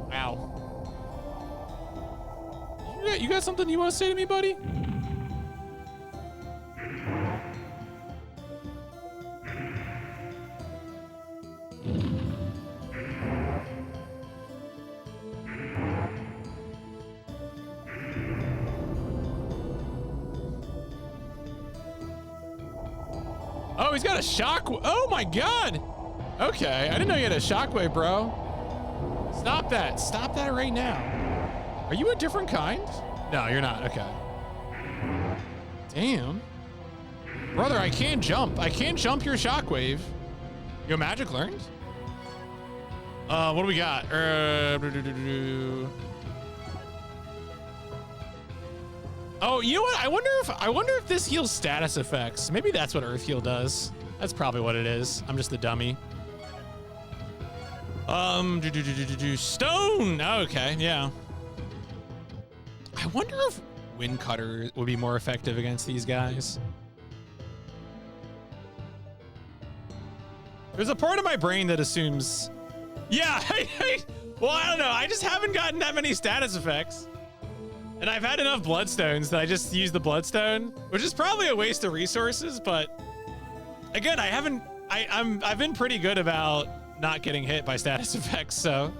Wow. You got something you want to say to me, buddy? Oh, he's got a shock. Oh my God. Okay, I didn't know you had a shockwave, bro. Stop that. Stop that right now. Are you a different kind? No, you're not. Okay. Damn. Brother, I can't jump. I can't jump your shockwave. Your magic learned? What do we got? Oh, you know what? I wonder if this heals status effects. Maybe that's what Earth Heal does. That's probably what it is. I'm just a dummy. Stone. Okay, yeah. I wonder if Wind Cutter would be more effective against these guys. There's a part of my brain that assumes, yeah. Well, I don't know. I just haven't gotten that many status effects. And I've had enough bloodstones that I just use the bloodstone, which is probably a waste of resources, but again, I've been pretty good about not getting hit by status effects, so.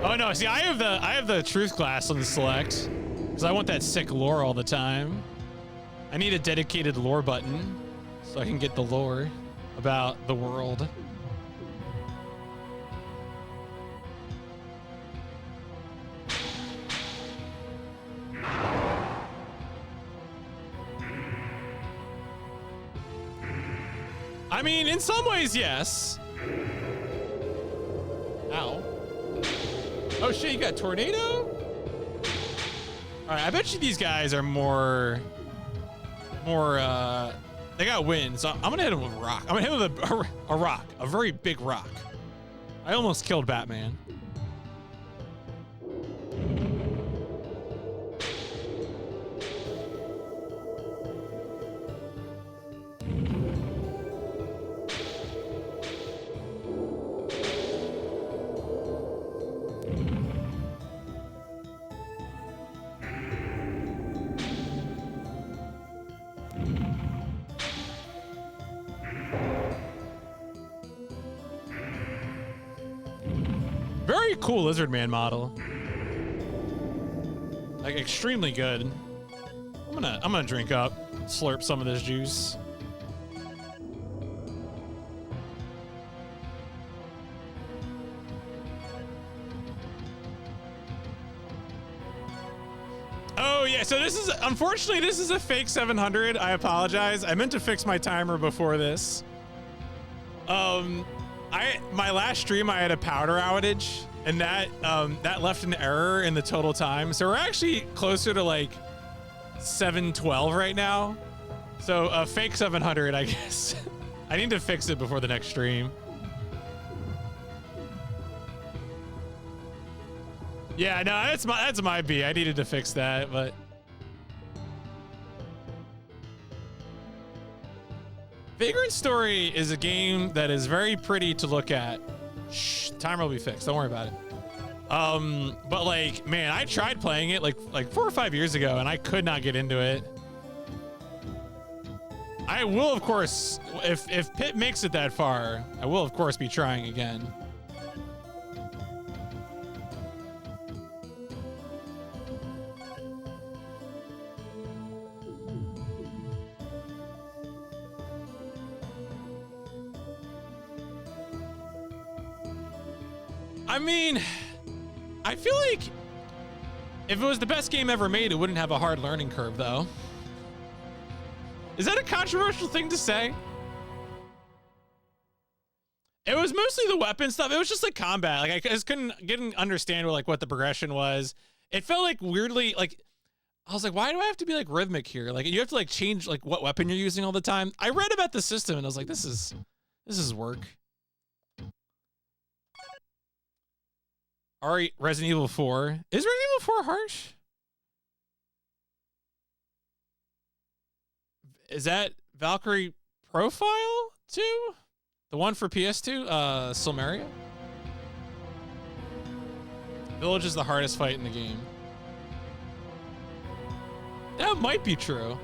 Oh no, see, I have the truth class on the select because I want that sick lore all the time. I need a dedicated lore button so I can get the lore about the world. I mean, in some ways, yes. Ow. Oh shit, you got tornado? All right, I bet you these guys are more, they got wind, so I'm gonna hit him with a rock. I'm gonna hit him with a rock, a very big rock. I almost killed Batman. Very cool Lizard Man model. Like extremely good. I'm gonna drink up, slurp some of this juice. Oh yeah, so this is, unfortunately, this is a fake 700. I apologize. I meant to fix my timer before this. My last stream, I had a powder outage, and that left an error in the total time. So we're actually closer to like 712 right now. So a fake 700, I guess. I need to fix it before the next stream. Yeah, no, that's my B. I needed to fix that, but Vagrant Story is a game that is very pretty to look at. Shh, timer will be fixed. Don't worry about it. But like, man, I tried playing it like 4 or 5 years ago, and I could not get into it. I will, of course, if PIP makes it that far, I will, of course, be trying again. I mean, I feel like if it was the best game ever made, it wouldn't have a hard learning curve, though. Is that a controversial thing to say? It was mostly the weapon stuff. It was just like combat. Like I just couldn't understand what the progression was. It felt like weirdly like I was like, why do I have to be like rhythmic here? Like you have to like change like what weapon you're using all the time. I read about the system and I was like, this is work. All right, Resident Evil 4. Is Resident Evil 4 harsh? Is that Valkyrie Profile 2? The one for PS2? Silmaria? Village is the hardest fight in the game. That might be true.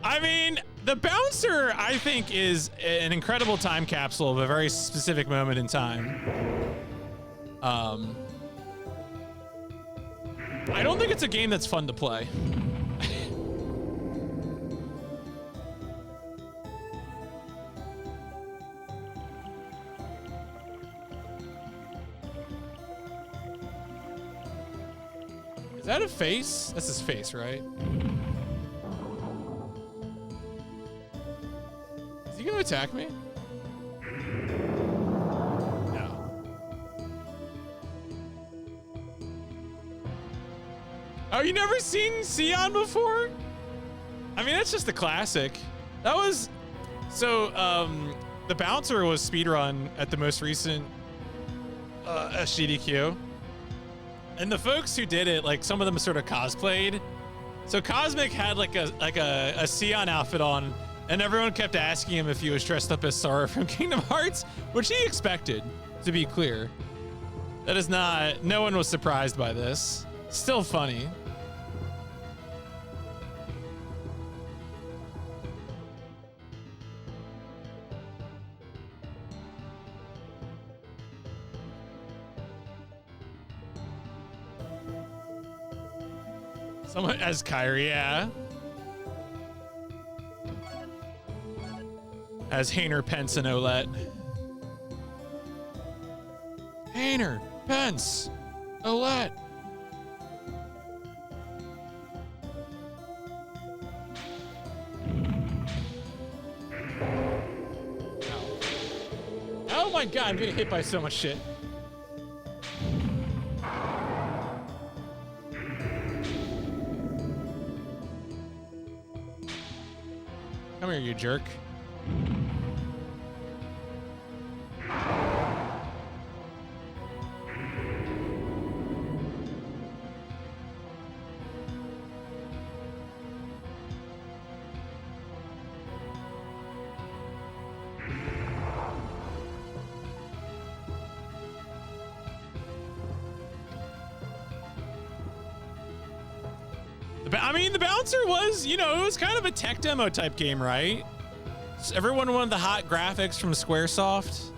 I mean, the bouncer, I think, is an incredible time capsule of a very specific moment in time. I don't think it's a game that's fun to play. Is that a face? That's his face, right? Is he gonna attack me? No. Oh, you never seen Sion before? I mean, that's just a classic. That was... So, the bouncer was speedrun at the most recent SGDQ. And the folks who did it, like, some of them sort of cosplayed. So Cosmic had like a Sion outfit on, and everyone kept asking him if he was dressed up as Sora from Kingdom Hearts, which he expected, to be clear. That is not... No one was surprised by this. Still funny. Someone as Kyrie, yeah. As Hayner, Pence, and Olette. Hayner, Pence, Olette. Oh my god, I'm getting hit by so much shit. Come here, you jerk. I mean, the bouncer was, you know, it was kind of a tech demo type game, right? So everyone wanted the hot graphics from Squaresoft.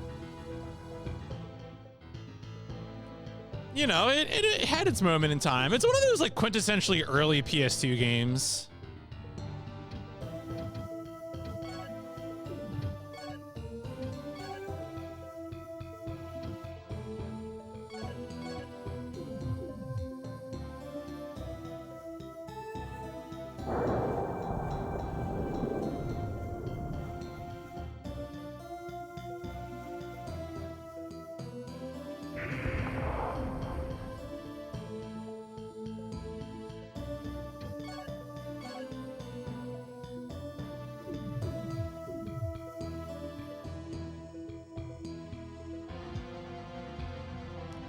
You know, it had its moment in time. It's one of those like quintessentially early PS2 games.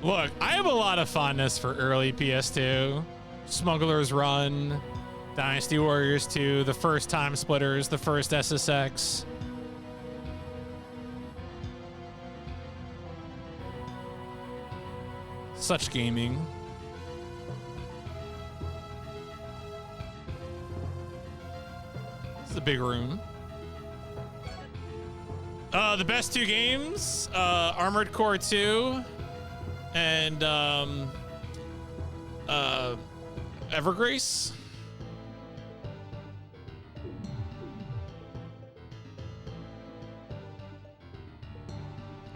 Look, I have a lot of fondness for early PS2. Smuggler's Run, Dynasty Warriors 2, the first Time Splitters, the first SSX. Such gaming. This is a big room. The best two games, Armored Core 2 and Evergrace.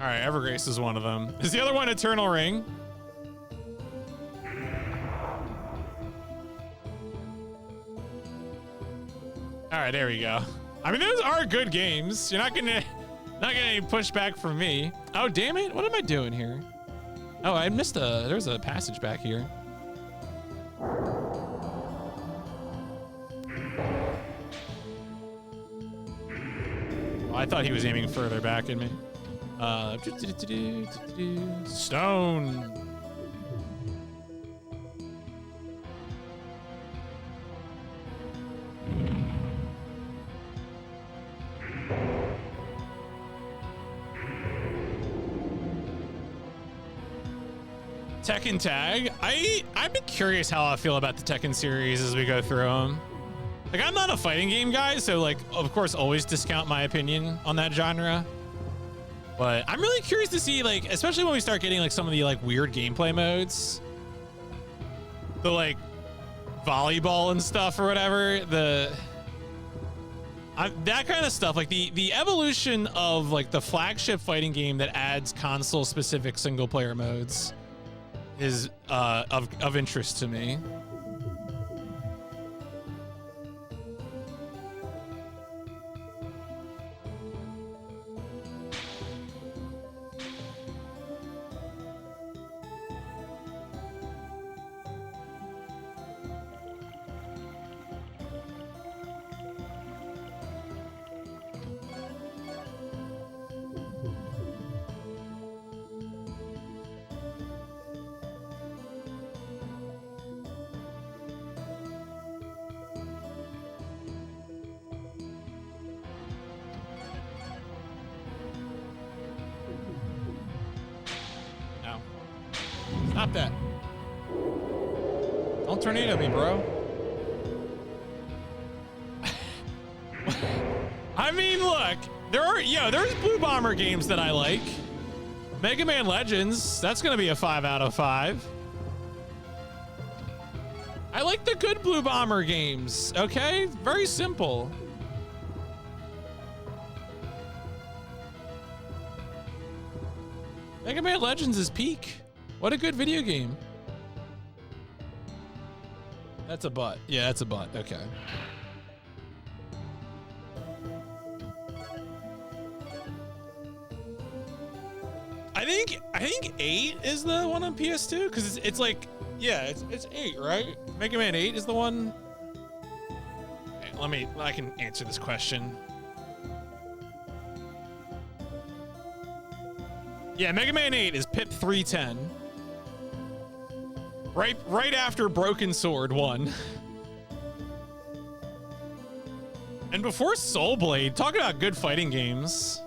All right, Evergrace is one of them. Is the other one Eternal Ring? All right, there we go. I mean, those are good games. You're not getting any pushback from me. Oh, damn it. What am I doing here? Oh, I missed there's a passage back here. Oh, I thought he was aiming further back at me. Stone. Tekken Tag. I'm curious how I feel about the Tekken series as we go through them. Like, I'm not a fighting game guy, so like, of course, always discount my opinion on that genre. But I'm really curious to see, like, especially when we start getting like some of the like weird gameplay modes, the like volleyball and stuff or whatever. That kind of stuff, like the evolution of like the flagship fighting game that adds console-specific single-player modes is of interest to me. Stop that. Don't tornado me, bro. I mean, look, there's Blue Bomber games that I like. Mega Man Legends, that's gonna be a 5 out of 5. I like the good Blue Bomber games, okay? Very simple. Mega Man Legends is peak. What a good video game. That's a butt. Yeah, that's a butt. Okay. I think 8 is the one on PS2 because it's like, yeah, it's 8, right? Mega Man 8 is the one. Okay, I can answer this question. Yeah, Mega Man 8 is PIP 310. Right after Broken Sword 1. And before Soul Blade, talk about good fighting games.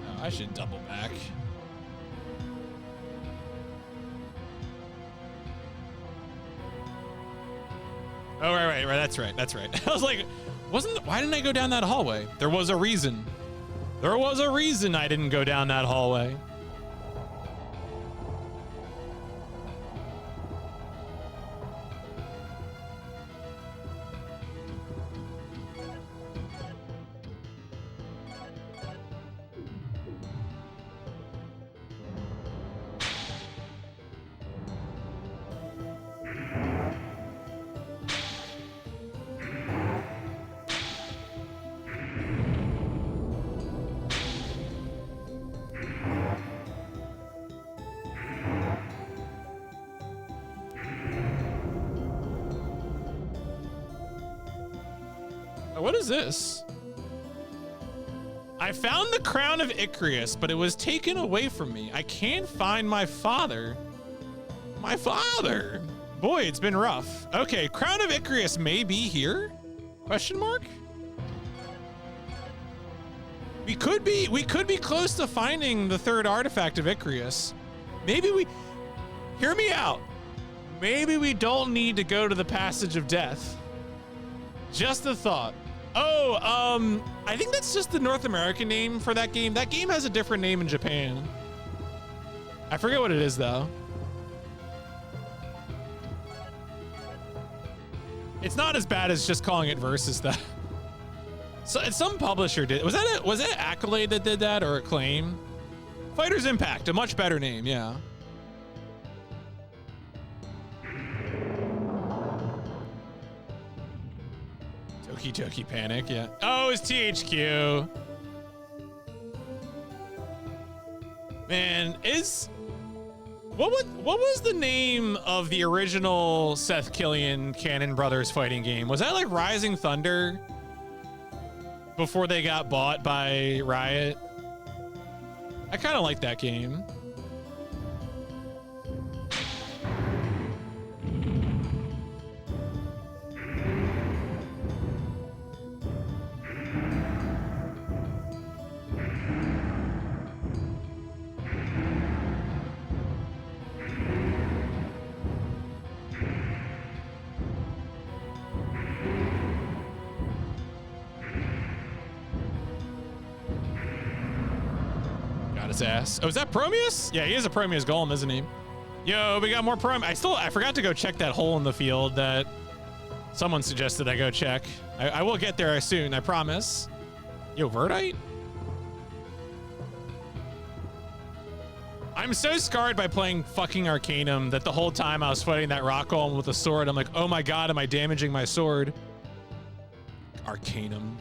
Oh, I should double back. Oh, right. That's right. I was like, why didn't I go down that hallway? There was a reason. There was a reason I didn't go down that hallway. Oh, what is this? I found the crown of Ichrius, but it was taken away from me. I can't find my father. My father. Boy, it's been rough. Okay, crown of Ichrius may be here? Question mark? We could be close to finding the third artifact of Ichrius. Maybe we, hear me out. Maybe we don't need to go to the Passage of Death. Just a thought. Oh, I think that's just the North American name for that game. That game has a different name in Japan. I forget what it is though. It's not as bad as just calling it Versus though. So some publisher did. Was that Accolade that did that or Acclaim? Fighter's Impact, a much better name, yeah. Toki Toki Panic, yeah. Oh, it's THQ. Man, what was the name of the original Seth Killian Cannon Brothers fighting game? Was that like Rising Thunder before they got bought by Riot? I kind of like that game. His ass. Oh, is that Prometheus? Yeah, he is a Prometheus golem, isn't he? Yo, we got more Prometheus. I forgot to go check that hole in the field that someone suggested I go check. I will get there soon, I promise. Yo, Verdite? I'm so scarred by playing fucking Arcanum that the whole time I was fighting that rock golem with a sword, I'm like, oh my god, am I damaging my sword? Arcanum.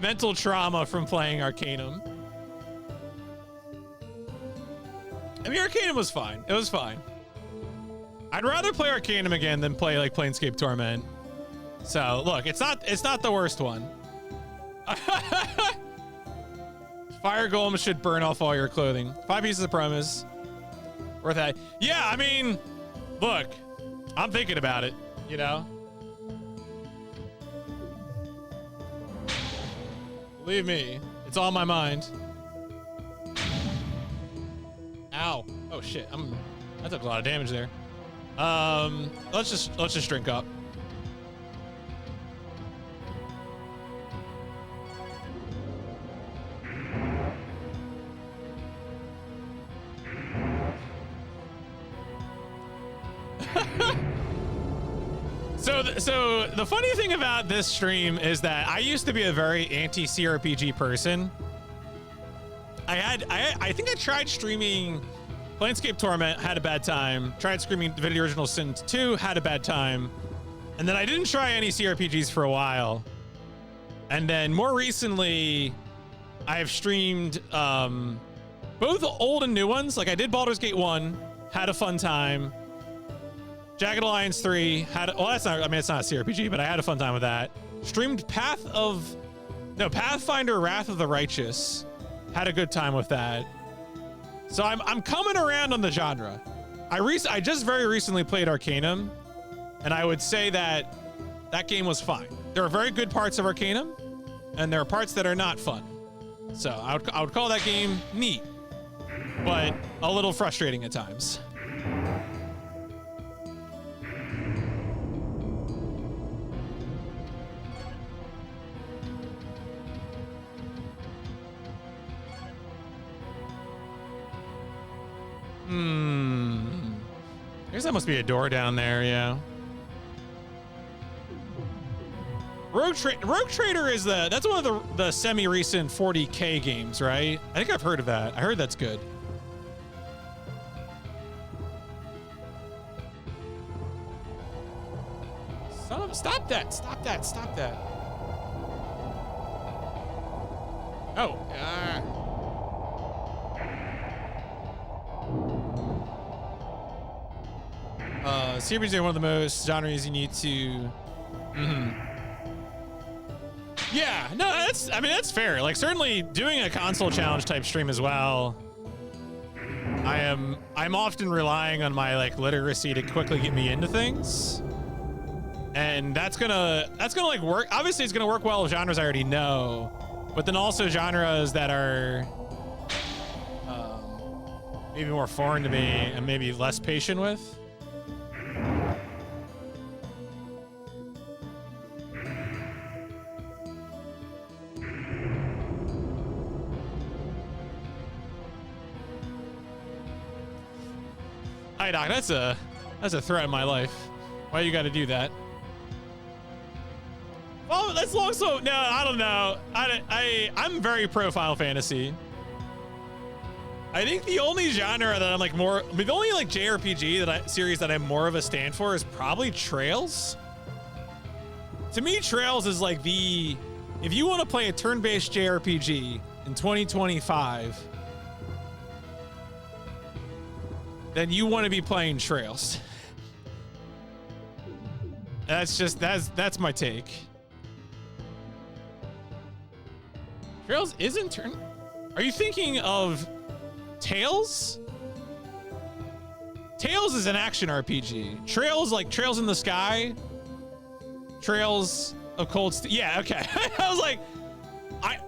Mental trauma from playing Arcanum. I mean, Arcanum was fine. It was fine. I'd rather play Arcanum again than play like Planescape Torment. So look, it's not the worst one. Fire Golem should burn off all your clothing. 5 pieces of promise. Worth that. Yeah, I mean, look, I'm thinking about it, you know? Believe me, it's on my mind. Ow. Oh shit, that took a lot of damage there. Let's just drink up. So the funny thing about this stream is that I used to be a very anti-CRPG person. I think I tried streaming Planescape Torment, had a bad time. Tried streaming the Original Sin 2, had a bad time. And then I didn't try any CRPGs for a while. And then more recently, I've streamed both old and new ones. Like I did Baldur's Gate 1, had a fun time. Jagged Alliance 3 well, that's not, I mean, it's not a CRPG, but I had a fun time with that. Streamed Pathfinder Wrath of the Righteous. Had a good time with that. So I'm coming around on the genre. I just very recently played Arcanum, and I would say that game was fine. There are very good parts of Arcanum, and there are parts that are not fun. So I would call that game neat, but a little frustrating at times. I guess that must be a door down there, yeah. Rogue Trader is that's one of the semi-recent 40K games, right? I think I've heard of that. I heard that's good. Stop that. Oh, CRPGs are one of the most genres you need to. Yeah, no, that's fair. Like, certainly doing a console challenge type stream as well. I'm often relying on my like literacy to quickly get me into things. And that's gonna like work. Obviously it's gonna work well with genres I already know, but then also genres that are maybe more foreign to me and maybe less patient with. Hi, Doc. That's a threat in my life. Why you got to do that? Well, that's long. So no, I don't know. I'm very pro Final Fantasy. I think the only genre that I'm like more, the only like JRPG series that I'm more of a stand for is probably Trails. To me, Trails is like if you want to play a turn-based JRPG in 2025. Then you want to be playing Trails. That's my take. Trails isn't turn. Are you thinking of Tales? Tales is an action RPG. Trails, like Trails in the Sky. Trails of Cold Steel. Yeah, okay. I was like,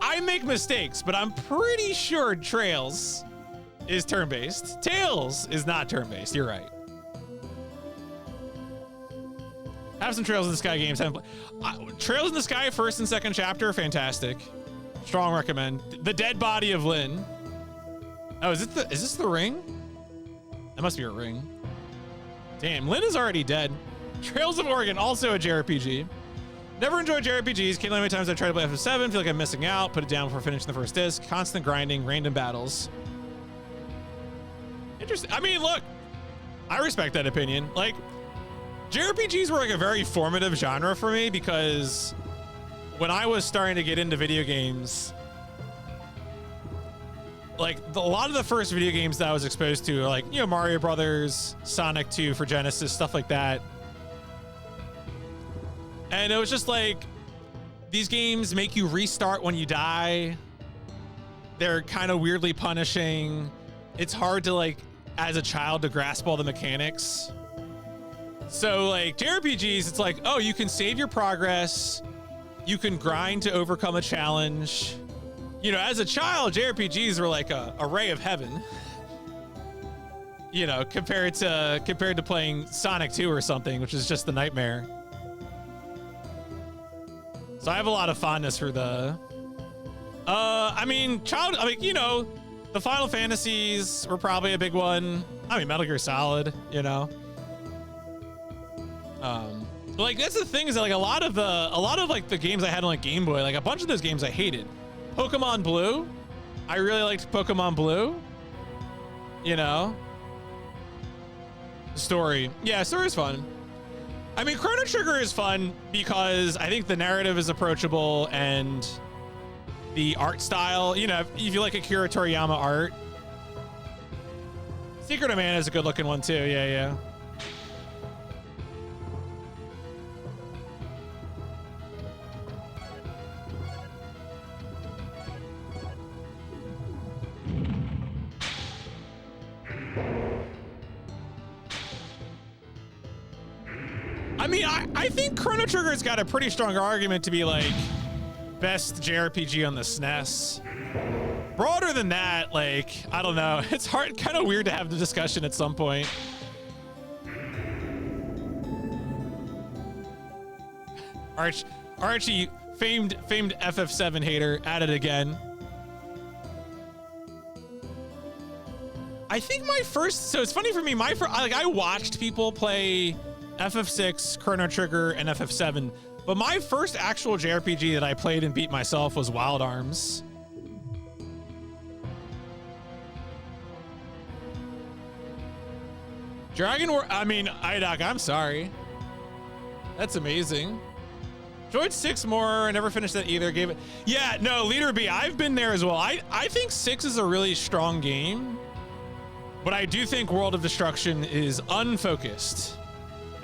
I make mistakes, but I'm pretty sure Trails is turn-based. Tales is not turn-based. You're right. Have some Trails in the Sky games. Trails in the Sky first and second chapter, fantastic. Strong recommend. The Dead Body of Lynn. Oh, is this the ring? That must be a ring. Damn, Lynn is already dead. Trails of Oregon, also a JRPG. Never enjoyed JRPGs. Can't limit how many times I tried to play FF7. Feel like I'm missing out. Put it down before finishing the first disc. Constant grinding, random battles. Interesting. I mean, look, I respect that opinion. Like, JRPGs were like a very formative genre for me because when I was starting to get into video games, like a lot of the first video games that I was exposed to are like, you know, Mario Brothers, Sonic 2 for Genesis, stuff like that. And it was just like, these games make you restart when you die. They're kind of weirdly punishing. It's hard to like, as a child, to grasp all the mechanics. So like JRPGs, it's like, oh, you can save your progress. You can grind to overcome a challenge. You know, as a child, JRPGs were like a ray of heaven. You know, compared to playing Sonic 2 or something, which is just the nightmare. So I have a lot of fondness for the, I mean, you know, the Final Fantasies were probably a big one. I mean, Metal Gear Solid, you know. Like that's the thing is that like a lot of like the games I had on like Game Boy, like a bunch of those games I hated. Pokemon Blue, I really liked Pokemon Blue. You know, story, yeah, story is fun. I mean, Chrono Trigger is fun because I think the narrative is approachable and the art style, you know, if you like Akira Toriyama art. Secret of Mana is a good looking one too. Yeah, yeah. I mean, I think Chrono Trigger's got a pretty strong argument to be like best JRPG on the SNES. Broader than that, like, I don't know. It's hard, kind of weird to have the discussion at some point. Archie, famed FF7 hater, at it again. I think my first, so it's funny for me, I watched people play FF6, Chrono Trigger, and FF7, but my first actual JRPG that I played and beat myself was Wild Arms. Dragon War, I mean, IDOC, I'm sorry. That's amazing. Enjoyed 6 more, I never finished that either, gave it, yeah, no, Leader B, I've been there as well. I think 6 is a really strong game, but I do think World of Destruction is unfocused.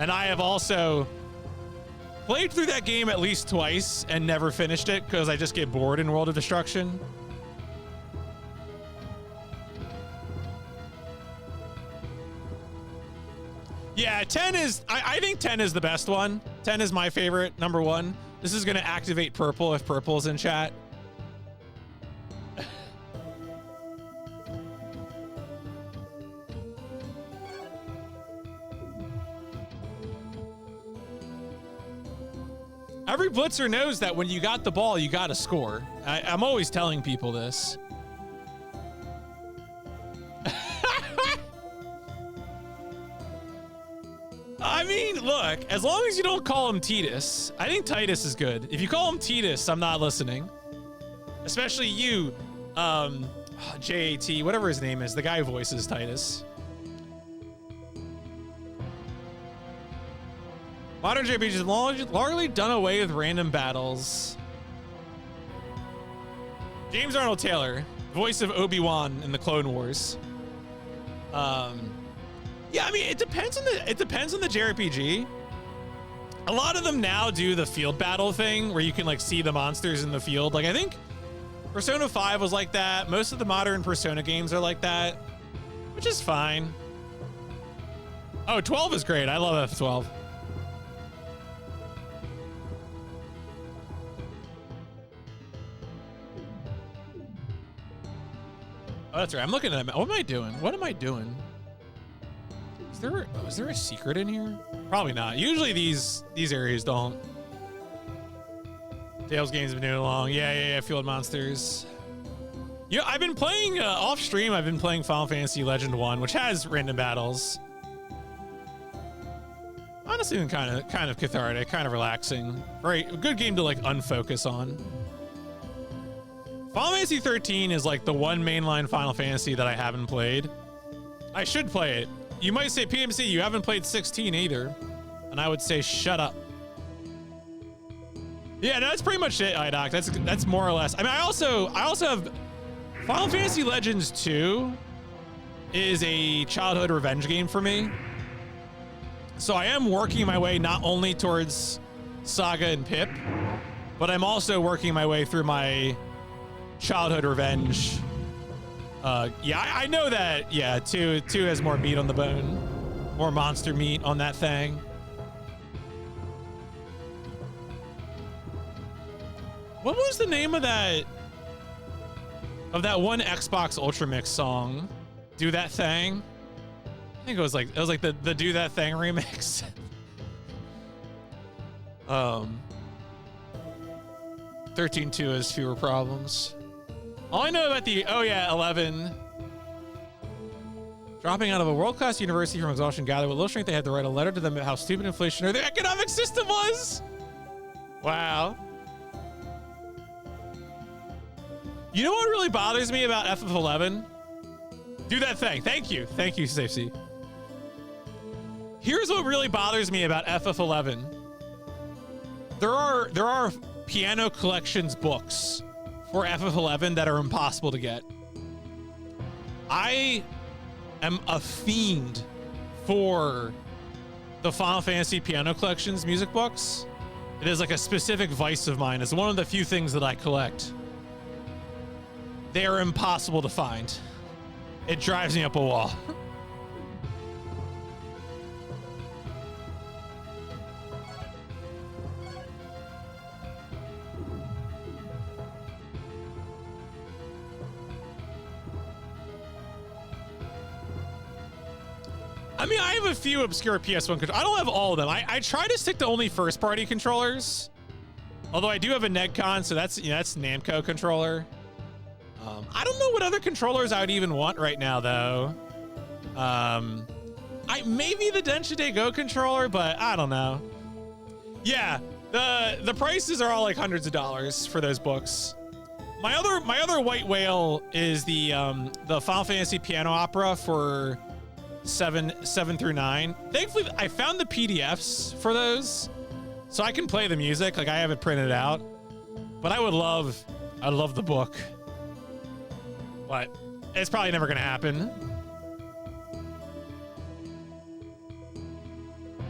And I have also played through that game at least twice and never finished it because I just get bored in World of Destruction. Yeah, 10 is, I think 10 is the best one. 10 is my favorite, number one. This is going to activate purple if purple's in chat. Every blitzer knows that when you got the ball, you got to score. I'm always telling people this. I mean, look, as long as you don't call him Titus, I think Titus is good. If you call him Titus, I'm not listening. Especially you, JAT, whatever his name is, the guy who voices Titus. Modern JRPGs have largely done away with random battles. James Arnold Taylor, voice of Obi-Wan in the Clone Wars. Yeah, I mean, it depends on the JRPG. A lot of them now do the field battle thing where you can like see the monsters in the field. Like I think Persona 5 was like that. Most of the modern Persona games are like that, which is fine. Oh, 12 is great. I love F12. Oh, that's right. I'm looking at it. What am I doing? What am I doing? Is there a secret in here? Probably not. Usually these areas don't. Tales games have been doing long. Yeah. Field monsters. You know, I've been playing off stream. I've been playing Final Fantasy Legend 1, which has random battles. Honestly, been kind of cathartic, kind of relaxing. Very good game to like unfocus on. Final Fantasy 13 is like the one mainline Final Fantasy that I haven't played. I should play it. You might say, PMC, you haven't played 16 either. And I would say, shut up. Yeah, no, that's pretty much it, iDoc. That's more or less. I mean, I also have Final Fantasy Legends 2 is a childhood revenge game for me. So I am working my way not only towards Saga and Pip, but I'm also working my way through my childhood revenge. Yeah, I know that. Yeah, two has more meat on the bone, more monster meat on that thing. What was the name of that one Xbox Ultra Mix song? Do That Thing? I think it was like the Do That Thing remix. 13.2 has fewer problems. All I know about the, oh yeah, 11. Dropping out of a world-class university from exhaustion gathered with little strength, they had to write a letter to them about how stupid inflationary their economic system was. Wow. You know what really bothers me about FF11? Do That Thing. Thank you, SafeC. Here's what really bothers me about FF11. There are piano collections books for FF11 that are impossible to get. I am a fiend for the Final Fantasy Piano Collections music books. It is like a specific vice of mine. It's one of the few things that I collect. They are impossible to find. It drives me up a wall. I mean, I have a few obscure PS1 controllers. I don't have all of them. I try to stick to only first-party controllers. Although I do have a Nedcon, so that's Namco controller. I don't know what other controllers I would even want right now, though. Maybe the Densha Go controller, but I don't know. Yeah, the prices are all like hundreds of dollars for those books. My other white whale is the Final Fantasy Piano Opera for 7 through 9. Thankfully, I found the PDFs for those, so I can play the music. Like I have it printed out, but I'd love the book. But it's probably never gonna happen.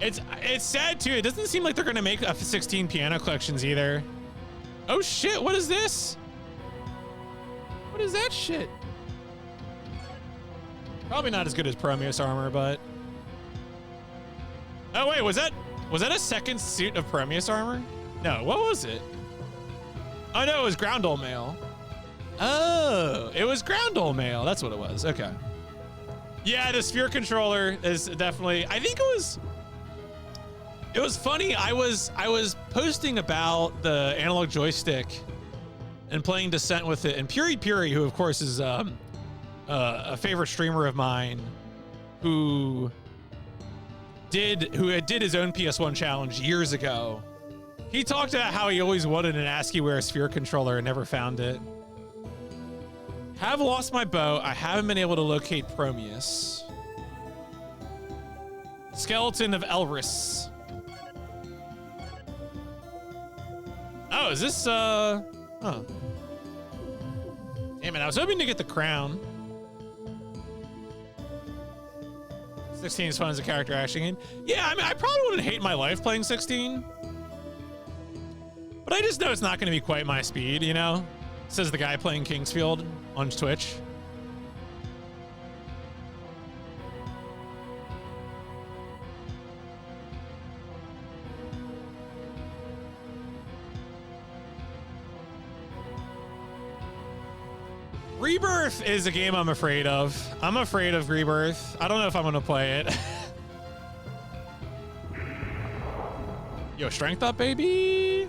It's sad too. It doesn't seem like they're gonna make a 16 piano collections either. Oh shit, what is this? What is that shit? Probably not as good as Prometheus armor, but... Oh wait, was that a second suit of Prometheus armor? No, what was it? Oh no, it was Groundhole Mail. Oh, it was Groundhole Mail. That's what it was. Okay. Yeah, the sphere controller is definitely, I think it was funny. I was posting about the analog joystick and playing Descent with it, and Puri, who of course is a favorite streamer of mine, who did his own PS1 challenge years ago. He talked about how he always wanted an ASCII-ware sphere controller and never found it. Have lost my bow. I haven't been able to locate Prometheus. Skeleton of Elris. Oh, is this, huh. Damn it, I was hoping to get the crown. 16 is fun as a character action game. Yeah, I mean, I probably wouldn't hate my life playing 16. But I just know it's not going to be quite my speed, you know? Says the guy playing Kingsfield on Twitch. Rebirth is a game I'm afraid of. I'm afraid of Rebirth. I don't know if I'm going to play it. Yo, strength up, baby.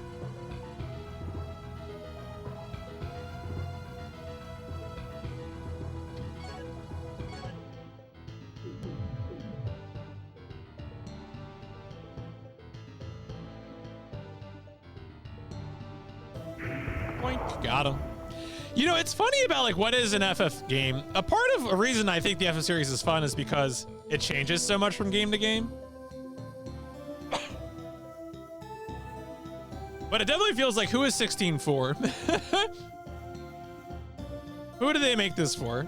Boink, got him. You know, it's funny about like what is an FF game. A part of a reason I think the FF series is fun is because it changes so much from game to game. But it definitely feels like, who is 16 for? Who do they make this for?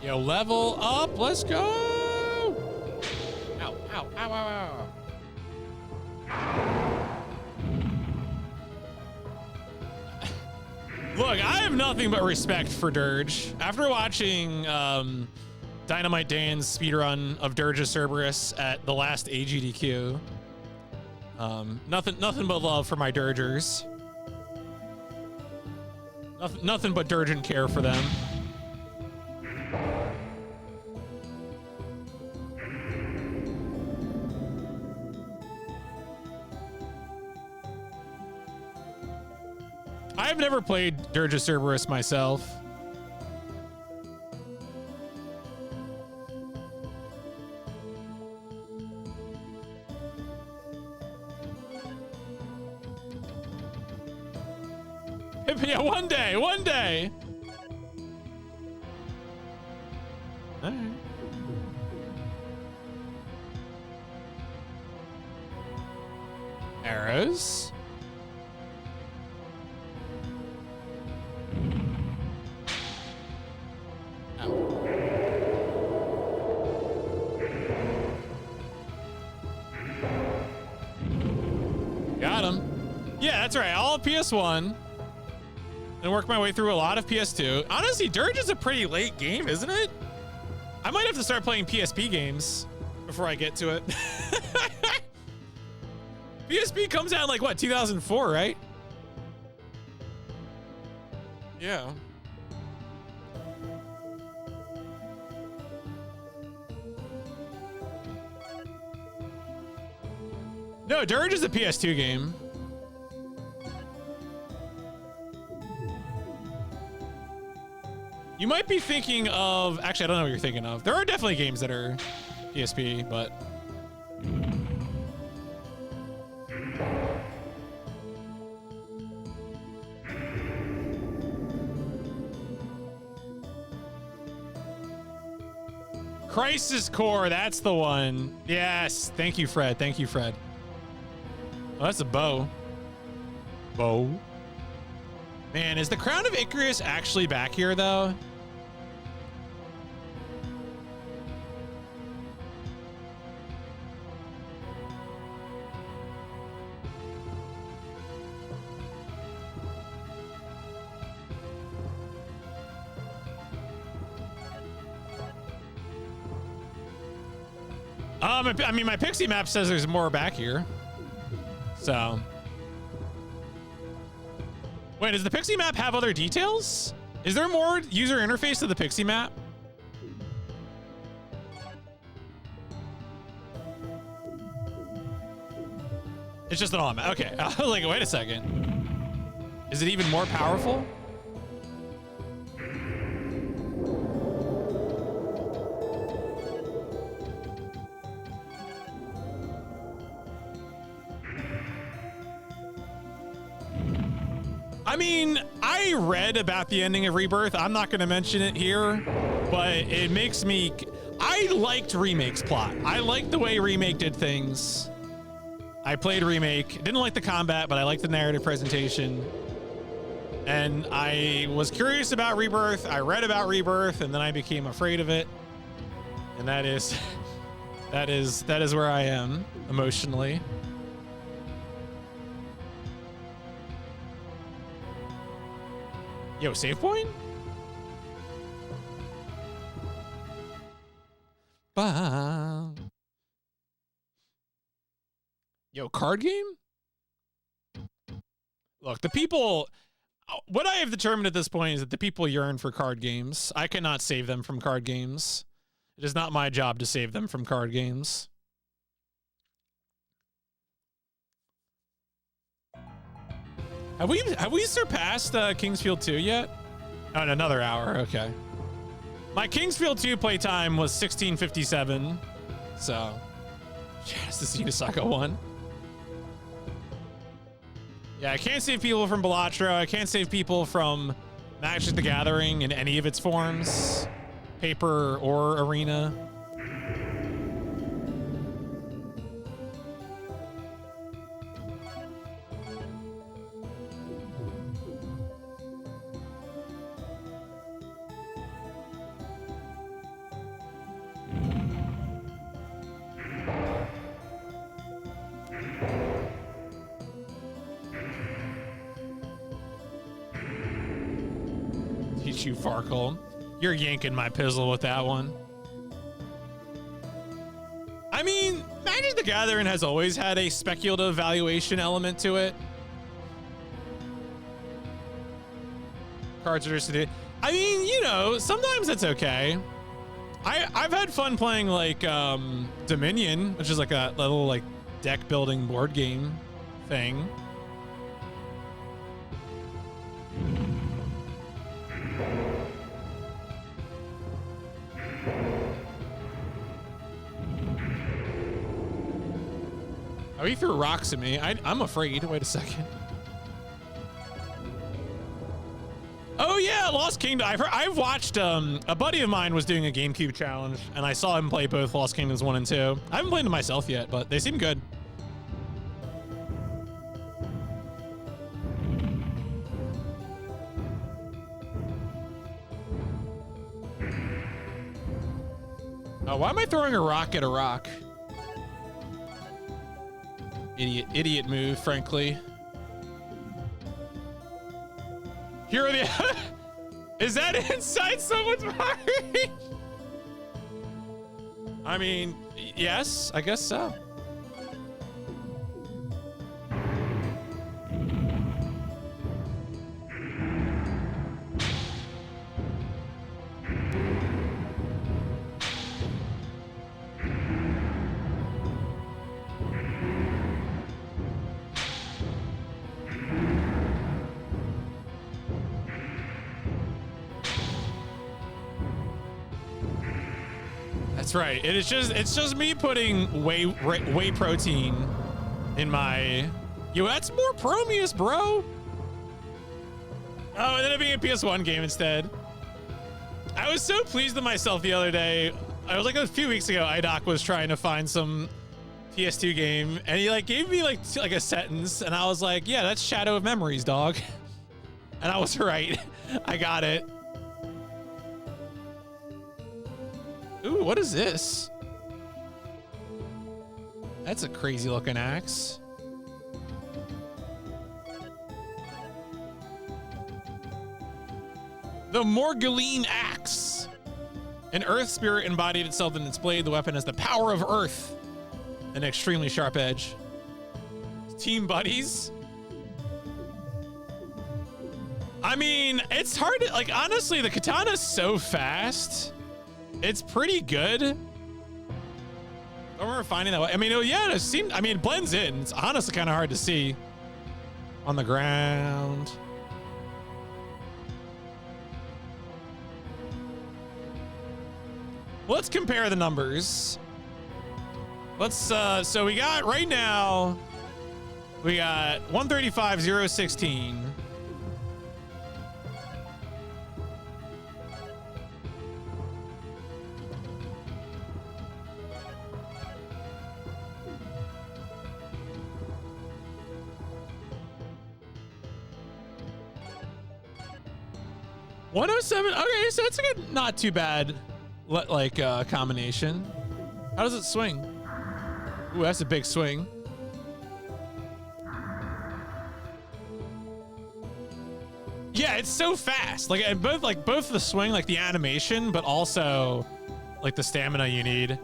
Yo, level up, let's go! Ow, ow, ow, ow, ow. Look, I have nothing but respect for Dirge. After watching Dynamite Dan's speedrun of Dirge's Cerberus at the last AGDQ, nothing but love for my Dirgers. Nothing but Dirge and care for them. I've never played Dirge Cerberus myself. Yeah, one day. All right. Arrows. Got him. Yeah, that's right. All of PS1. And work my way through a lot of PS2. Honestly, Dirge is a pretty late game, isn't it? I might have to start playing PSP games before I get to it. PSP comes out in like, what, 2004, right? Yeah. No, Dirge is a PS2 game. You might be thinking of, actually, I don't know what you're thinking of. There are definitely games that are PSP, but. Crisis Core, that's the one. Yes, thank you, Fred. Thank you, Fred. Oh, that's a bow. Bow. Man, is the Crown of Ichrius actually back here, though? I mean, my pixie map says there's more back here. So. Wait, does the pixie map have other details? Is there more user interface to the pixie map? It's just an all map. Okay. I was like, wait a second. Is it even more powerful? I mean, I read about the ending of Rebirth. I'm not going to mention it here, but it makes me... I liked Remake's plot. I liked the way Remake did things. I played Remake. Didn't like the combat, but I liked the narrative presentation. And I was curious about Rebirth. I read about Rebirth, and then I became afraid of it. And that is... that is where I am emotionally. Yo, save point? Bah. Yo, card game? Look, the people... What I have determined at this point is that the people yearn for card games. I cannot save them from card games. It is not my job to save them from card games. Have we surpassed Kingsfield 2 yet? Oh, in another hour. Okay. My Kingsfield 2 playtime was 16:57. So, Genesis Unisaka 1. Yeah, I can't save people from Balatro. I can't save people from Magic the Gathering in any of its forms, paper or arena. You Farkle. You're yanking my pizzle with that one. I mean, Magic the Gathering has always had a speculative valuation element to it. Cards are just... I mean, you know, sometimes it's okay. I've had fun playing like Dominion, which is like a little like deck building board game thing. Oh, he threw rocks at me. I'm afraid. Wait a second. Oh yeah, Lost Kingdom. I've watched. A buddy of mine was doing a GameCube challenge, and I saw him play both Lost Kingdoms 1 and 2. I haven't played them myself yet, but they seem good. Oh, why am I throwing a rock at a rock? Idiot move, frankly. Here are the... Is that inside someone's body? I mean, yes, I guess so. That's right. It's just me putting whey protein in my. Yo, that's more Prometheus, bro. Oh, it ended up being a PS1 game instead. I was so pleased with myself the other day. I was like a few weeks ago, IDOC was trying to find some PS2 game, and he like gave me like a sentence, and I was like, yeah, that's Shadow of Memories, dog. And I was right. I got it. Ooh, what is this? That's a crazy looking axe. The Morgaline Axe. An earth spirit embodied itself in its blade. The weapon has the power of earth. An extremely sharp edge. Team buddies. I mean, it's hard to, like, honestly, the katana's so fast. It's pretty good. I remember finding that way. I mean, yeah, it seemed, I mean, it blends in. It's honestly kind of hard to see on the ground. Let's compare the numbers. Let's, so we got right now, we got 135,016. $107. Okay, so it's a good, not too bad, like combination. How does it swing? Ooh, that's a big swing. Yeah, it's so fast. Like both the swing, like the animation, but also like the stamina you need.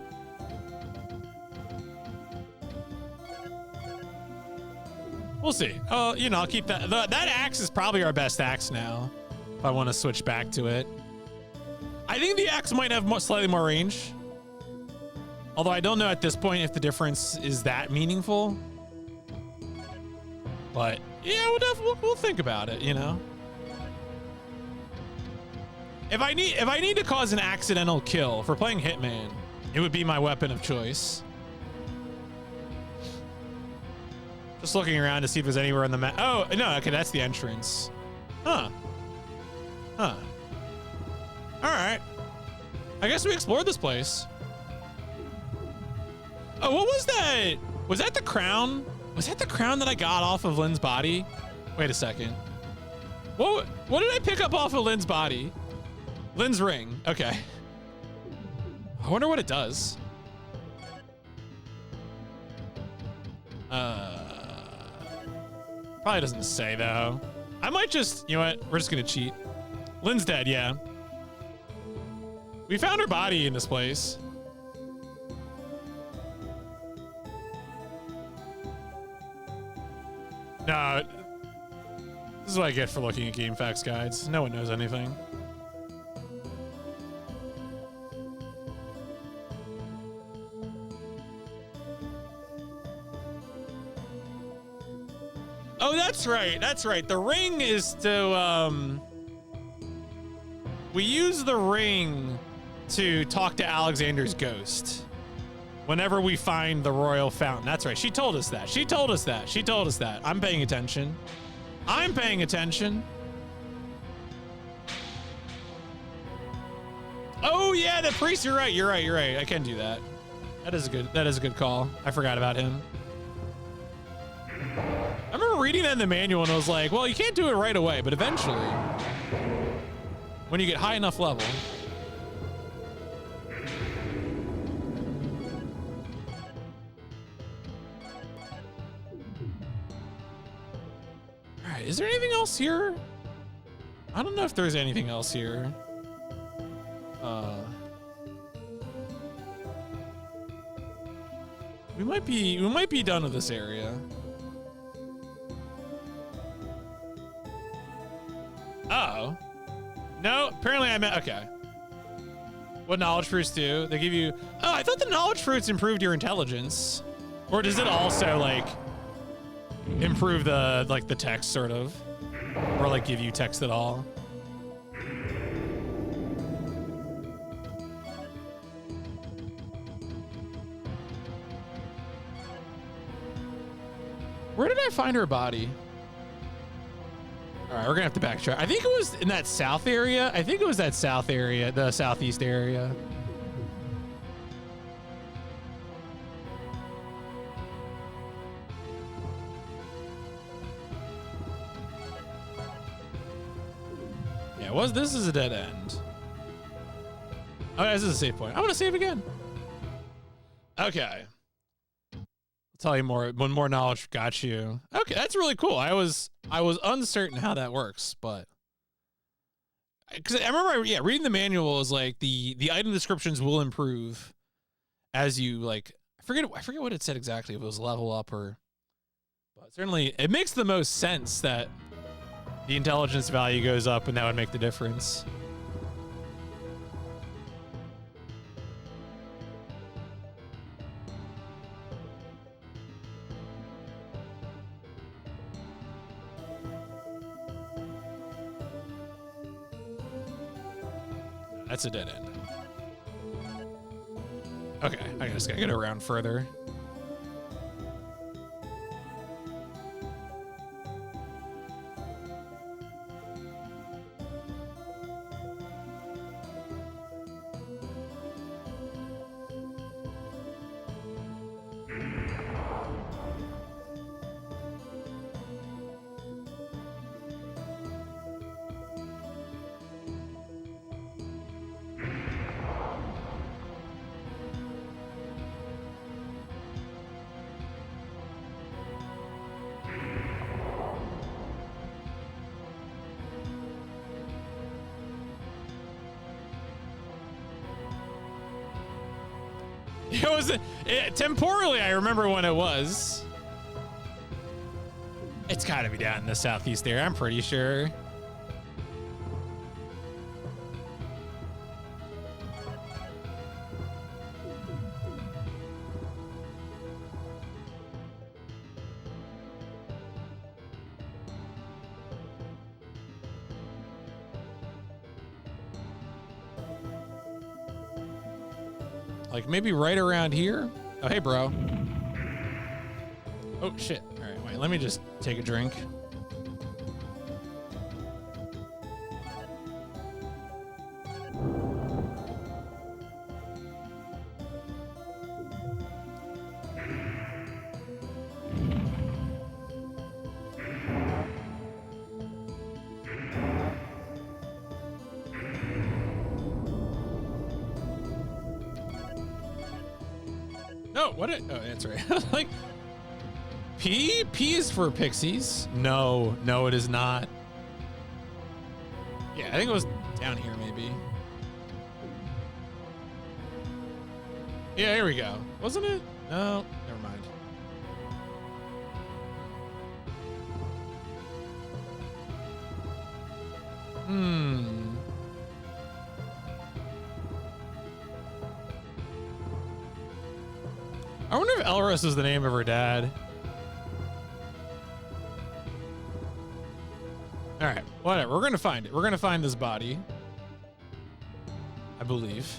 We'll see. Oh, you know, I'll keep that. That axe is probably our best axe now. If I want to switch back to it. I think the axe might have slightly more range. Although I don't know at this point if the difference is that meaningful. But yeah, we'll think about it, you know. If I need to cause an accidental kill for playing Hitman, it would be my weapon of choice. Just looking around to see if there's anywhere on the map. Oh, no, okay, that's the entrance. Huh. Huh. All right. I guess we explored this place. Oh, what was that? Was that the crown? Was that the crown that I got off of Lynn's body? Wait a second. What did I pick up off of Lynn's body? Lynn's ring. Okay. I wonder what it does. Probably doesn't say though. I might just, you know what? We're just gonna cheat. Lynn's dead, yeah. We found her body in this place. No. This is what I get for looking at game facts guides. No one knows anything. Oh, that's right. That's right. The ring is to, we use the ring to talk to Alexander's ghost whenever we find the royal fountain. That's right. She told us that. She told us that. She told us that. I'm paying attention. I'm paying attention. Oh yeah, the priest. You're right. You're right. You're right. I can do that. That is a good call. I forgot about him. I remember reading that in the manual and I was like, well, you can't do it right away, but eventually, when you get high enough level. All right, is there anything else here? I don't know if there's anything else here. We might be done with this area. Uh-oh. No, apparently I meant, okay. What knowledge fruits do? They give you, oh, I thought the knowledge fruits improved your intelligence. Or does it also like improve the, like the text sort of? Or like give you text at all? I find her body? All right, we're gonna have to backtrack. I think it was in that south area. I think it was that south area, the southeast area. Yeah, this is a dead end. Oh, this is a save point. I want to save again. Okay. I'll tell you more when more knowledge got you. Okay, that's really cool. I was uncertain how that works, but because I remember, yeah, reading the manual is like the item descriptions will improve as you like. I forget what it said exactly. If it was level up or, but certainly it makes the most sense that the intelligence value goes up, and that would make the difference. That's a dead end. Okay, I just gotta get around further. It was temporally. I remember when it was. It's got to be down in the southeast area. I'm pretty sure. Like maybe right around here. Oh, hey, bro. Oh, shit. All right, wait, let me just take a drink. No, what? Oh, that's right. Like, P is for pixies. No, it is not. Yeah, I think it was down here, maybe. Yeah, here we go. Wasn't it? No, never mind. I wonder if Elris is the name of her dad. All right, whatever. We're gonna find it. We're gonna find this body, I believe.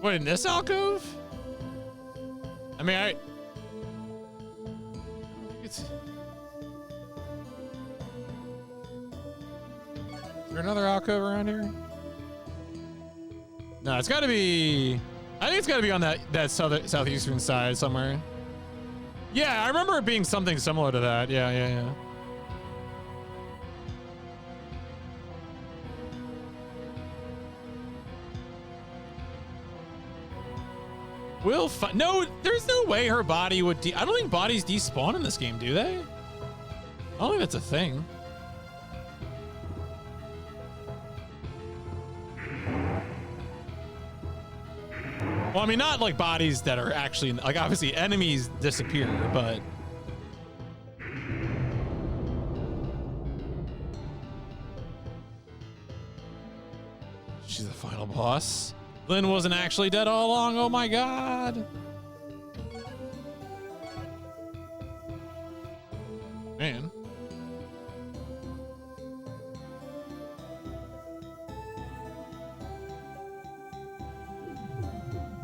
What, in this alcove? I mean, I think it's... Is there another alcove around here? No, it's gotta be... I think it's gotta be on that southeastern side somewhere. Yeah, I remember it being something similar to that. Yeah. We'll find. No, there's no way her body would. I don't think bodies despawn in this game, do they? I don't think that's a thing. Well, I mean, not like bodies that are actually like obviously enemies disappear, but. boss. Lynn wasn't actually dead all along. Oh my god. Man.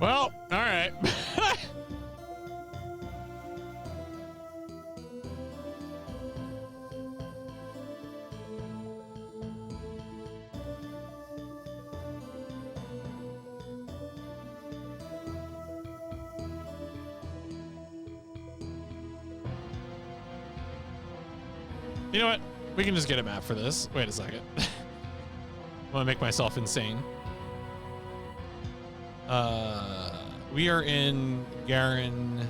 Well, all right. You know what? We can just get a map for this. Wait a second. I want to make myself insane. We are in Garen.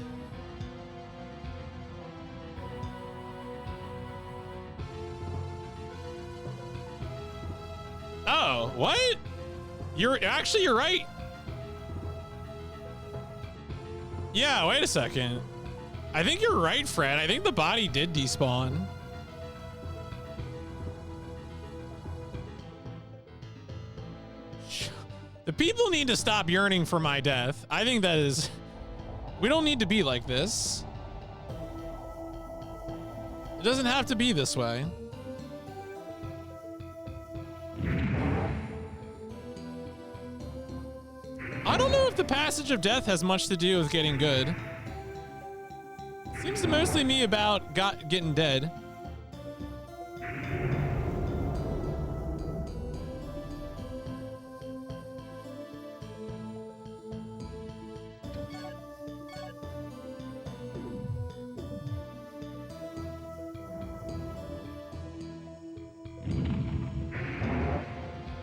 Oh, what? You're right. Yeah, wait a second. I think you're right, Fred. I think the body did despawn. The people need to stop yearning for my death. I think that is... We don't need to be like this. It doesn't have to be this way. I don't know if the passage of death has much to do with getting good. Seems to mostly be about getting dead.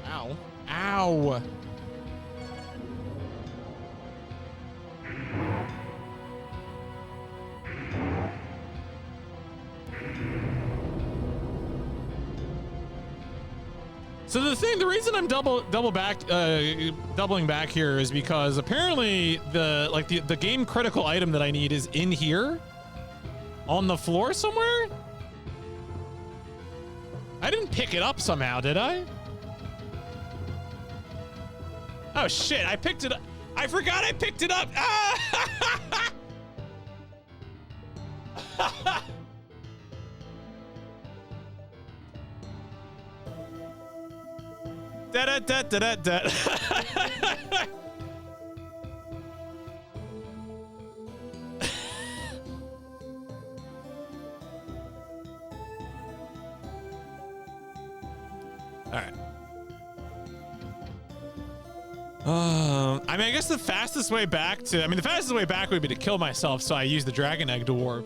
Ow. Ow. So the reason I'm doubling back here is because apparently the game critical item that I need is in here on the floor somewhere. I didn't pick it up somehow, did I? Oh shit, I picked it up. I forgot I picked it up. Ah! Da da da da da. All right. I mean, I guess the fastest way back would be to kill myself, so I use the dragon egg to warp.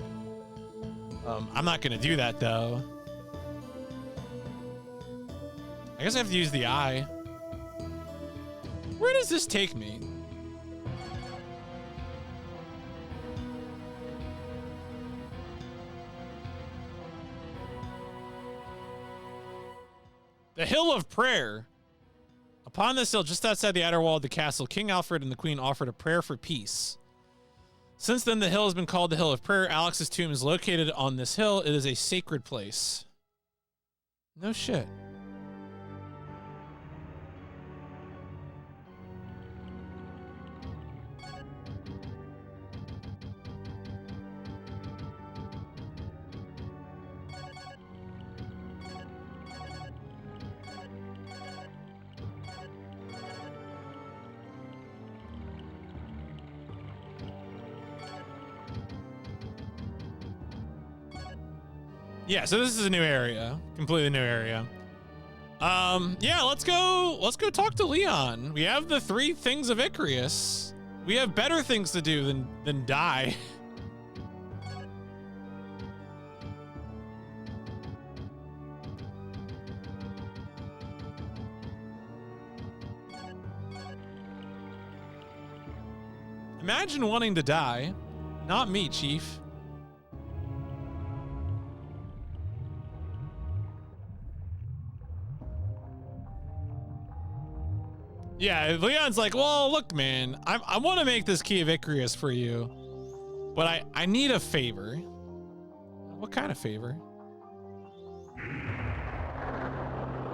I'm not gonna do that though. I guess I have to use the eye. Where does this take me? The Hill of Prayer. Upon this hill, just outside the outer wall of the castle, King Alfred and the Queen offered a prayer for peace. Since then, the hill has been called the Hill of Prayer. Alex's tomb is located on this hill. It is a sacred place. No shit. Yeah, so this is a new area, completely new area. Yeah, let's go talk to Leon. We have the 3 things of Ichrius. We have better things to do than die. Imagine wanting to die. Not me, Chief. Yeah, Leon's like, well, look, man, I want to make this key of Ichrius for you, but I need a favor. What kind of favor?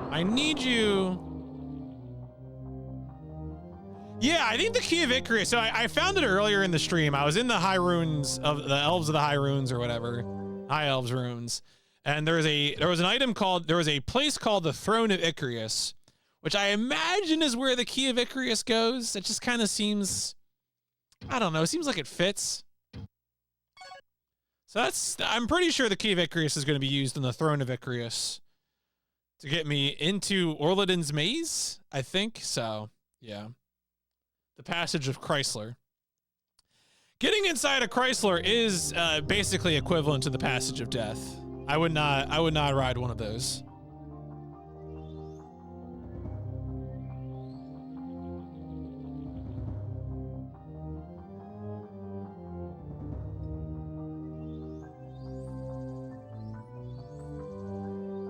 I need you Yeah, I think the Key of Ichrius. So I found it earlier in the stream. I was in the High Runes of the Elves of the High Runes or whatever, High Elves Runes, and there was a place called the Throne of Ichrius, which I imagine is where the Key of Ichrius goes. It just kind of seems, I don't know, it seems like it fits. So I'm pretty sure the Key of Ichrius is going to be used in the Throne of Ichrius to get me into Orladin's Maze, I think. So, yeah. The Passage of Chrysler. Getting inside a Chrysler is basically equivalent to the Passage of Death. I would not ride one of those.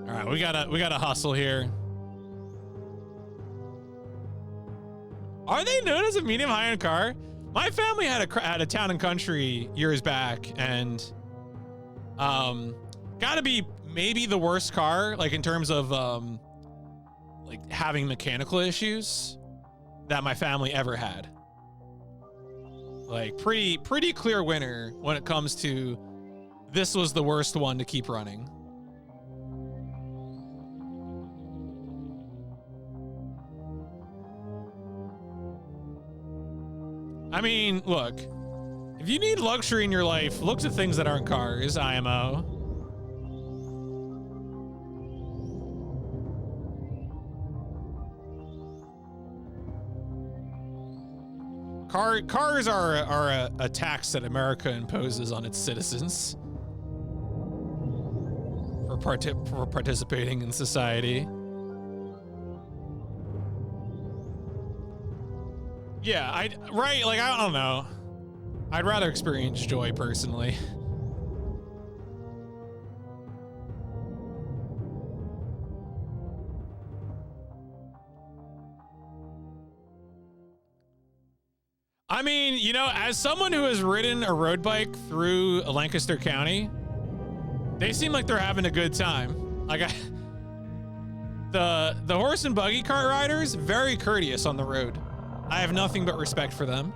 All right, we gotta hustle here. Are they known as a medium high-end car? My family had a Town and Country years back, and gotta be maybe the worst car, like in terms of like having mechanical issues that my family ever had. Like pretty clear winner when it comes to this was the worst one to keep running. I mean, look, if you need luxury in your life, look to things that aren't cars, IMO. Cars are a tax that America imposes on its citizens for participating in society. Yeah, right, like, I don't know. I'd rather experience joy, personally. I mean, you know, as someone who has ridden a road bike through Lancaster County, they seem like they're having a good time. Like, the horse and buggy cart riders, very courteous on the road. I have nothing but respect for them.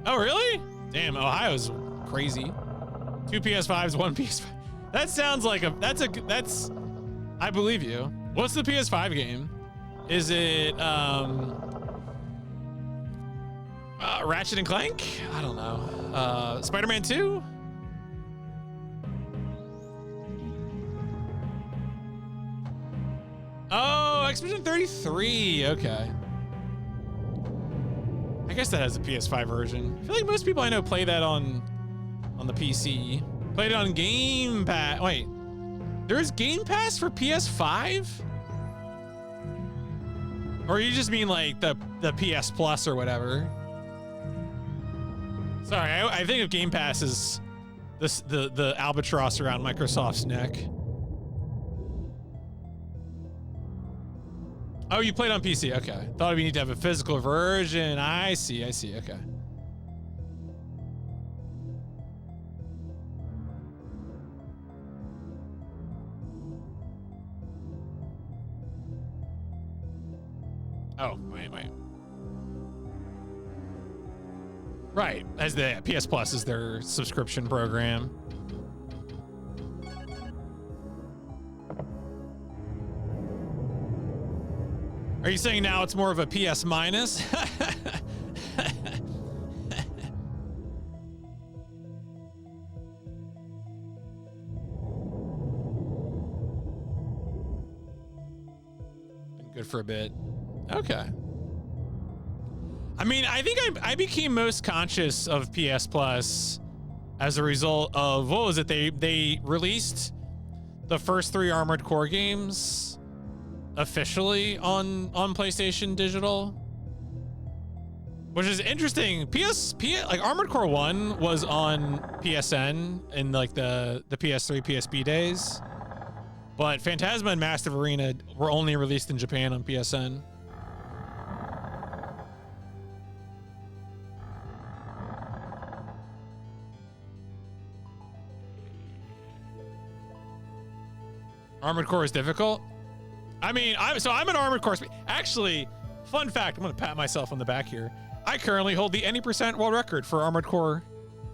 Oh, really? Damn, Ohio's crazy. 2 PS5s, 1 PS5. That sounds like that's, I believe you. What's the PS5 game? Is it, Ratchet and Clank? I don't know. Spider-Man 2? Oh, Expedition 33. Okay. I guess that has a PS5 version. I feel like most people I know play that on the PC. Played it on Game Pass. Wait, there's Game Pass for PS5? Or you just mean like the PS Plus or whatever? Sorry, I think of Game Pass as the albatross around Microsoft's neck. Oh, you played on PC. Okay. Thought we need to have a physical version. I see. Okay. Oh, wait. Right. As the PS Plus is their subscription program. Are you saying now it's more of a PS minus? Been good for a bit. Okay. I mean, I think I became most conscious of PS Plus as a result of, what was it? They released the first 3 Armored Core games officially on PlayStation Digital, which is interesting. Like Armored Core 1 was on PSN in like the PS3 PSP days, but Phantasma and Massive Arena were only released in Japan on PSN. Armored Core is difficult. I mean, I'm an armored core. Actually, fun fact, I'm gonna pat myself on the back here. I currently hold the any percent world record for armored core.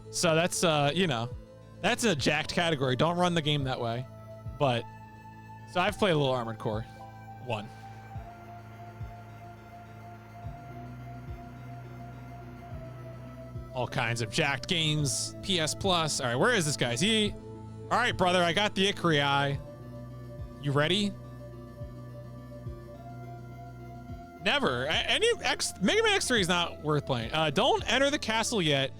So that's, you know, that's a jacked category. Don't run the game that way. But, so I've played a little armored core. 1. All kinds of jacked games. PS Plus. All right, where is this guy? Is he? All right, brother, I got the Ichrius. You ready? Never. Mega Man X3 is not worth playing. Don't enter the castle yet.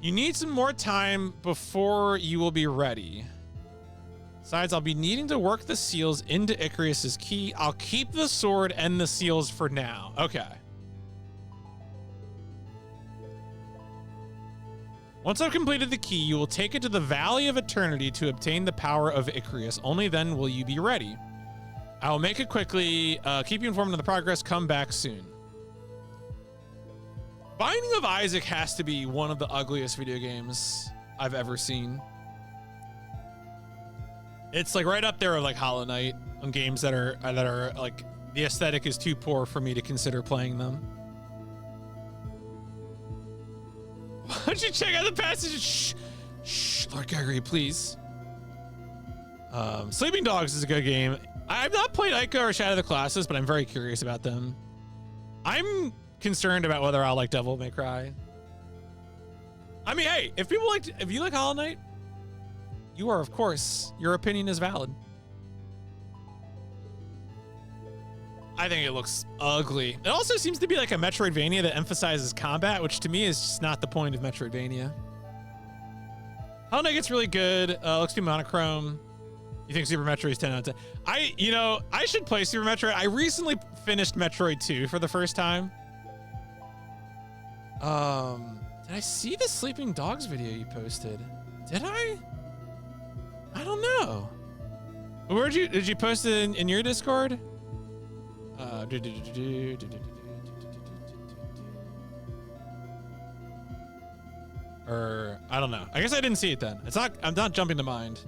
You need some more time before you will be ready. Besides, I'll be needing to work the seals into Ichrius's key. I'll keep the sword and the seals for now. Okay. Once I've completed the key, you will take it to the Valley of Eternity to obtain the power of Ichrius. Only then will you be ready. I will make it quickly. Keep you informed of the progress. Come back soon. Binding of Isaac has to be one of the ugliest video games I've ever seen. It's like right up there with like Hollow Knight on games that are like the aesthetic is too poor for me to consider playing them. Why don't you check out the passage? Shh, Lord Gregory, please. Sleeping Dogs is a good game. I've not played Ico or Shadow of the Colossus, but I'm very curious about them. I'm concerned about whether I'll like Devil May Cry. I mean, hey, if you like Hollow Knight, you are, of course, your opinion is valid. I think it looks ugly. It also seems to be like a Metroidvania that emphasizes combat, which to me is just not the point of Metroidvania. Hollow Knight gets really good. Looks to be monochrome. You think Super Metroid is 10 out of 10? I should play Super Metroid. I recently finished Metroid 2 for the first time. Did I see the Sleeping Dogs video you posted? Did I? I don't know. Did you post it in your Discord? Or I don't know. I guess I didn't see it then. I'm not jumping to mind.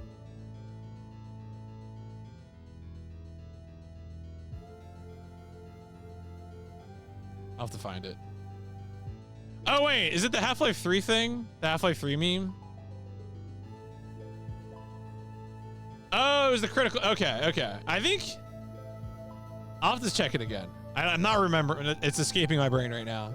I'll have to find it. Oh wait, is it the Half-Life 3 thing? The Half-Life 3 meme? Oh, it was the critical. Okay. I think I'll have to check it again. I'm not remembering. It's escaping my brain right now.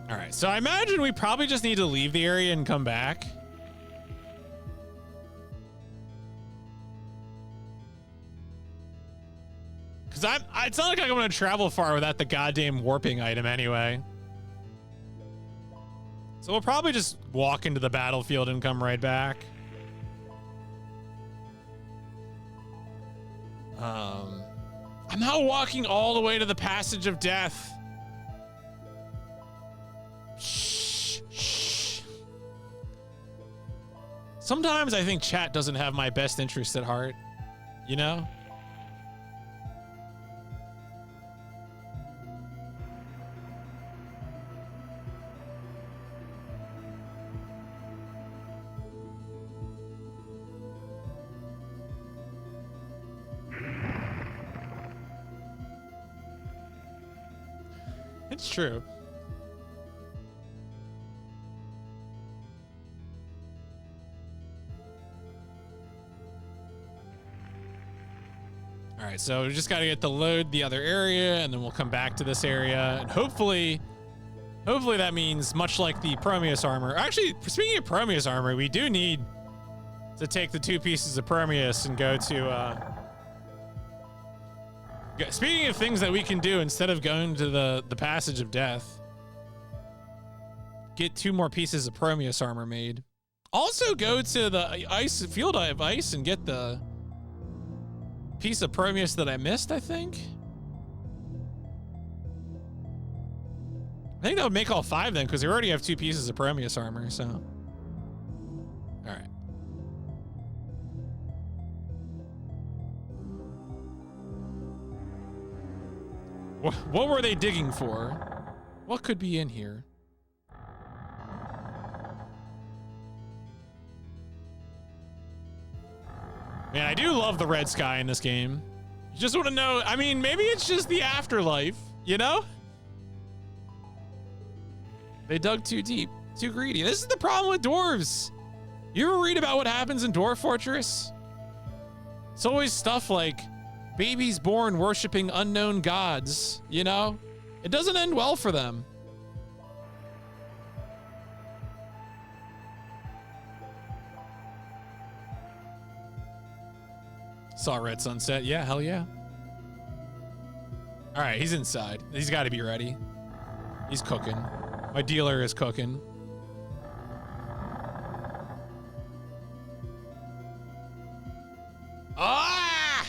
All right, so I imagine we probably just need to leave the area and come back. Because it's not like I'm going to travel far without the goddamn warping item anyway. So we'll probably just walk into the battlefield and come right back. I'm not walking all the way to the Passage of Death. Shh. Sometimes I think chat doesn't have my best interest at heart, you know? It's true. All right, so we just got to get the load the other area, and then we'll come back to this area, and hopefully that means much like the Prometheus armor. Actually, speaking of Prometheus armor, we do need to take the 2 pieces of Prometheus and go to. Speaking of things that we can do instead of going to the Passage of Death, get 2 more pieces of Prometheus armor made. Also, go to the field of ice and get the piece of Prometheus that I missed, I think. I think that would make all 5 then, because they already have 2 pieces of Prometheus armor, so. All right. What were they digging for? What could be in here? Man, I do love the red sky in this game. You just want to know, I mean, maybe it's just the afterlife, you know? They dug too deep, too greedy. This is the problem with dwarves. You ever read about what happens in Dwarf Fortress? It's always stuff like babies born worshiping unknown gods, you know? It doesn't end well for them. Saw red sunset. Yeah, hell yeah. All right, he's inside. He's got to be ready. He's cooking. My dealer is cooking. Ah!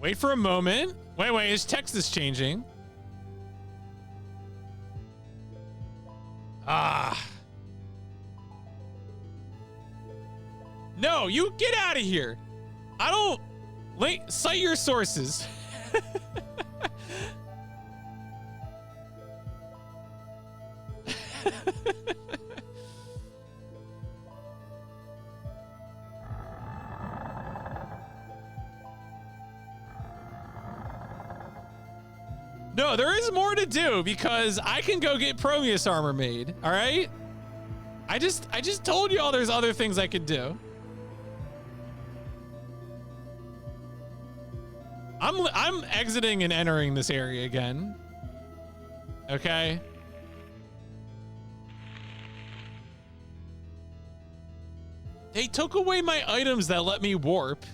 Wait for a moment. Wait, his text is changing. Ah. No, you get out of here. I don't... Cite your sources. No, there is more to do because I can go get Prometheus armor made. All right. I just told you all there's other things I could do. I'm exiting and entering this area again. Okay. They took away my items that let me warp.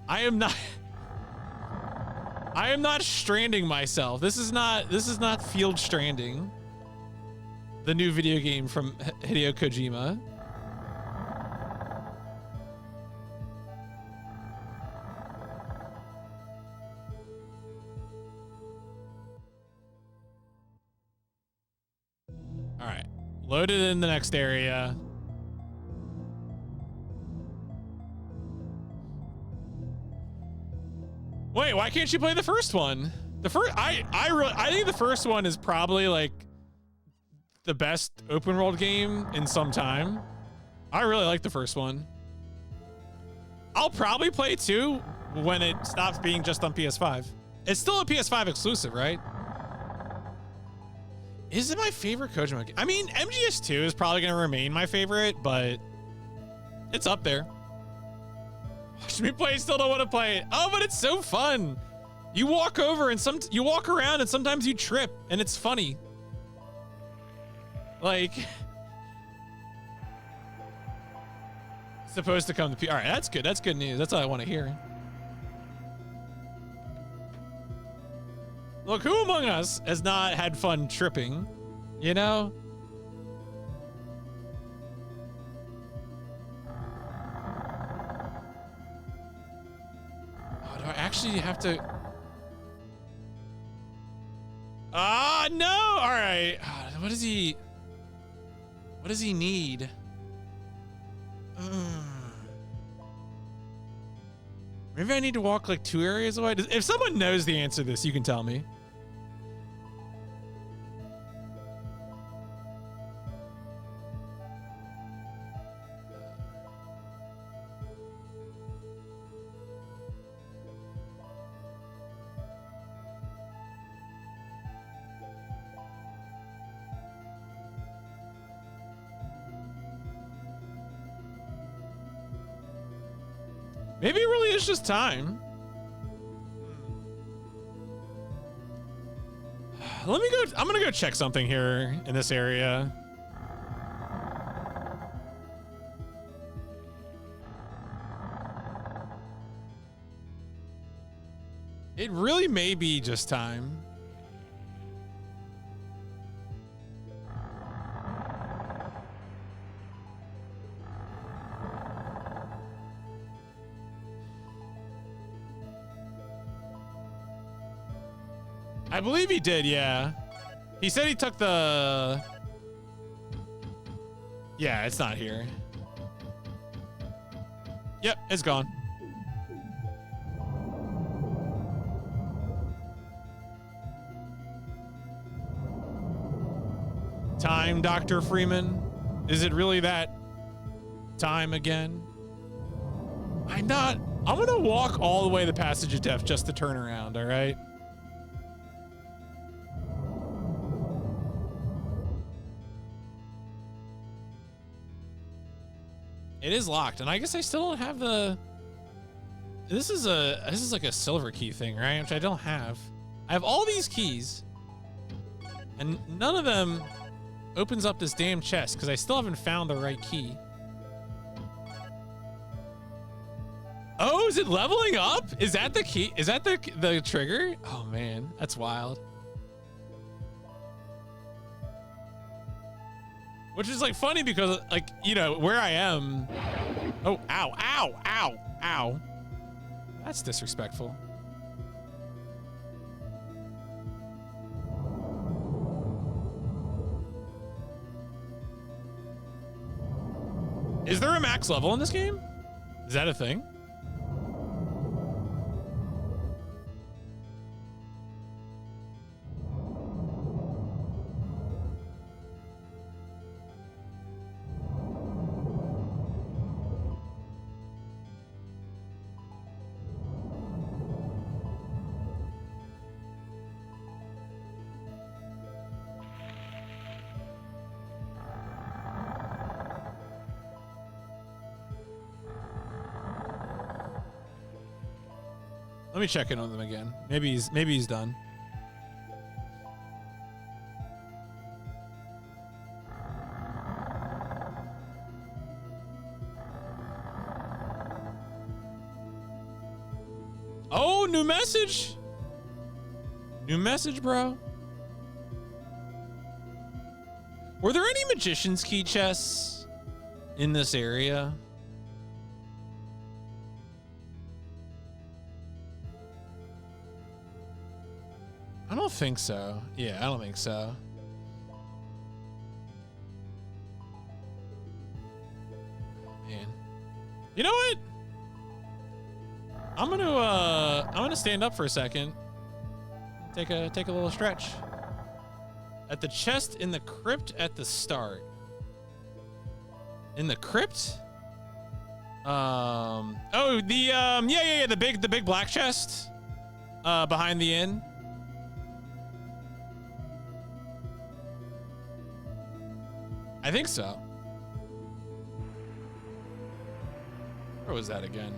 I am not stranding myself. This is not Field Stranding. The new video game from Hideo Kojima. All right, loaded in the next area. Wait, why can't you play the first one? I think the first one is probably like the best open world game in some time. I really like the first one. I'll probably play 2 when it stops being just on PS5. It's still a PS5 exclusive, right? Is it my favorite Kojima game? I mean, MGS2 is probably going to remain my favorite, but it's up there. Watch me play, still don't want to play it. Oh, but it's so fun. You walk over and you walk around and sometimes you trip and it's funny. Like, supposed to come to all right, that's good. That's good news. That's all I want to hear. Look, who among us has not had fun tripping? You know? Oh, do I actually have to? Ah, no. All right. What does he need? Maybe I need to walk like 2 areas away. If someone knows the answer to this, you can tell me. Maybe it really is just time. Let me go. I'm gonna go check something here in this area. It really may be just time. I believe he did, yeah. He said he took the... Yeah, it's not here. Yep, it's gone. Time, Dr. Freeman? Is it really that time again? I'm gonna walk all the way to the Passage of Death just to turn around, all right? It is locked, and I guess I still don't have the... This is like a silver key thing, right? Which I don't have. I have all these keys, and none of them opens up this damn chest because I still haven't found the right key. Oh, is it leveling up? Is that the key? Is that the trigger? Oh man, that's wild. Which is like funny because like, you know, where I am. Oh, ow, ow, ow, ow. That's disrespectful. Is there a max level in this game? Is that a thing? Let me check in on them again. Maybe he's done. Oh, new message. New message, bro. Were there any magician's key chests in this area? I don't think so. Yeah, I don't think so. Man. You know what? I'm gonna stand up for a second. Take a little stretch. At the chest in the crypt at the start. In the crypt? Oh, the big black chest behind the inn. I think so. Where was that again?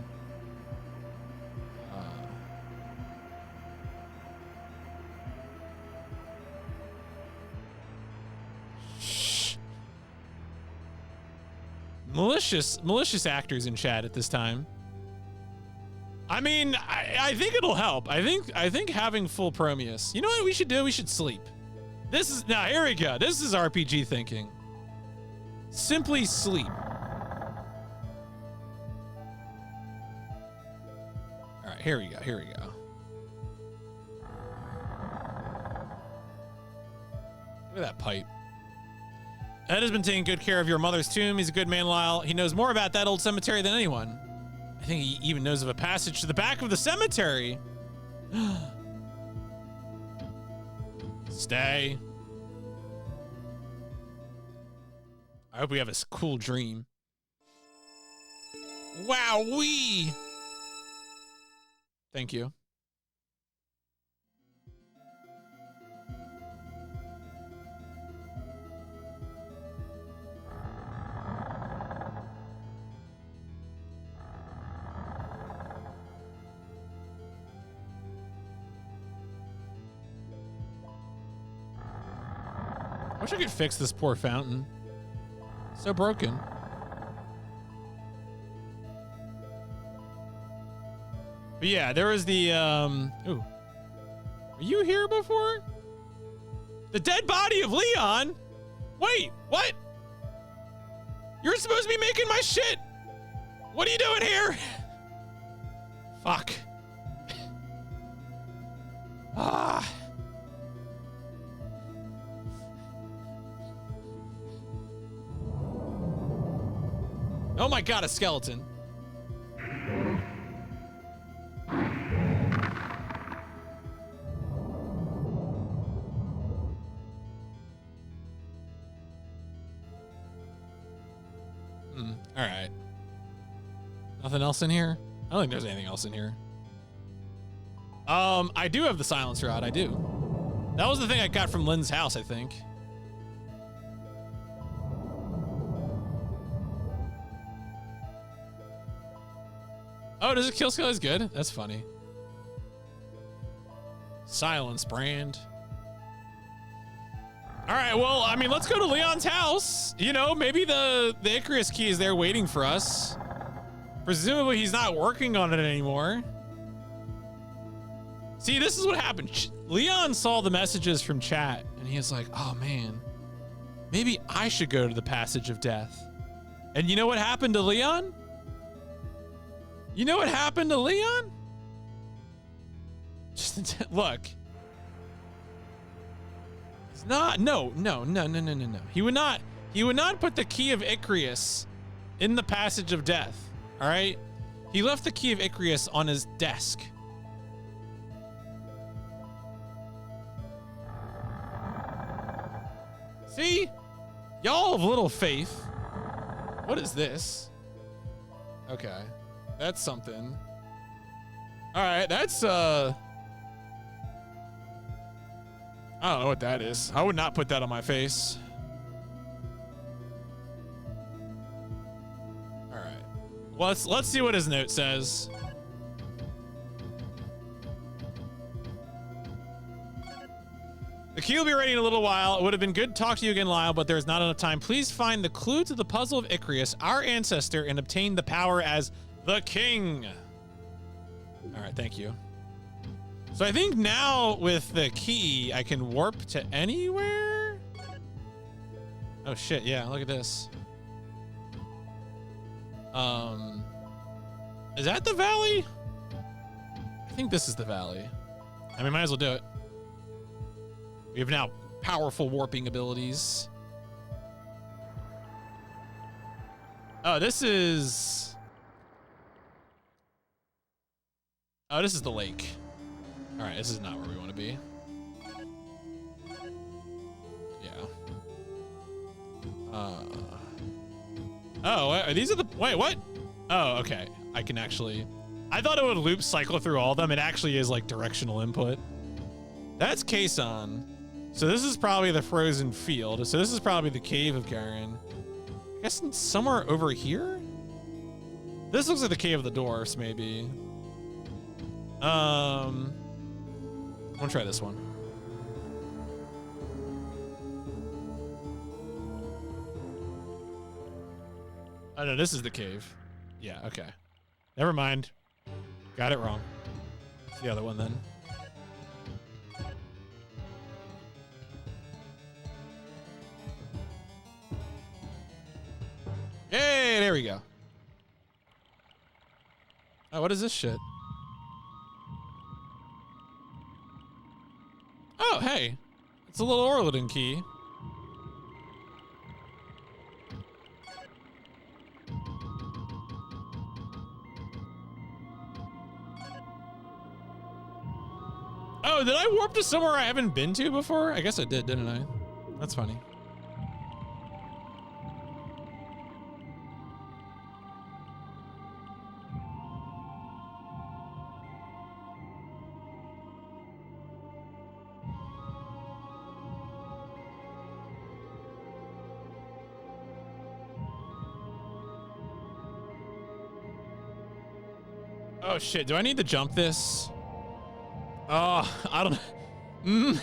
Shh. Malicious actors in chat at this time. I mean, I think it'll help. I think having full Prometheus. You know what we should do? We should sleep. Now here we go. This is RPG thinking. Simply sleep. All right, here we go. Here we go. Look at that pipe. Ed has been taking good care of your mother's tomb. He's a good man, Lyle. He knows more about that old cemetery than anyone. I think he even knows of a passage to the back of the cemetery. Stay. I hope we have a cool dream. Wowee! Thank you. I wish I could fix this poor fountain. So broken. But yeah, there was the ooh. Were you here before? The dead body of Leon? Wait, what? You're supposed to be making my shit. What are you doing here? Fuck. Ah. Oh my god, a skeleton. All right. Nothing else in here? I don't think there's anything else in here. I do have the silence rod. I do. That was the thing I got from Lynn's house, I think. Oh, does it kill Skelly's good? That's funny. Silence brand. All right, well, I mean, let's go to Leon's house. You know, maybe the Ichrius key is there waiting for us. Presumably he's not working on it anymore. See, this is what happened. Leon saw the messages from chat and he was like, oh man, maybe I should go to the passage of death. And you know what happened to Leon? You know what happened to Leon? Just look. It's not, no. He would not put the key of Ichrius in the passage of death. All right. He left the key of Ichrius on his desk. See? Y'all have little faith. What is this? Okay. That's something. All right, that's I don't know what that is. I would not put that on my face. All right. Well, let's see what his note says. The key will be ready in a little while. It would have been good to talk to you again, Lyle, but there's not enough time. Please find the clue to the puzzle of Ichrius, our ancestor, and obtain the power as the king. All right, thank you. So I think now with the key, I can warp to anywhere. Oh shit, yeah, look at this. Is that the valley? I think this is the valley. I mean, might as well do it. We have now powerful warping abilities. Oh, this is the lake. All right, this is not where we want to be. Yeah. Oh, these are the, wait, what? Oh, okay. I can actually, I thought it would loop cycle through all of them. It actually is like directional input. That's Kason. So this is probably the frozen field. So this is probably the cave of Garen. I guess it's somewhere over here? This looks like the cave of the dwarfs, maybe. I'm gonna try this one. Oh no, this is the cave. Yeah, okay. Never mind. Got it wrong. It's the other one then. Hey, there we go. Oh, what is this shit? Oh, hey. It's a little Orliden key. Oh, did I warp to somewhere I haven't been to before? I guess I did, didn't I? That's funny. Oh shit, do I need to jump this? Oh, I don't know.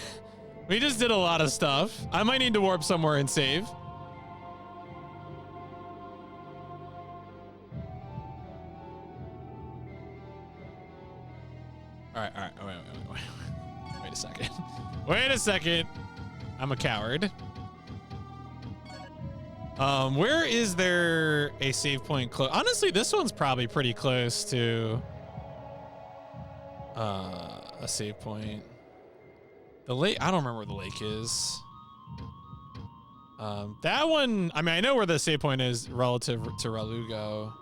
We just did a lot of stuff. I might need to warp somewhere and save. All right, wait a second. Wait a second. I'm a coward. Where is there a save point close? Honestly, this one's probably pretty close to a save point. The lake, I don't remember where the lake is. That one, I mean, I know where the save point is relative to Ralugo.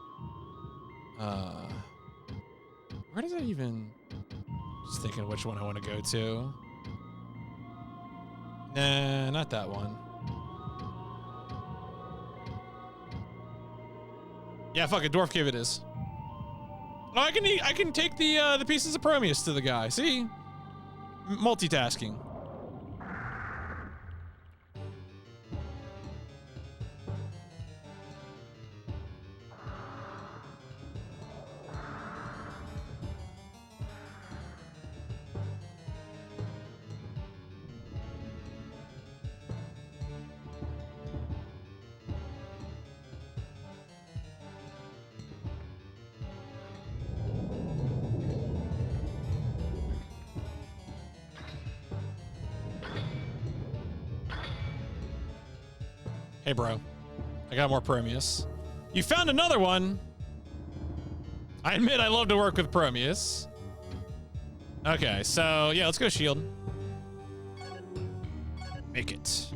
Where does that even... Just thinking which one I want to go to. Nah, not that one. Yeah, fuck it, Dwarf Cave it is. Oh, I can take the pieces of Prometheus to the guy. See? Multitasking. Hey, bro. I got more Prometheus. You found another one. I admit I love to work with Prometheus. Okay, so yeah, let's go shield. Make it.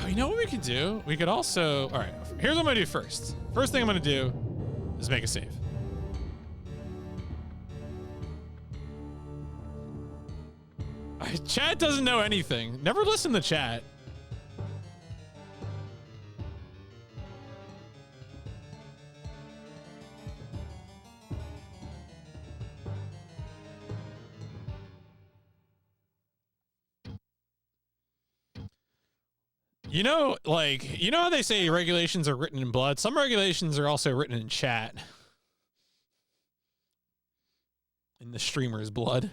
Oh, you know what we could do? We could also... All right, here's what I'm going to do first. First thing I'm going to do is make a save. Chat doesn't know anything. Never listen to chat. You know, like, you know how they say regulations are written in blood? Some regulations are also written in chat. In the streamer's blood.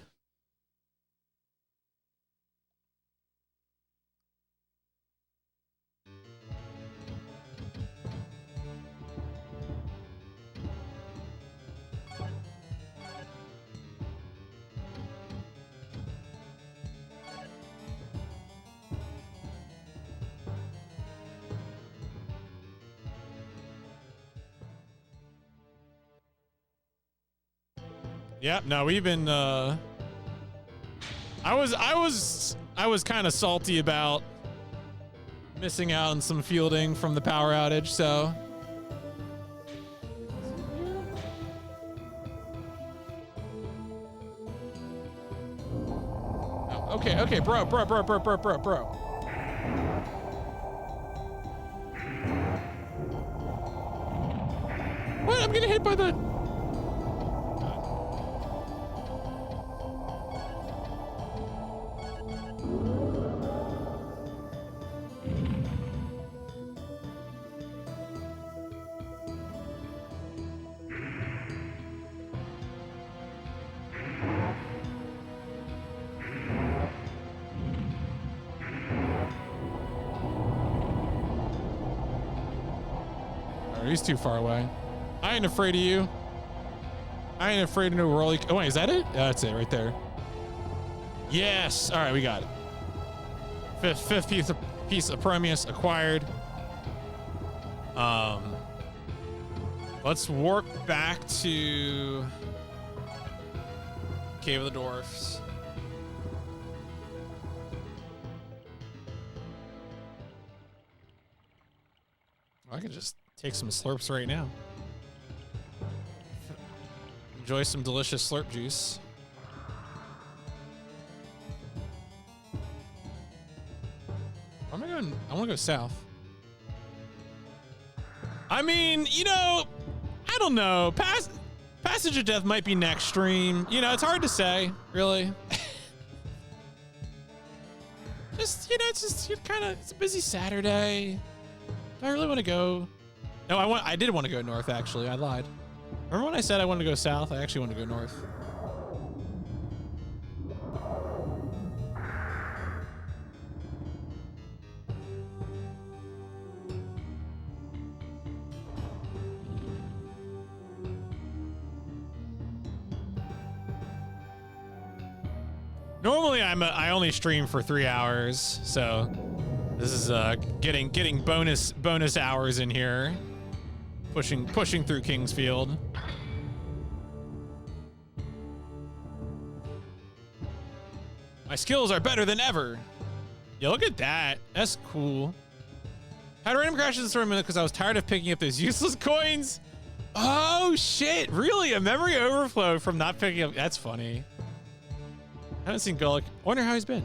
Yep, no, we've been I was kind of salty about missing out on some fielding from the power outage, so oh, okay, bro. What? I'm getting hit by the... He's too far away. I ain't afraid of you. I ain't afraid of no rolly. Oh, wait, is that it? Yeah, that's it right there. Yes. All right, we got it. Fifth piece of Prometheus acquired. Let's warp back to Cave of the Dwarfs. I could just take some slurps right now. Enjoy some delicious slurp juice. Where am I going? I want to go south. I mean, you know, I don't know. Passage of Death might be next stream. You know, it's hard to say, really. Just, you know, it's just it's a busy Saturday. Do I really want to go? No, I did want to go north, actually. I lied. Remember when I said I wanted to go south? I actually want to go north. Normally, I only stream for 3 hours, so this is getting bonus hours in here. Pushing through Kingsfield. My skills are better than ever. Yeah, look at that. That's cool. Had random crashes for a minute because I was tired of picking up those useless coins. Oh shit, really? A memory overflow from not picking up. That's funny. Haven't seen Gulick. Wonder how he's been.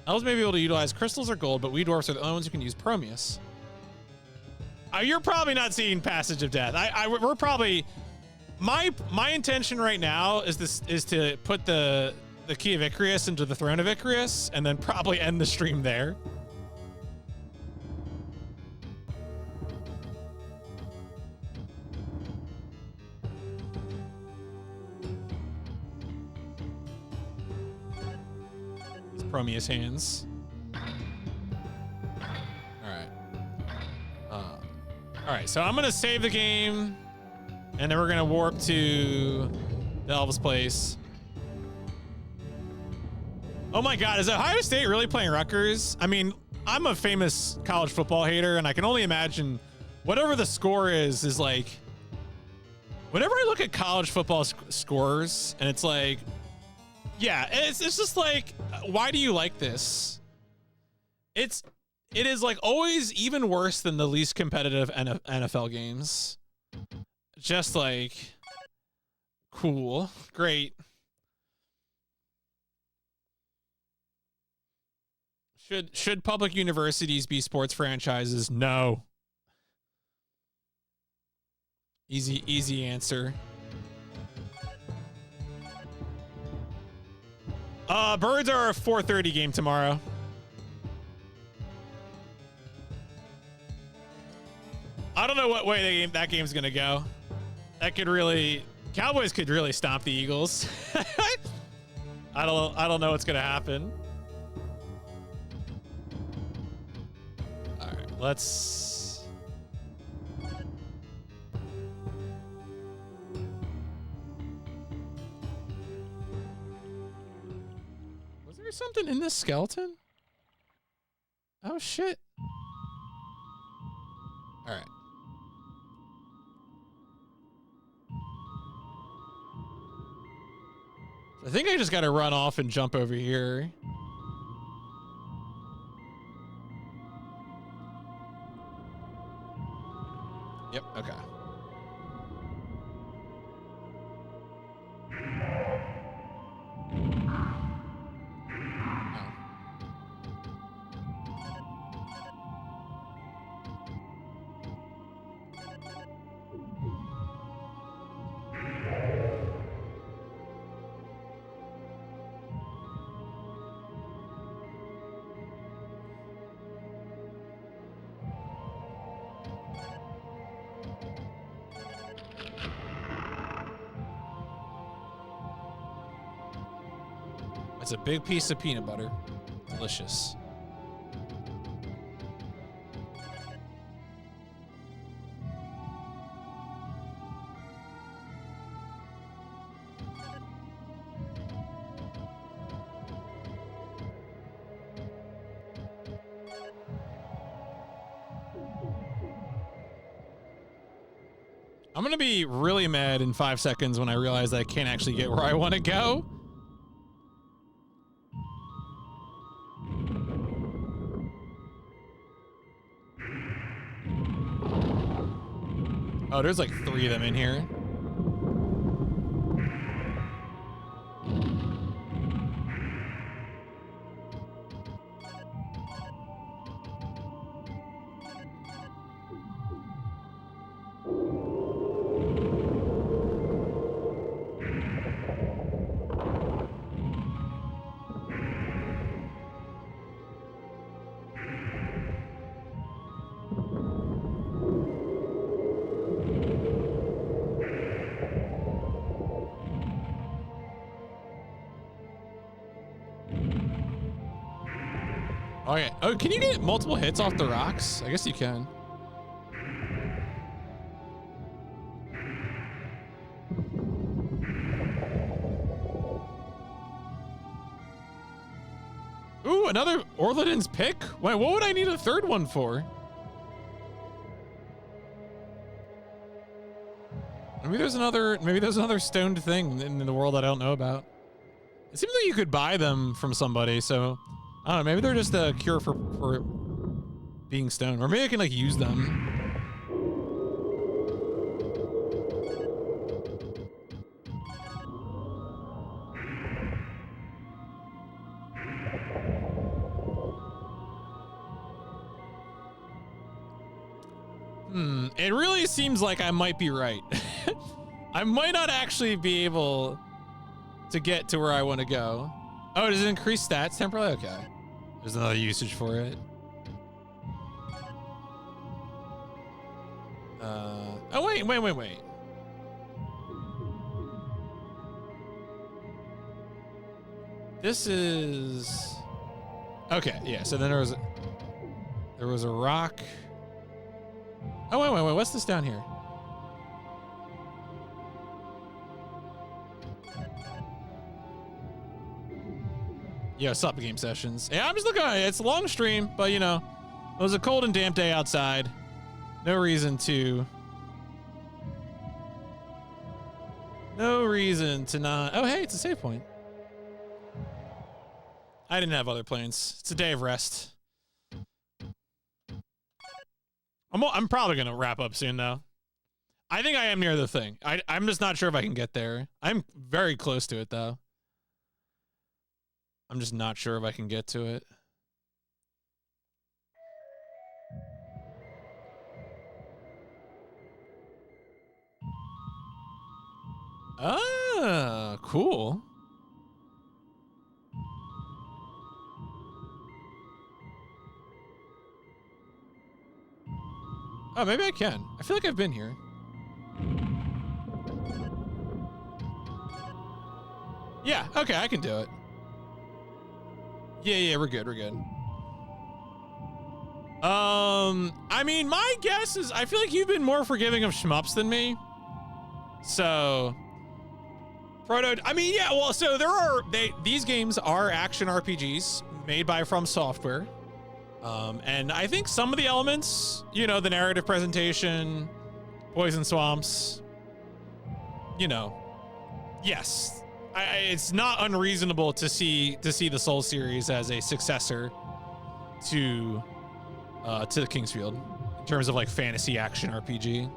Elves may be able to utilize crystals or gold, but we dwarfs are the only ones who can use Promeus. You're probably not seeing Passage of Death. We're probably. My intention right now is to put the key of Ichrius into the throne of Ichrius and then probably end the stream there. Promeus hands. All right, so I'm gonna save the game, and then we're gonna warp to the Elvis place. Oh my God, is Ohio State really playing Rutgers? I mean, I'm a famous college football hater, and I can only imagine whatever the score is like. Whenever I look at college football scores, and it's like, yeah, it's just like, why do you like this? It is like always even worse than the least competitive NFL games. Just like, cool, great. Should public universities be sports franchises? No. Easy answer. Birds are a 4:30 game tomorrow. I don't know what way that game's gonna go. Cowboys could really stomp the Eagles. I don't know what's gonna happen. All right, let's. Was there something in this skeleton? Oh shit. All right. I think I just got to run off and jump over here. Yep, okay. It's a big piece of peanut butter. Delicious. I'm gonna be really mad in 5 seconds when I realize that I can't actually get where I want to go. Oh, there's like 3 of them in here. Okay. Oh, can you get multiple hits off the rocks? I guess you can. Ooh, another Orladin's pick? Wait, what would I need a third one for? Maybe there's another stoned thing in the world I don't know about. It seems like you could buy them from somebody, so I don't know, maybe they're just a cure for being stoned. Or maybe I can like use them. It really seems like I might be right. I might not actually be able to get to where I want to go. Oh, does it increase stats temporarily? Okay. There's another usage for it. Oh, wait. This is... Okay, yeah, so then there was a rock. Oh, wait, what's this down here? Yo, sup, game sessions. Yeah, I'm just looking at it. It's a long stream, but you know, it was a cold and damp day outside. No reason to not. Oh, hey, it's a save point. I didn't have other plans. It's a day of rest. I'm probably gonna wrap up soon though. I think I am near the thing. I'm just not sure if I can get there. I'm very close to it though. I'm just not sure if I can get to it. Ah, cool. Oh, maybe I can. I feel like I've been here. Yeah, okay, I can do it. Yeah, we're good. I mean, my guess is I feel like you've been more forgiving of shmups than me. So, I mean, yeah, well, so these games are action RPGs made by FromSoftware. And I think some of the elements, you know, the narrative presentation, poison swamps, you know, yes, it's not unreasonable to see the Soul series as a successor to the Kingsfield in terms of like fantasy action RPG.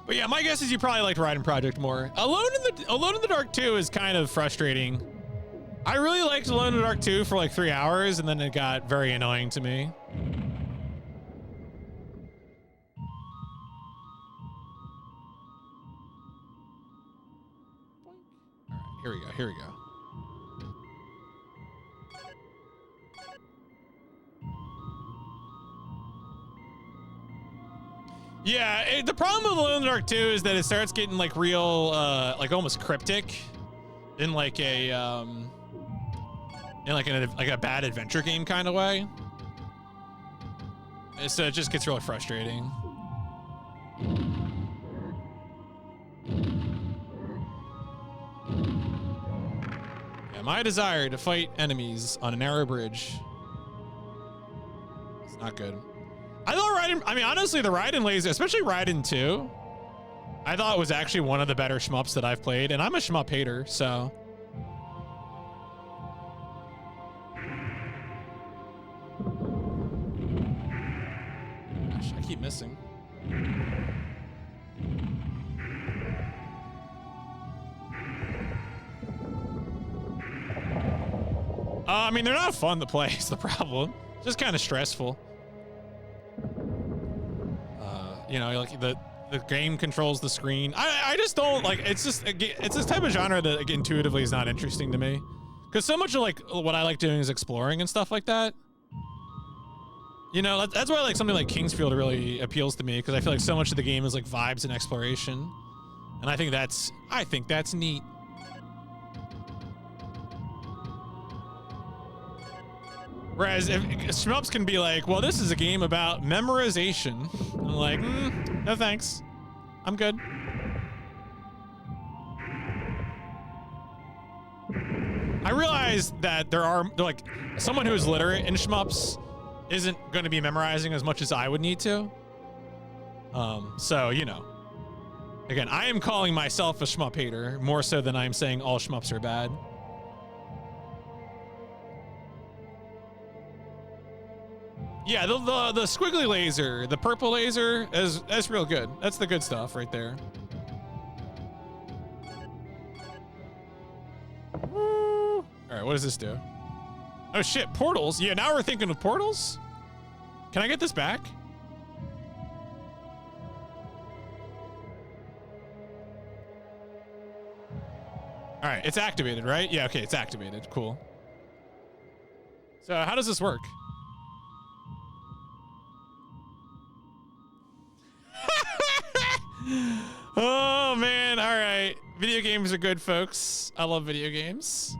But yeah, my guess is you probably liked Raiden Project more. Alone in the Dark 2 is kind of frustrating. I really liked Alone in the Dark 2 for like 3 hours, and then it got very annoying to me. All right, here we go. Yeah, the problem with Alone in the Dark 2 is that it starts getting like real, like almost cryptic, in like a a bad adventure game kind of way. And so it just gets really frustrating. Yeah, my desire to fight enemies on a narrow bridge. It's not good. I thought Raiden, I mean, honestly, the Raiden laser, especially Raiden 2, I thought was actually one of the better shmups that I've played, and I'm a shmup hater, so. Gosh, I keep missing. I mean, they're not fun to play, is the problem. It's just kind of stressful. You know, like the game controls the screen. I just don't like, it's this type of genre that like, intuitively is not interesting to me. Because so much of like what I like doing is exploring and stuff like that. You know, that's why like something like Kingsfield really appeals to me, because I feel like so much of the game is like vibes and exploration. And I think that's neat. Whereas if shmups can be like, well, this is a game about memorization. I'm like, no thanks. I'm good. I realize that they're like, someone who is literate in shmups isn't going to be memorizing as much as I would need to. So, you know. Again, I am calling myself a shmup hater more so than I'm saying all shmups are bad. Yeah, the squiggly laser, the purple laser, that's real good. That's the good stuff right there. Woo. All right, what does this do? Oh shit, portals. Yeah, now we're thinking of portals. Can I get this back? All right, it's activated, right? Yeah, okay, it's activated. Cool. So how does this work? Oh man, all right. Video games are good, folks. I love video games.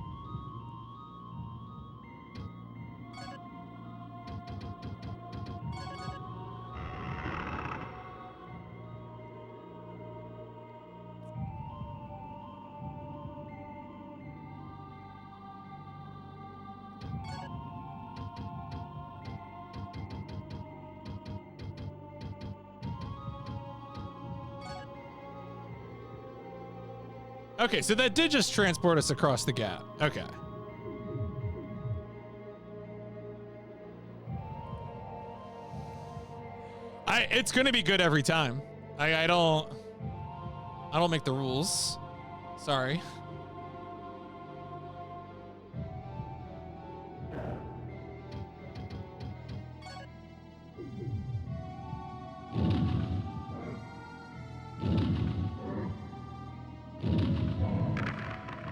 Okay, so that did just transport us across the gap. Okay. It's gonna be good every time. I don't make the rules. Sorry.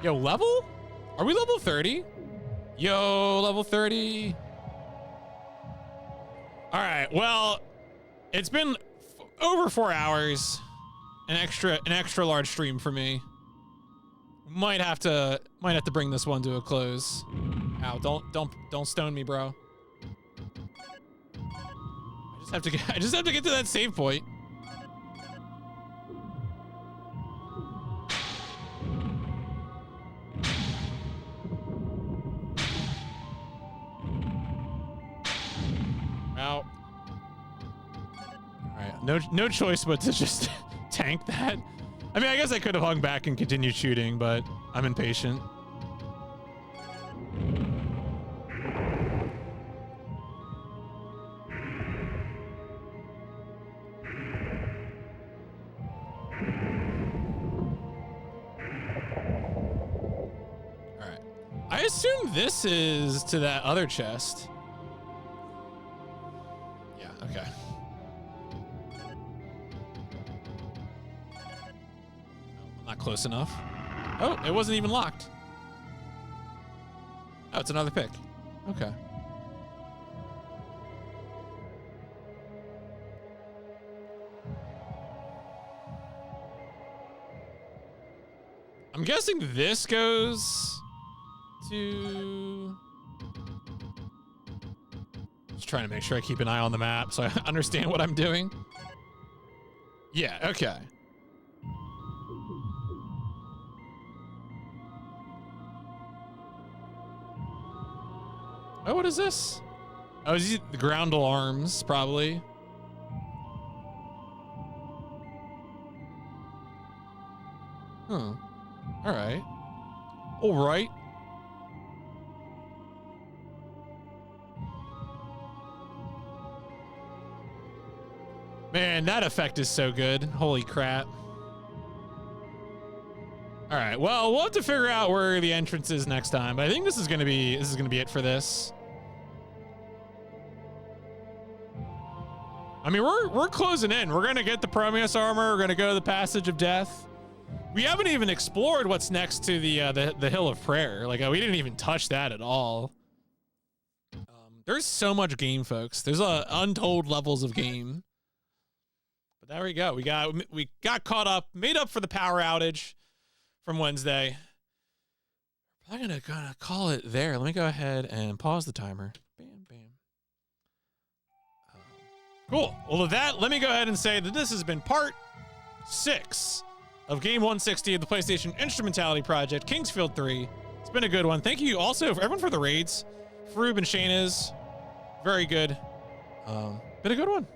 Yo, level? Are we level 30? Yo, level 30. All right, well, it's been over 4 hours. An extra large stream for me. Might have to bring this one to a close. Ow, don't stone me, bro. I just have to get to that save point. Out. All right, no choice but to just tank that. I mean, I guess I could have hung back and continued shooting, but I'm impatient. All right. I assume this is to that other chest. Yeah, okay. Not close enough. Oh, it wasn't even locked. Oh, it's another pick. Okay. I'm guessing this goes to... Just trying to make sure I keep an eye on the map so I understand what I'm doing. Yeah, okay. Oh, what is this? Oh, is he the ground alarms, probably. Huh. All right. All right. Man, that effect is so good. Holy crap. All right. Well, we'll have to figure out where the entrance is next time. But I think this is gonna be it for this. I mean, we're closing in. We're gonna get the Prometheus armor. We're gonna go to the Passage of Death. We haven't even explored what's next to the Hill of Prayer. Like, we didn't even touch that at all. There's so much game, folks. There's untold levels of game. But there we go. We got caught up, made up for the power outage from Wednesday. I'm gonna call it there. Let me go ahead and pause the timer. Bam, bam. Cool. Well, with that, let me go ahead and say that this has been part 6 of Game 160 of the PlayStation Instrumentality Project, Kingsfield 3. It's been a good one. Thank you also for everyone for the raids. Froob and Shane is very good. Been a good one.